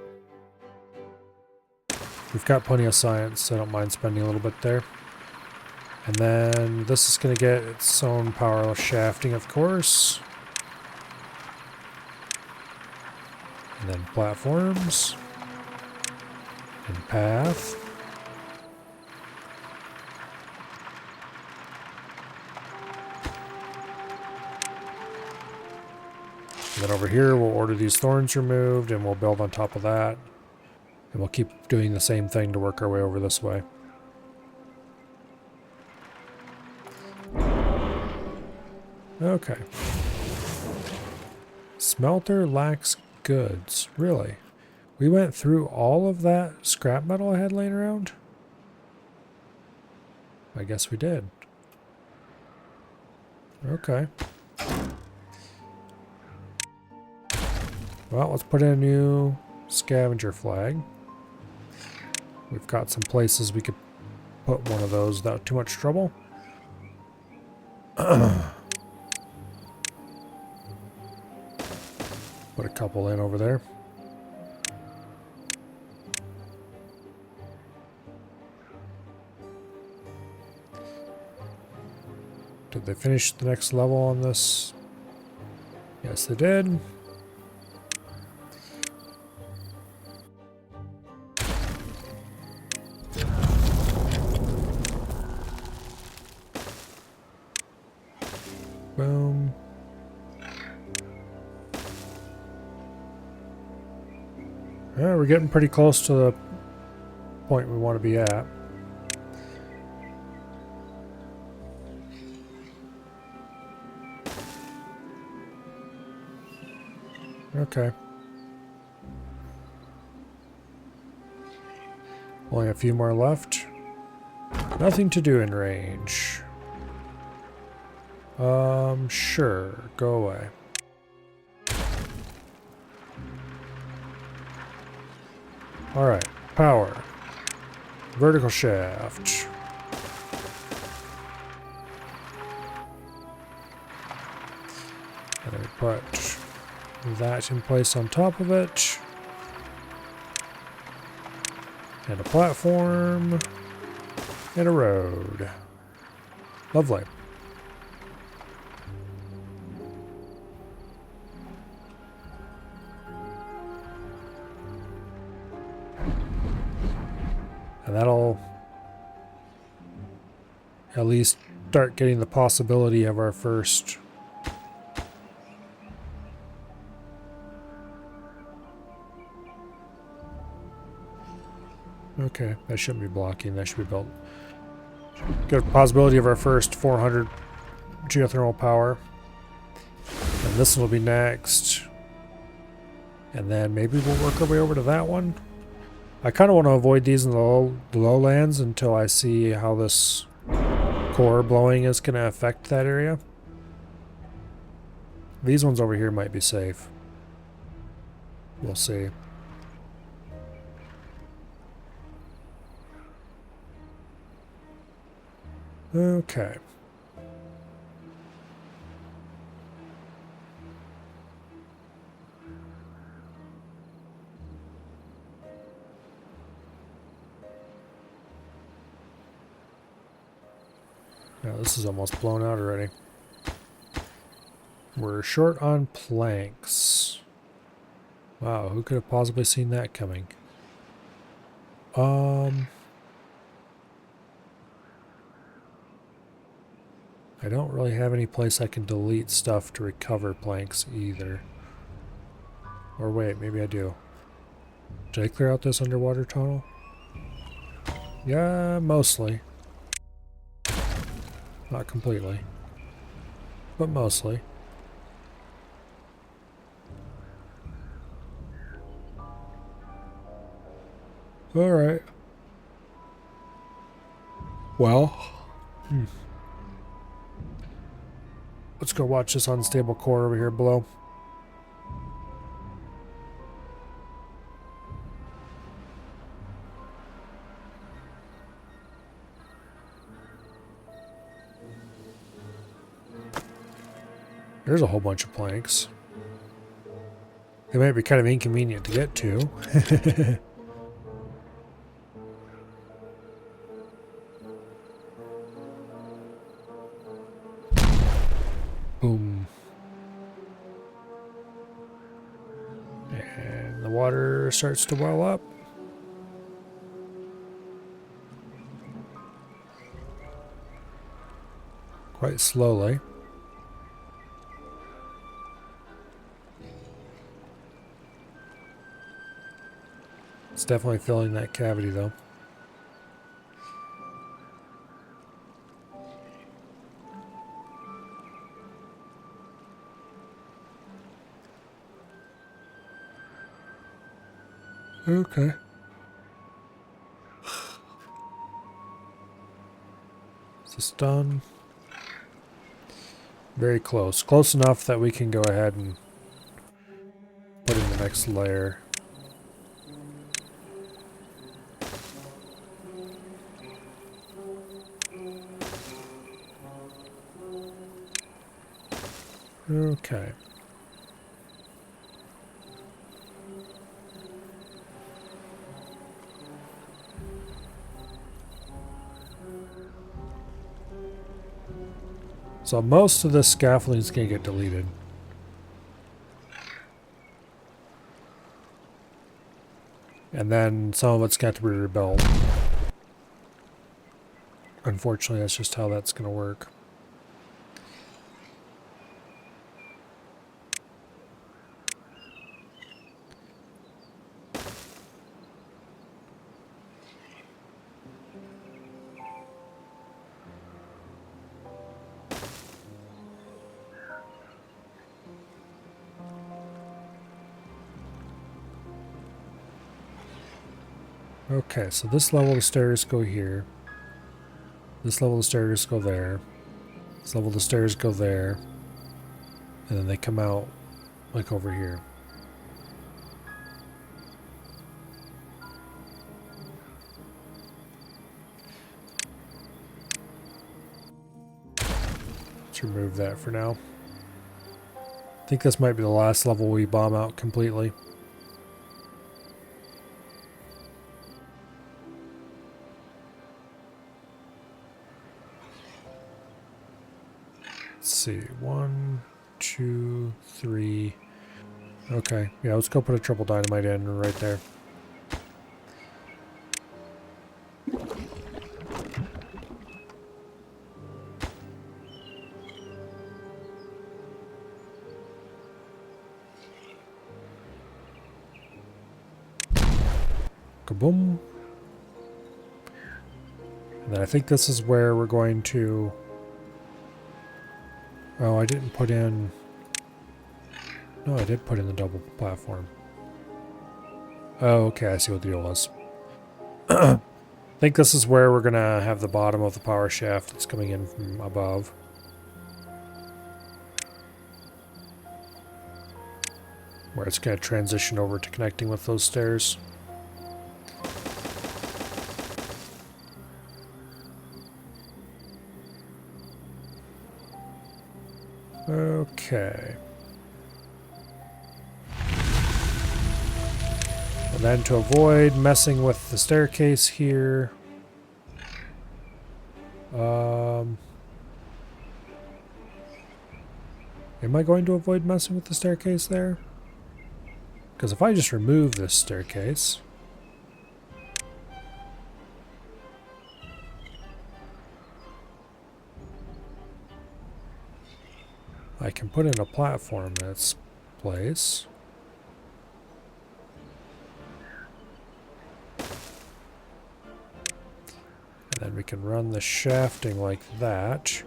A: We've got plenty of science, so I don't mind spending a little bit there. And then this is going to get its own power shafting, of course. And then platforms. And path. And then over here, we'll order these thorns removed, and we'll build on top of that. And we'll keep doing the same thing to work our way over this way. Okay. Smelter lacks goods. Really? We went through all of that scrap metal I had laying around? I guess we did. Okay. Well, let's put in a new scavenger flag. We've got some places we could put one of those without too much trouble. couple in over there. Did they finish the next level on this? Yes, they did. Boom. Yeah, we're getting pretty close to the point we want to be at. Okay. Only a few more left. Nothing to do in range. Sure. Go away. Alright. Power. Vertical shaft. And we put that in place on top of it. And a platform. And a road. Lovely. And that'll at least start getting the possibility of our first okay, that shouldn't be blocking, that should be built. Get a possibility of our first 400 geothermal power. And this will be next. And then maybe we'll work our way over to that one. I kind of want to avoid these in the lowlands until I see how this core blowing is going to affect that area. These ones over here might be safe. We'll see. Okay. Now this is almost blown out already. We're short on planks. Wow, who could have possibly seen that coming? I don't really have any place I can delete stuff to recover planks either. Or wait, maybe I do. Did I clear out this underwater tunnel? Yeah, mostly. Not completely. But mostly. Alright. Well. Let's go watch this unstable core over here below. There's a whole bunch of planks. They might be kind of inconvenient to get to. Boom. And the water starts to well up. Quite slowly. It's definitely filling that cavity though. Okay. Is this done? Very close. Close enough that we can go ahead and put in the next layer. Okay. So most of this scaffolding is going to get deleted. And then some of it's got to be rebuilt. Unfortunately, that's just how that's going to work. Okay, so this level the stairs go here. This level the stairs go there. This level the stairs go there. And then they come out like over here. Let's remove that for now. I think this might be the last level we bomb out completely. Let's see. 1, 2, 3. Okay. Yeah, let's go put a triple dynamite in right there. Kaboom. And then I think this is where we're going to... Oh, I didn't put in... No, I did put in the double platform. Oh, okay, I see what the deal was. I think this is where we're going to have the bottom of the power shaft that's coming in from above. Where it's going to transition over to connecting with those stairs. Okay. And then to avoid messing with the staircase here, am I going to avoid messing with the staircase there? Because if I just remove this staircase, I can put in a platform in its place. And then we can run the shafting like that.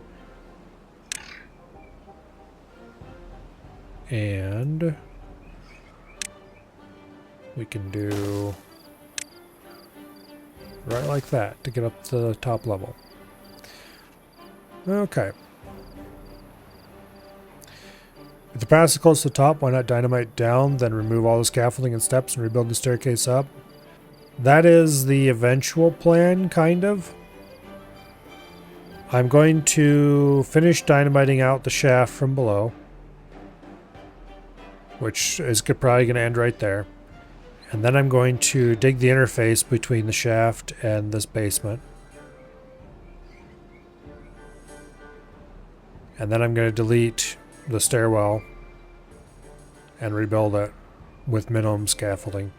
A: And we can do right like that to get up to the top level. Okay. If the path is close to the top, why not dynamite down, then remove all the scaffolding and steps and rebuild the staircase up? That is the eventual plan, kind of. I'm going to finish dynamiting out the shaft from below, which is probably going to end right there. And then I'm going to dig the interface between the shaft and this basement. And then I'm going to delete the stairwell and rebuild it with minimum scaffolding.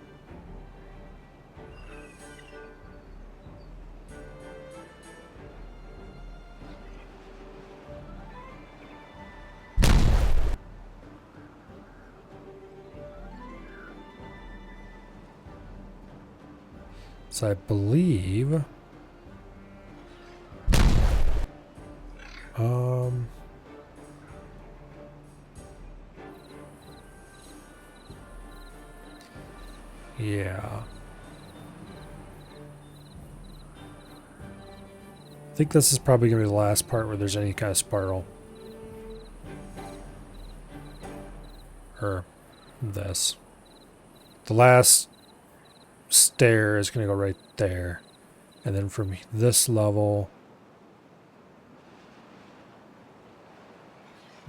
A: So I believe yeah. I think this is probably going to be the last part where there's any kind of spiral. Or this. The last stair is going to go right there. And then from this level,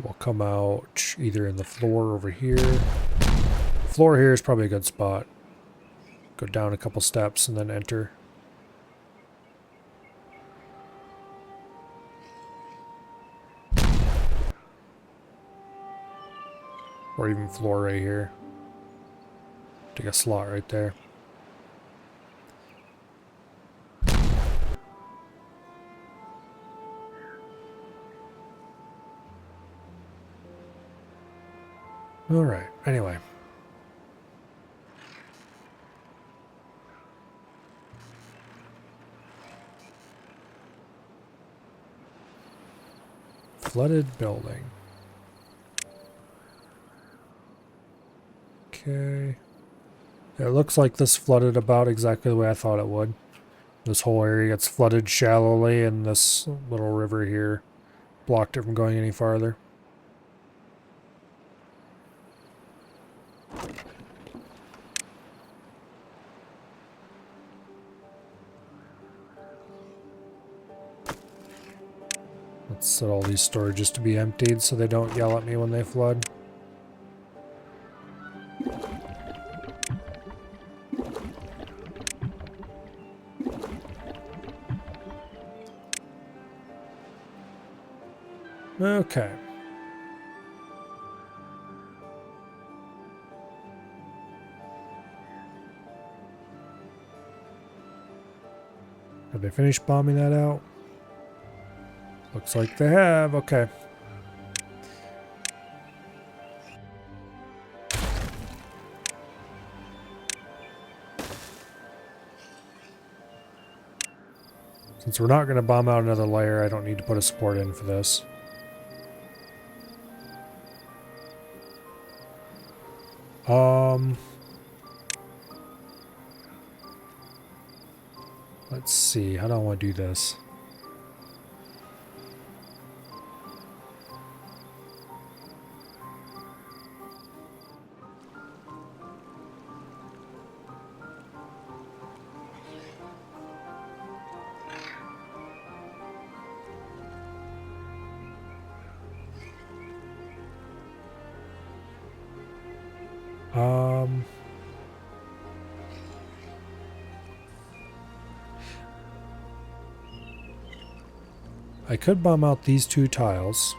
A: we'll come out either in the floor over here. The floor here is probably a good spot. Go down a couple steps and then enter. Or even floor right here. Take a slot right there. Alright, anyway. Flooded building. Okay. It looks like this flooded about exactly the way I thought it would. This whole area gets flooded shallowly, and this little river here blocked it from going any farther. Let's set all these storages to be emptied so they don't yell at me when they flood. Okay. Have they finished bombing that out? Looks like they have. Okay. Since we're not going to bomb out another layer, I don't need to put a support in for this. Let's see. How do I want to do this? I could bomb out these two tiles.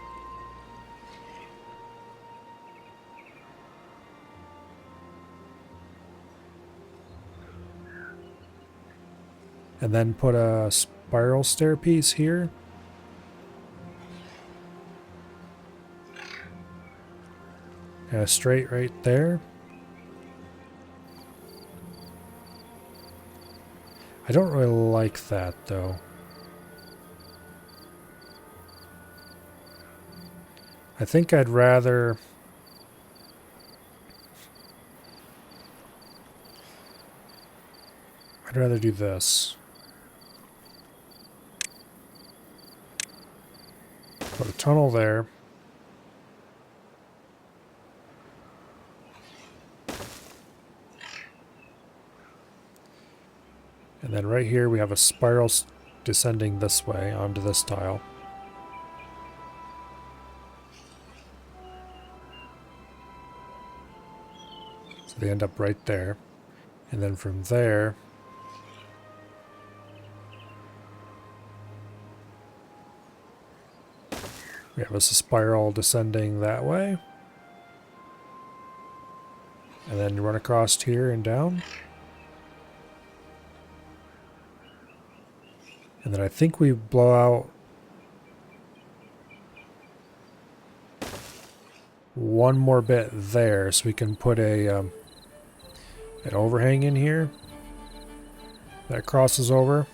A: And then put a spiral stair piece here. And a straight right there. I don't really like that though. I think I'd rather do this. Put a tunnel there. And then right here we have a spiral descending this way onto this tile. So they end up right there. And then from there, we have a spiral descending that way. And then you run across here and down. And then I think we blow out one more bit there so we can put an overhang in here that crosses over.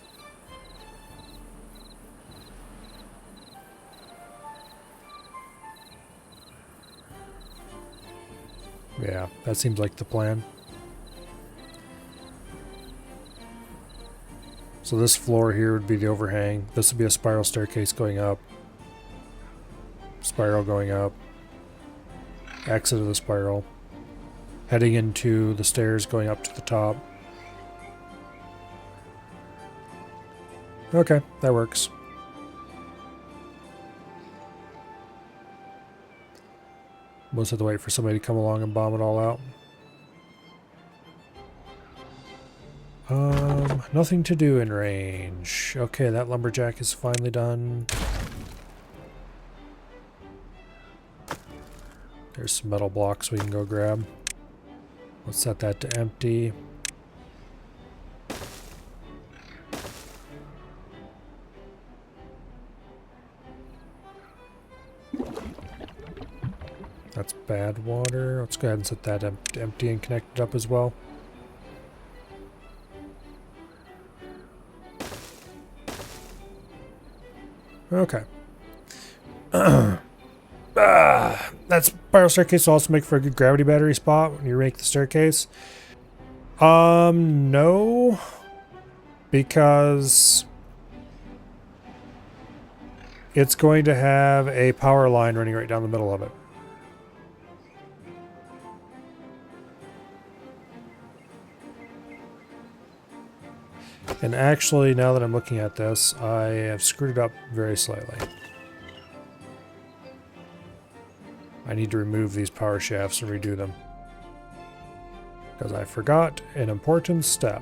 A: Yeah, that seems like the plan. So this floor here would be the overhang. This would be a spiral staircase going up. Spiral going up. Exit of the spiral. Heading into the stairs going up to the top. Okay, that works. We'll just have to wait for somebody to come along and bomb it all out. Nothing to do in range. Okay, that lumberjack is finally done. There's some metal blocks we can go grab. Let's set that to empty. That's bad water. Let's go ahead and set that empty and connect it up as well. Okay. That spiral staircase will also make for a good gravity battery spot when you make the staircase. No. Because it's going to have a power line running right down the middle of it. And actually, now that I'm looking at this, I have screwed it up very slightly. I need to remove these power shafts and redo them. Because I forgot an important step.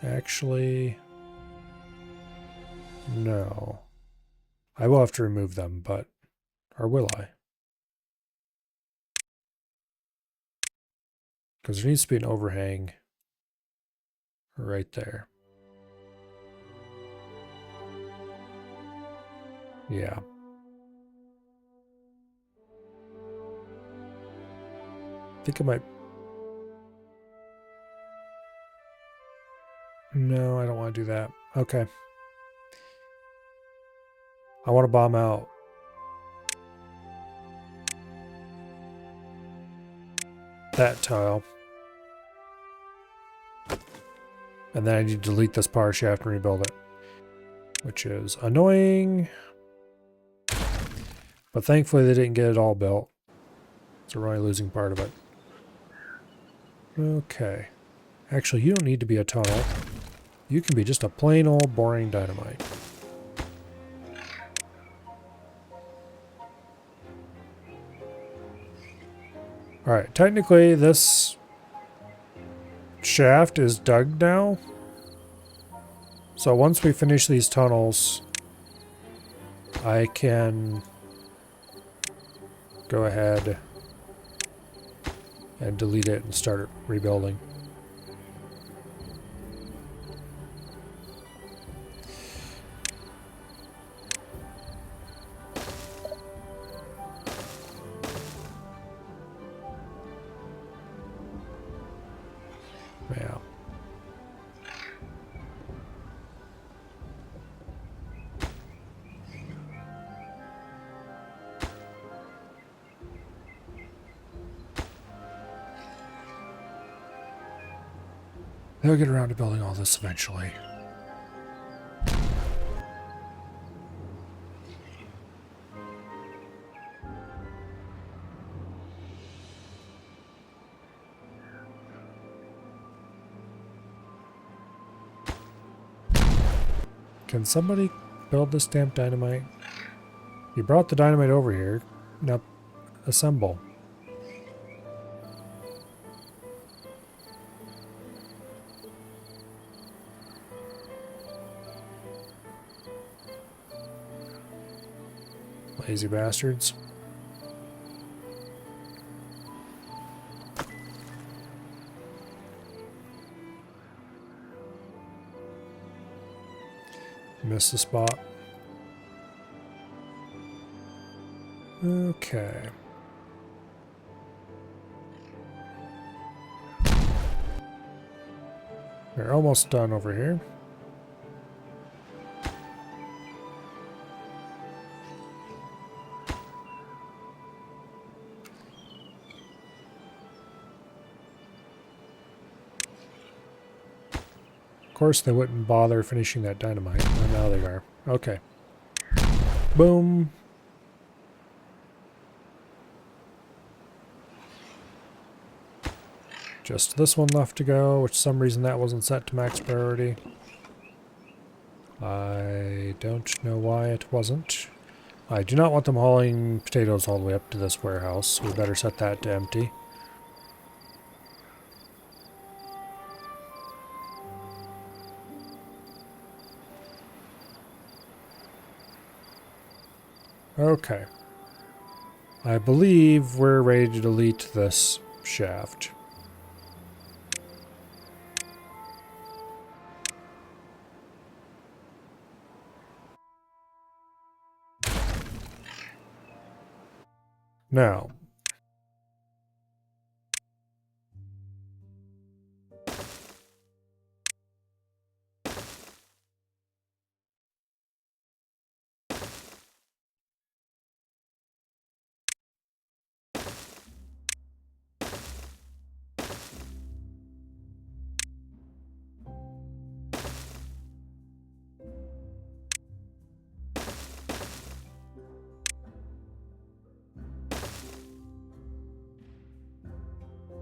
A: Actually, no. I will have to remove them, but, or will I? Because there needs to be an overhang right there. Yeah. I think I might... No, I don't want to do that. Okay. I want to bomb out. That tile. And then I need to delete this power shaft and rebuild it. Which is annoying. But thankfully they didn't get it all built. So we're only losing part of it. Okay. Actually, you don't need to be a tunnel. You can be just a plain old boring dynamite. Alright, technically this shaft is dug now. So once we finish these tunnels, I can go ahead and delete it and start rebuilding. Yeah. They'll get around to building all this eventually. Can somebody build this damn dynamite? You brought the dynamite over here. Now assemble. Lazy bastards. Missed the spot. Okay. We're almost done over here. Of course, they wouldn't bother finishing that dynamite. Oh, now they are. Okay. Boom. Just this one left to go, which for some reason that wasn't set to max priority. I don't know why it wasn't. I do not want them hauling potatoes all the way up to this warehouse, so we better set that to empty. Okay. I believe we're ready to delete this shaft. Now,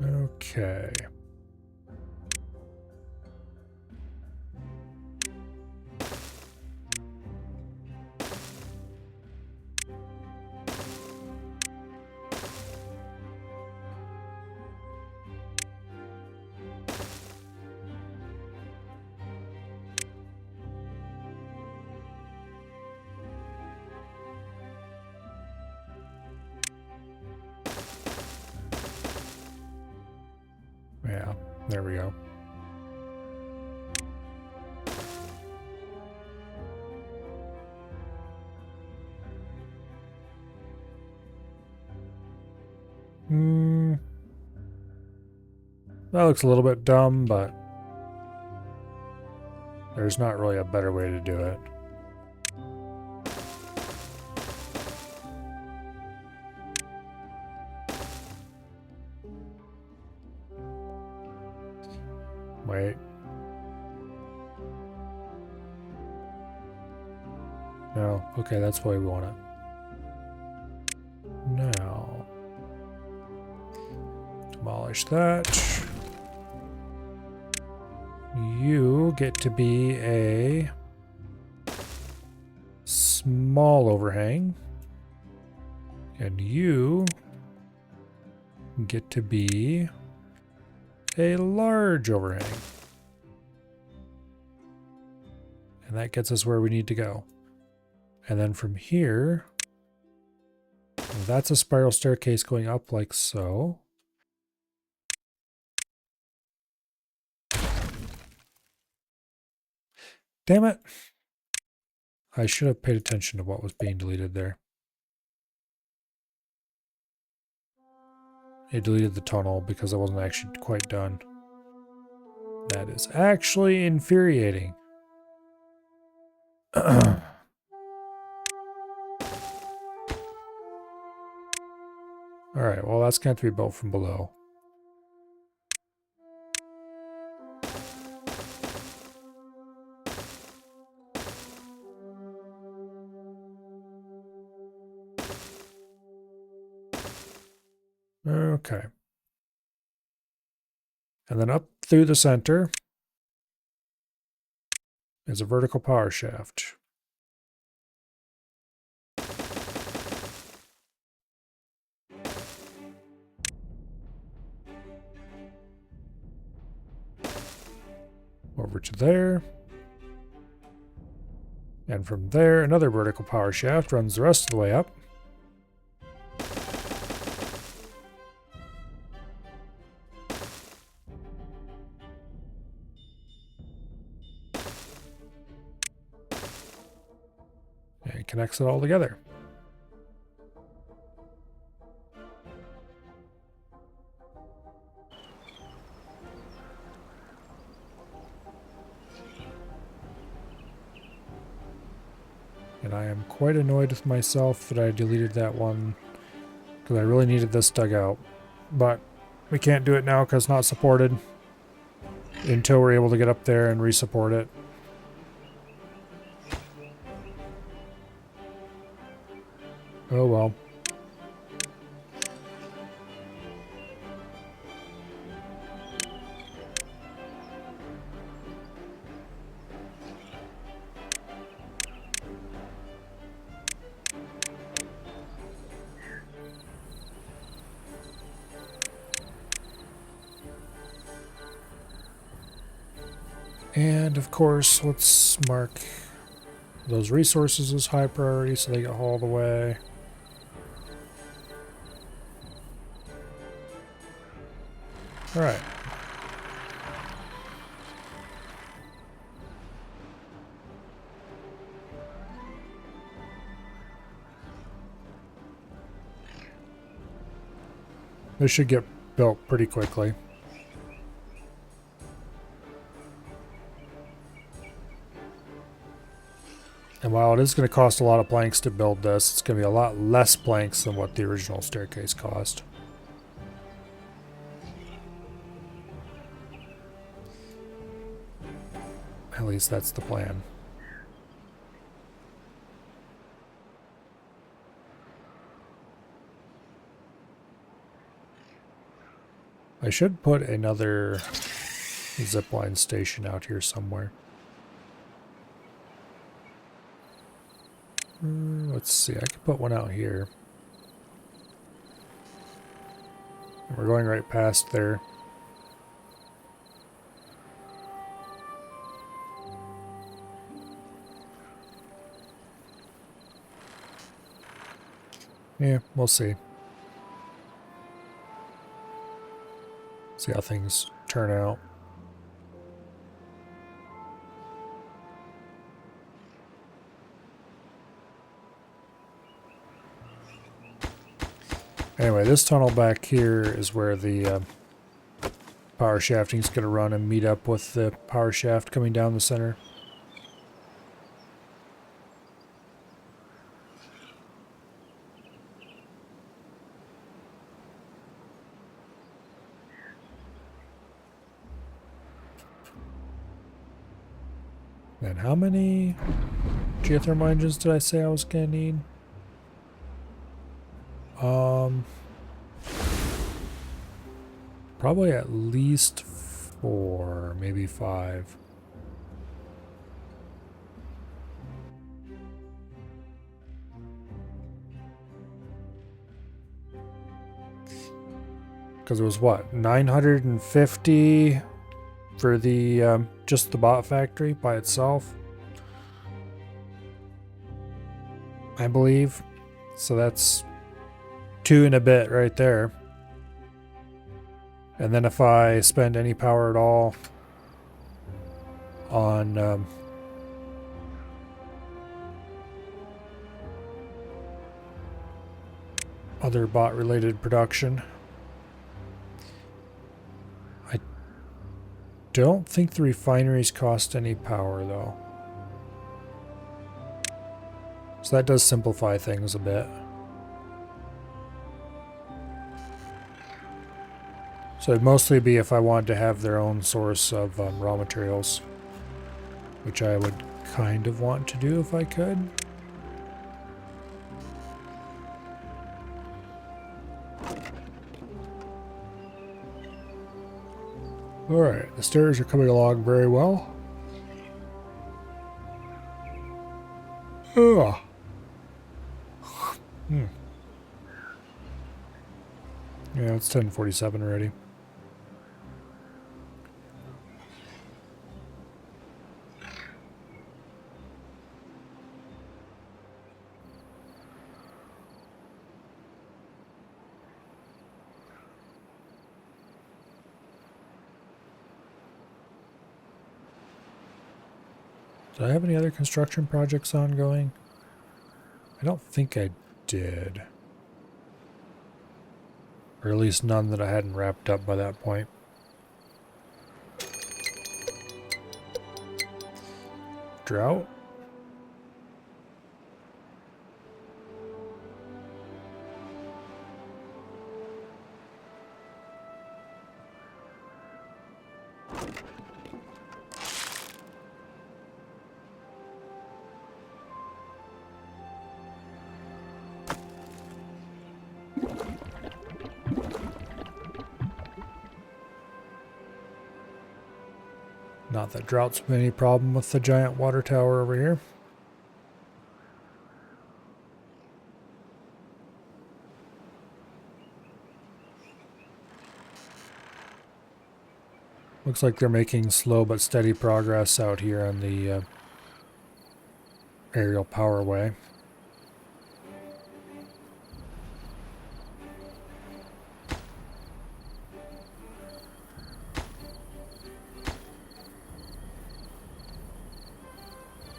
A: okay. Yeah, there we go. That looks a little bit dumb, but there's not really a better way to do it. Wait. No. Okay, that's the way we want it. Now, demolish that. You get to be a small overhang. And you get to be a large overhang. And that gets us where we need to go. And then from here, that's a spiral staircase going up like so. Damn it. I should have paid attention to what was being deleted there. It deleted the tunnel because I wasn't actually quite done. That is actually infuriating. Alright, well that's going to have to be built from below. Okay. And then up through the center is a vertical power shaft. Over to there. And from there, another vertical power shaft runs the rest of the way up. And connects it all together. And I am quite annoyed with myself that I deleted that one because I really needed this dug out. But we can't do it now because it's not supported until we're able to get up there and resupport it. Oh well. And of course, let's mark those resources as high priority so they get hauled away. Alright. This should get built pretty quickly. And while it is going to cost a lot of planks to build this, it's going to be a lot less planks than what the original staircase cost. At least that's the plan. I should put another zipline station out here somewhere. Let's see, I could put one out here. We're going right past there. Yeah, we'll see. See how things turn out. Anyway, this tunnel back here is where the power shafting is going to run and meet up with the power shaft coming down the center. And how many geothermal engines did I say I was going to need? Probably at least 4, maybe 5. Because it was what, 950 for the just the bot factory by itself, I believe. So that's 2 and a bit right there. And then if I spend any power at all on other bot related production, I don't think the refineries cost any power though. So that does simplify things a bit. So it'd mostly be if I wanted to have their own source of raw materials, which I would kind of want to do if I could. Alright, the stairs are coming along very well. Ugh. Yeah, it's 10:47 already. Did I have any other construction projects ongoing? I don't think I did. Or at least none that I hadn't wrapped up by that point. Drought? Not that drought's been any problem with the giant water tower over here. Looks like they're making slow but steady progress out here on the aerial powerway.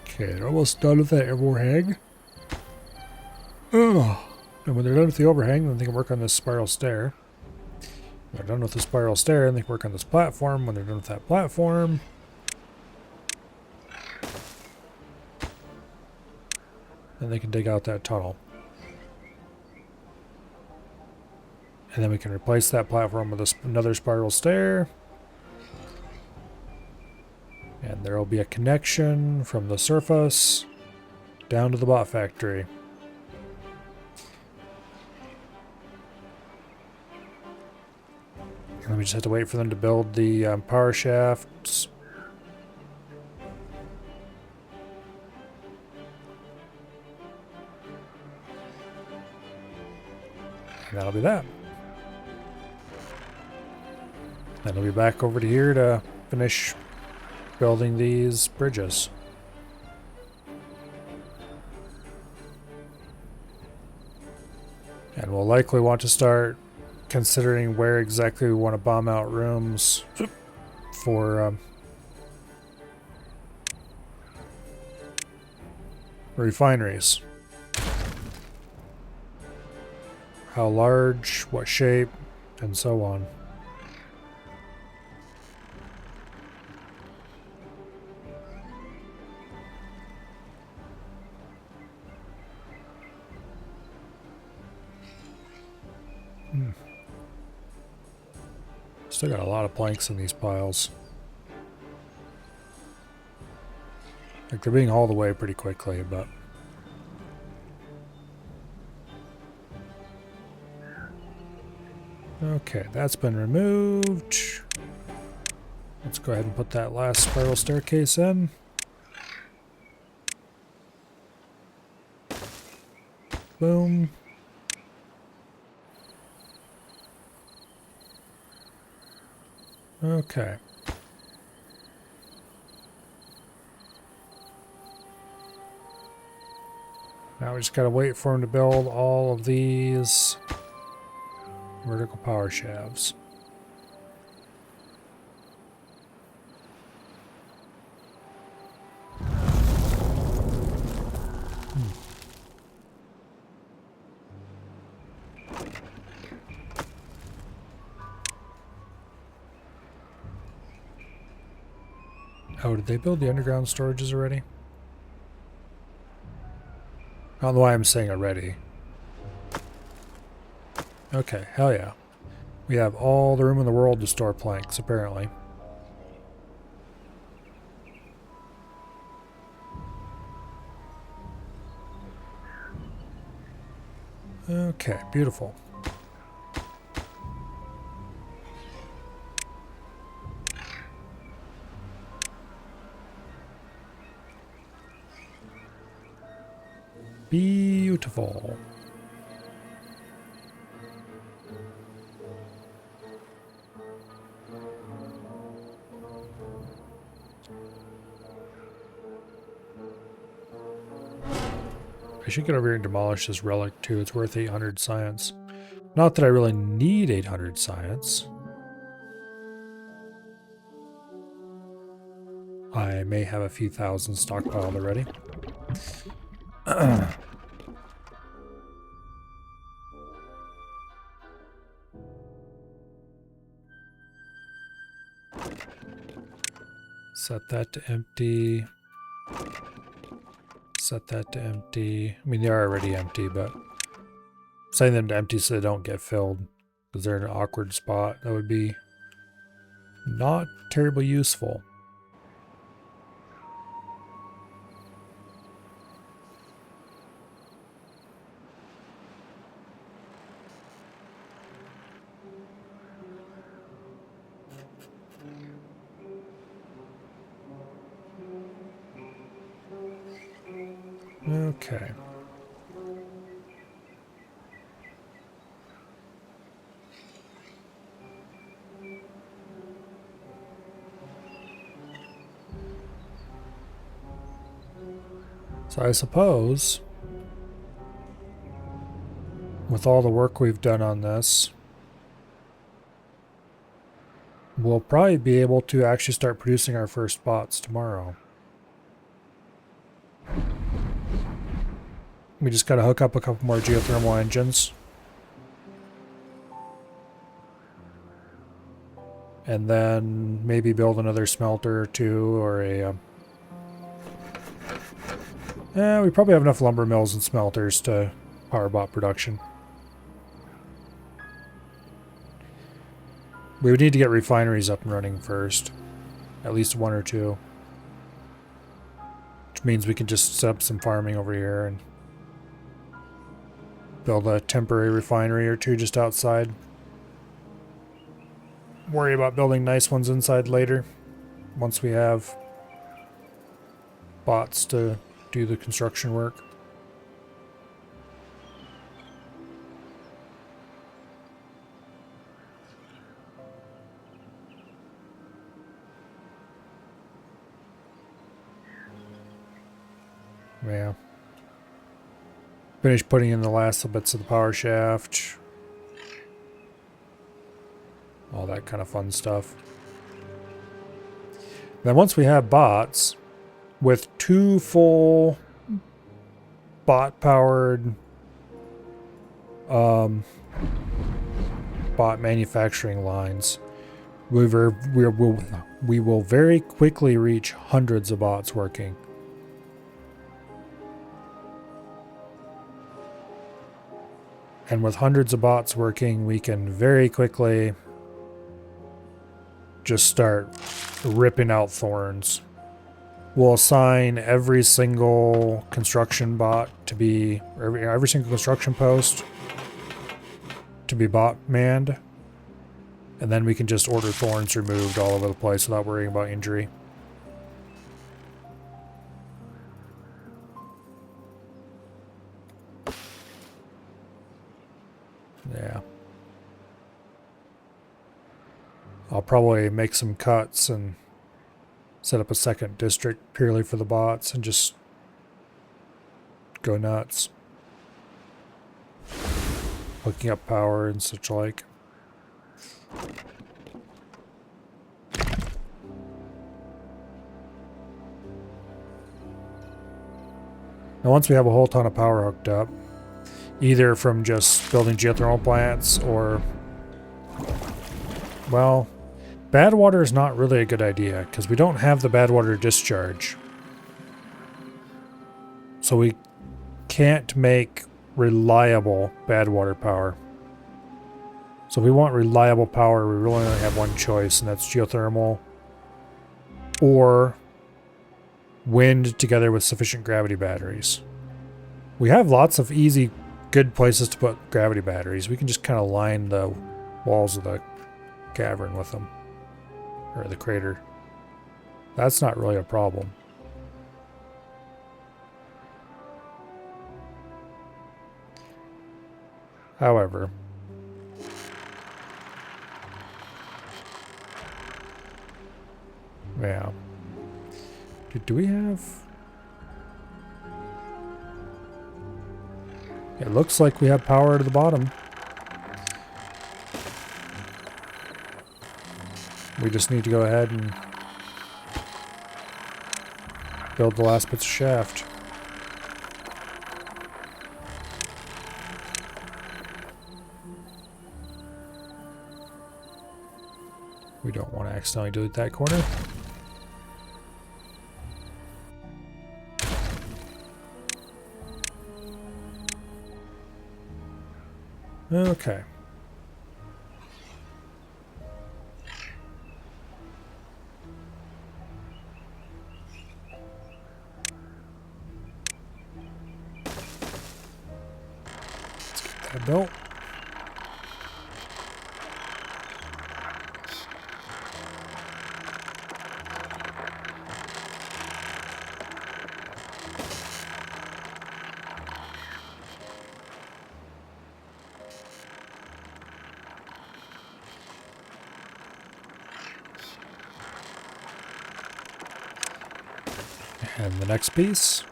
A: Okay, they're almost done with that overhang. Oh. And when they're done with the overhang, then they can work on this spiral stair. When they're done with the spiral stair, and they can work on this platform. When they're done with that platform, then they can dig out that tunnel. And then we can replace that platform with another spiral stair. And there will be a connection from the surface down to the bot factory. And then we just have to wait for them to build the power shafts. And that'll be that. Then we'll be back over to here to finish building these bridges. And we'll likely want to start considering where exactly we want to bomb out rooms for refineries. How large, what shape, and so on. Still got a lot of planks in these piles. Like they're being hauled away pretty quickly, but okay, that's been removed. Let's go ahead and put that last spiral staircase in. Boom. Okay. Now we just gotta wait for him to build all of these vertical power shafts. Oh, did they build the underground storages already? I don't know why I'm saying already. Okay, hell yeah. We have all the room in the world to store planks, apparently. Okay, beautiful. Beautiful. I should get over here and demolish this relic too. It's worth 800 science. Not that I really need 800 science. I may have a few thousand stockpiled already. Set that to empty. Set that to empty. I mean, they are already empty, but setting them to empty so they don't get filled because they're in an awkward spot. That would be not terribly useful. Okay. So I suppose, with all the work we've done on this, we'll probably be able to actually start producing our first bots tomorrow. We just got to hook up a couple more geothermal engines. And then maybe build another smelter or two, or a... we probably have enough lumber mills and smelters to power bot production. We would need to get refineries up and running first. At least one or two. Which means we can just set up some farming over here and build a temporary refinery or two just outside. Worry about building nice ones inside later, once we have bots to do the construction work. Yeah. Finished putting in the last little bits of the power shaft. All that kind of fun stuff. Then once we have bots, with 2 full bot-powered bot manufacturing lines, we will very quickly reach hundreds of bots working. And with hundreds of bots working, we can very quickly just start ripping out thorns. We'll assign every single construction bot to be, every single construction post to be bot manned. And then we can just order thorns removed all over the place without worrying about injury. Yeah. I'll probably make some cuts and set up a second district purely for the bots and just go nuts. Hooking up power and such like. Now once we have a whole ton of power hooked up, either from just building geothermal plants or, well, bad water is not really a good idea because we don't have the bad water discharge. So we can't make reliable bad water power. So if we want reliable power, we really only have one choice, and that's geothermal or wind together with sufficient gravity batteries. We have lots of easy, good places to put gravity batteries. We can just kind of line the walls of the cavern with them. Or the crater. That's not really a problem. However, yeah. Do we have... It looks like we have power to the bottom. We just need to go ahead and build the last bits of shaft. We don't want to accidentally delete that corner. Okay. Let's get that built. And the next piece.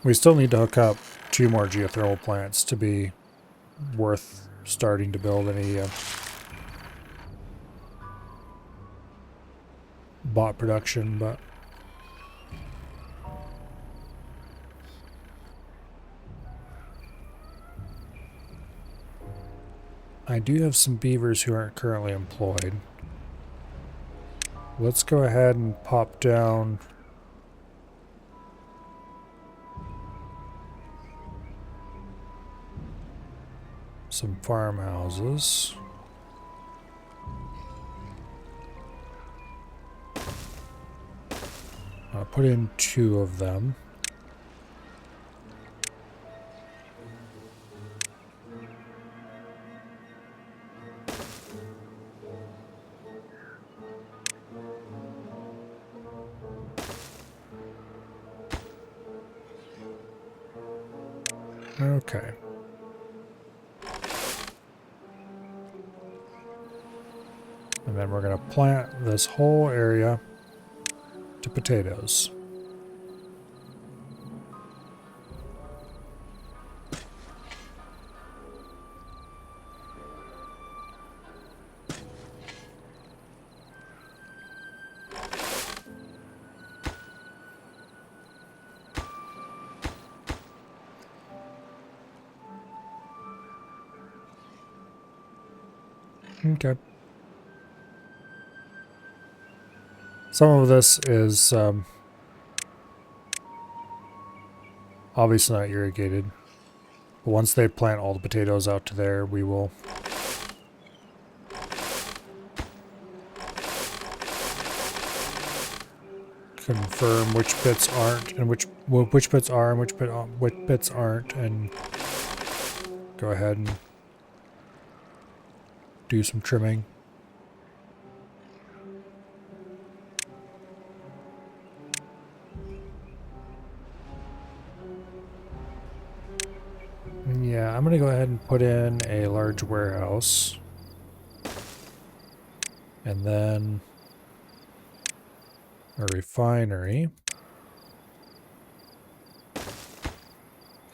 A: We still need to hook up 2 more geothermal plants to be worth starting to build any bot production, but I do have some beavers who aren't currently employed. Let's go ahead and pop down some farmhouses. I'll put in 2 of them. Okay. And then we're going to plant this whole area to potatoes. Okay. Some of this is obviously not irrigated. But once they plant all the potatoes out to there, we will confirm which bits aren't and which bits are and which bits aren't, and go ahead and do some trimming. Yeah, I'm going to go ahead and put in a large warehouse. And then a refinery.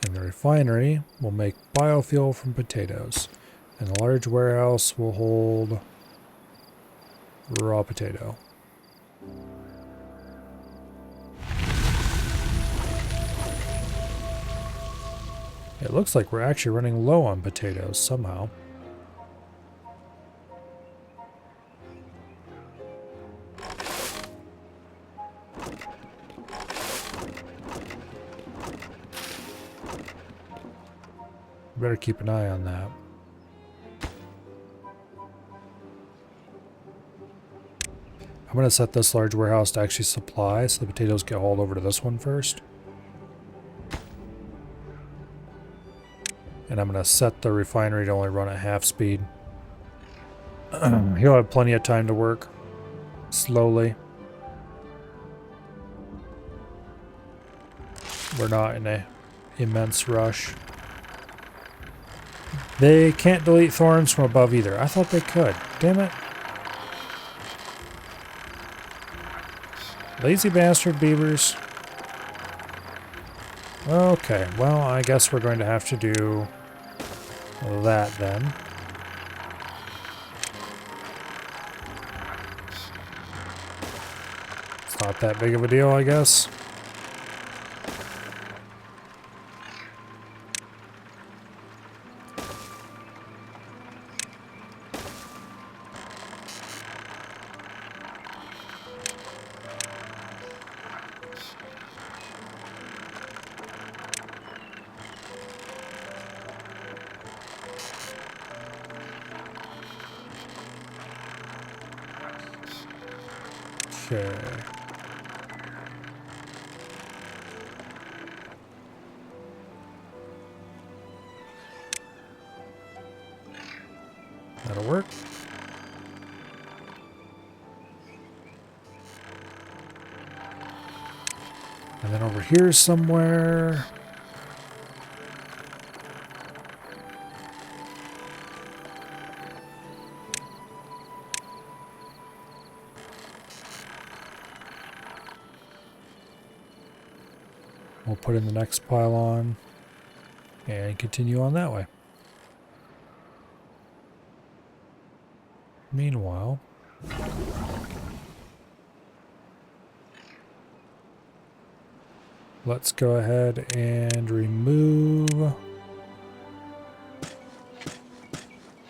A: And the refinery will make biofuel from potatoes. And the large warehouse will hold raw potato. It looks like we're actually running low on potatoes somehow. Better keep an eye on that. I'm going to set this large warehouse to actually supply, so the potatoes get hauled over to this one first. And I'm going to set the refinery to only run at half speed. He'll have plenty of time to work slowly. We're not in an immense rush. They can't delete thorns from above either. I thought they could. Damn it. Lazy bastard beavers. Okay, well, I guess we're going to have to do that then. It's not that big of a deal, I guess. Okay. That'll work. And then over here somewhere. We'll put in the next pile on and continue on that way. Meanwhile, let's go ahead and remove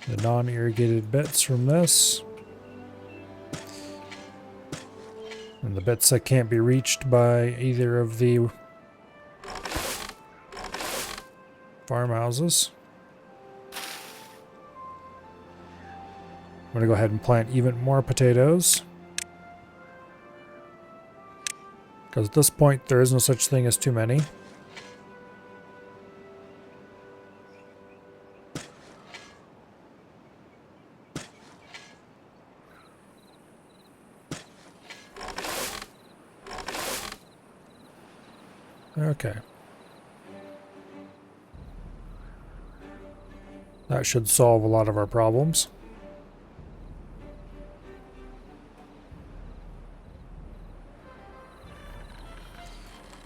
A: the non-irrigated bits from this. And the bits that can't be reached by either of the farmhouses. I'm going to go ahead and plant even more potatoes. Because at this point, there is no such thing as too many. Okay. That should solve a lot of our problems.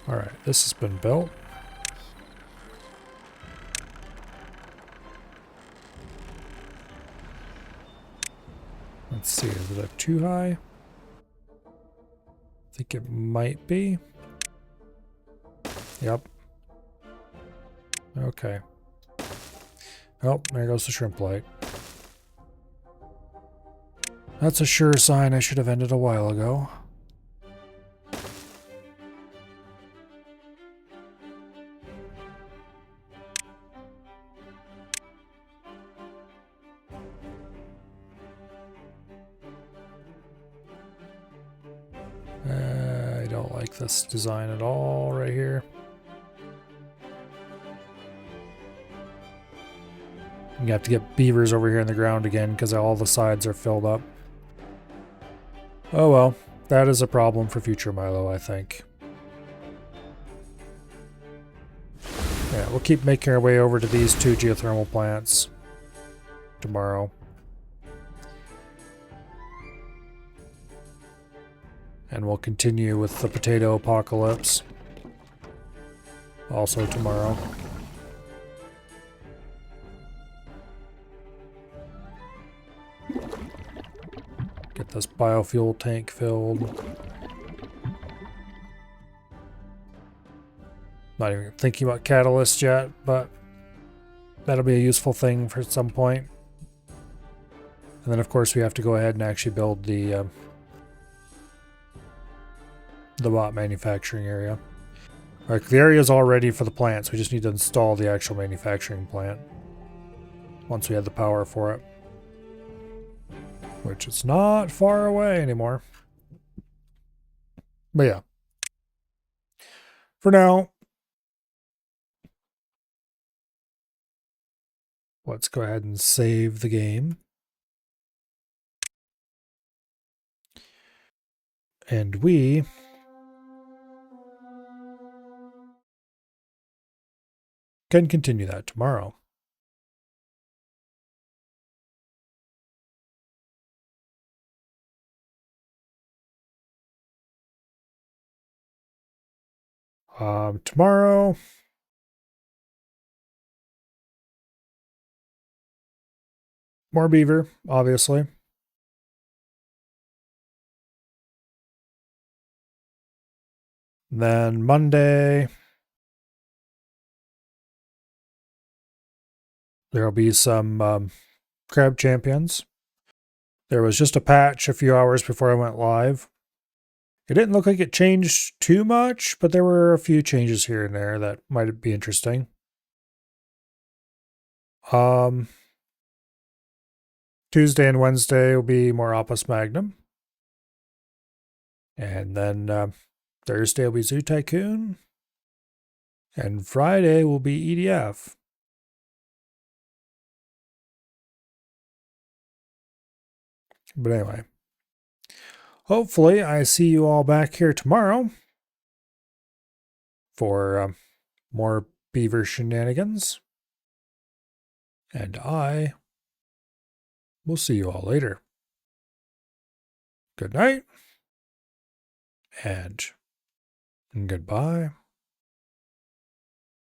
A: Alright, this has been built. Let's see, is it too high? I think it might be. Yep. Okay. Oh, there goes the shrimp light. That's a sure sign I should have ended a while ago. I don't like this design at all right here. You have to get beavers over here in the ground again because all the sides are filled up. Oh well, that is a problem for future Milo, I think. Yeah, we'll keep making our way over to these two geothermal plants tomorrow. And we'll continue with the potato apocalypse also tomorrow. Get this biofuel tank filled. Not even thinking about catalyst yet, but that'll be a useful thing for some point. And then of course we have to go ahead and actually build the bot manufacturing area. Alright, the area is all ready for the plants. We just need to install the actual manufacturing plant once we have the power for it. Which is not far away anymore. But yeah. For now, let's go ahead and save the game. And we can continue that tomorrow. Tomorrow, more beaver, obviously. Then Monday, there'll be some crab champions. There was just a patch a few hours before I went live. It didn't look like it changed too much, but there were a few changes here and there that might be interesting. Tuesday and Wednesday will be more Opus Magnum. And then Thursday will be Zoo Tycoon. And Friday will be EDF. But anyway. Hopefully I see you all back here tomorrow for more beaver shenanigans. And I will see you all later. Good night and goodbye.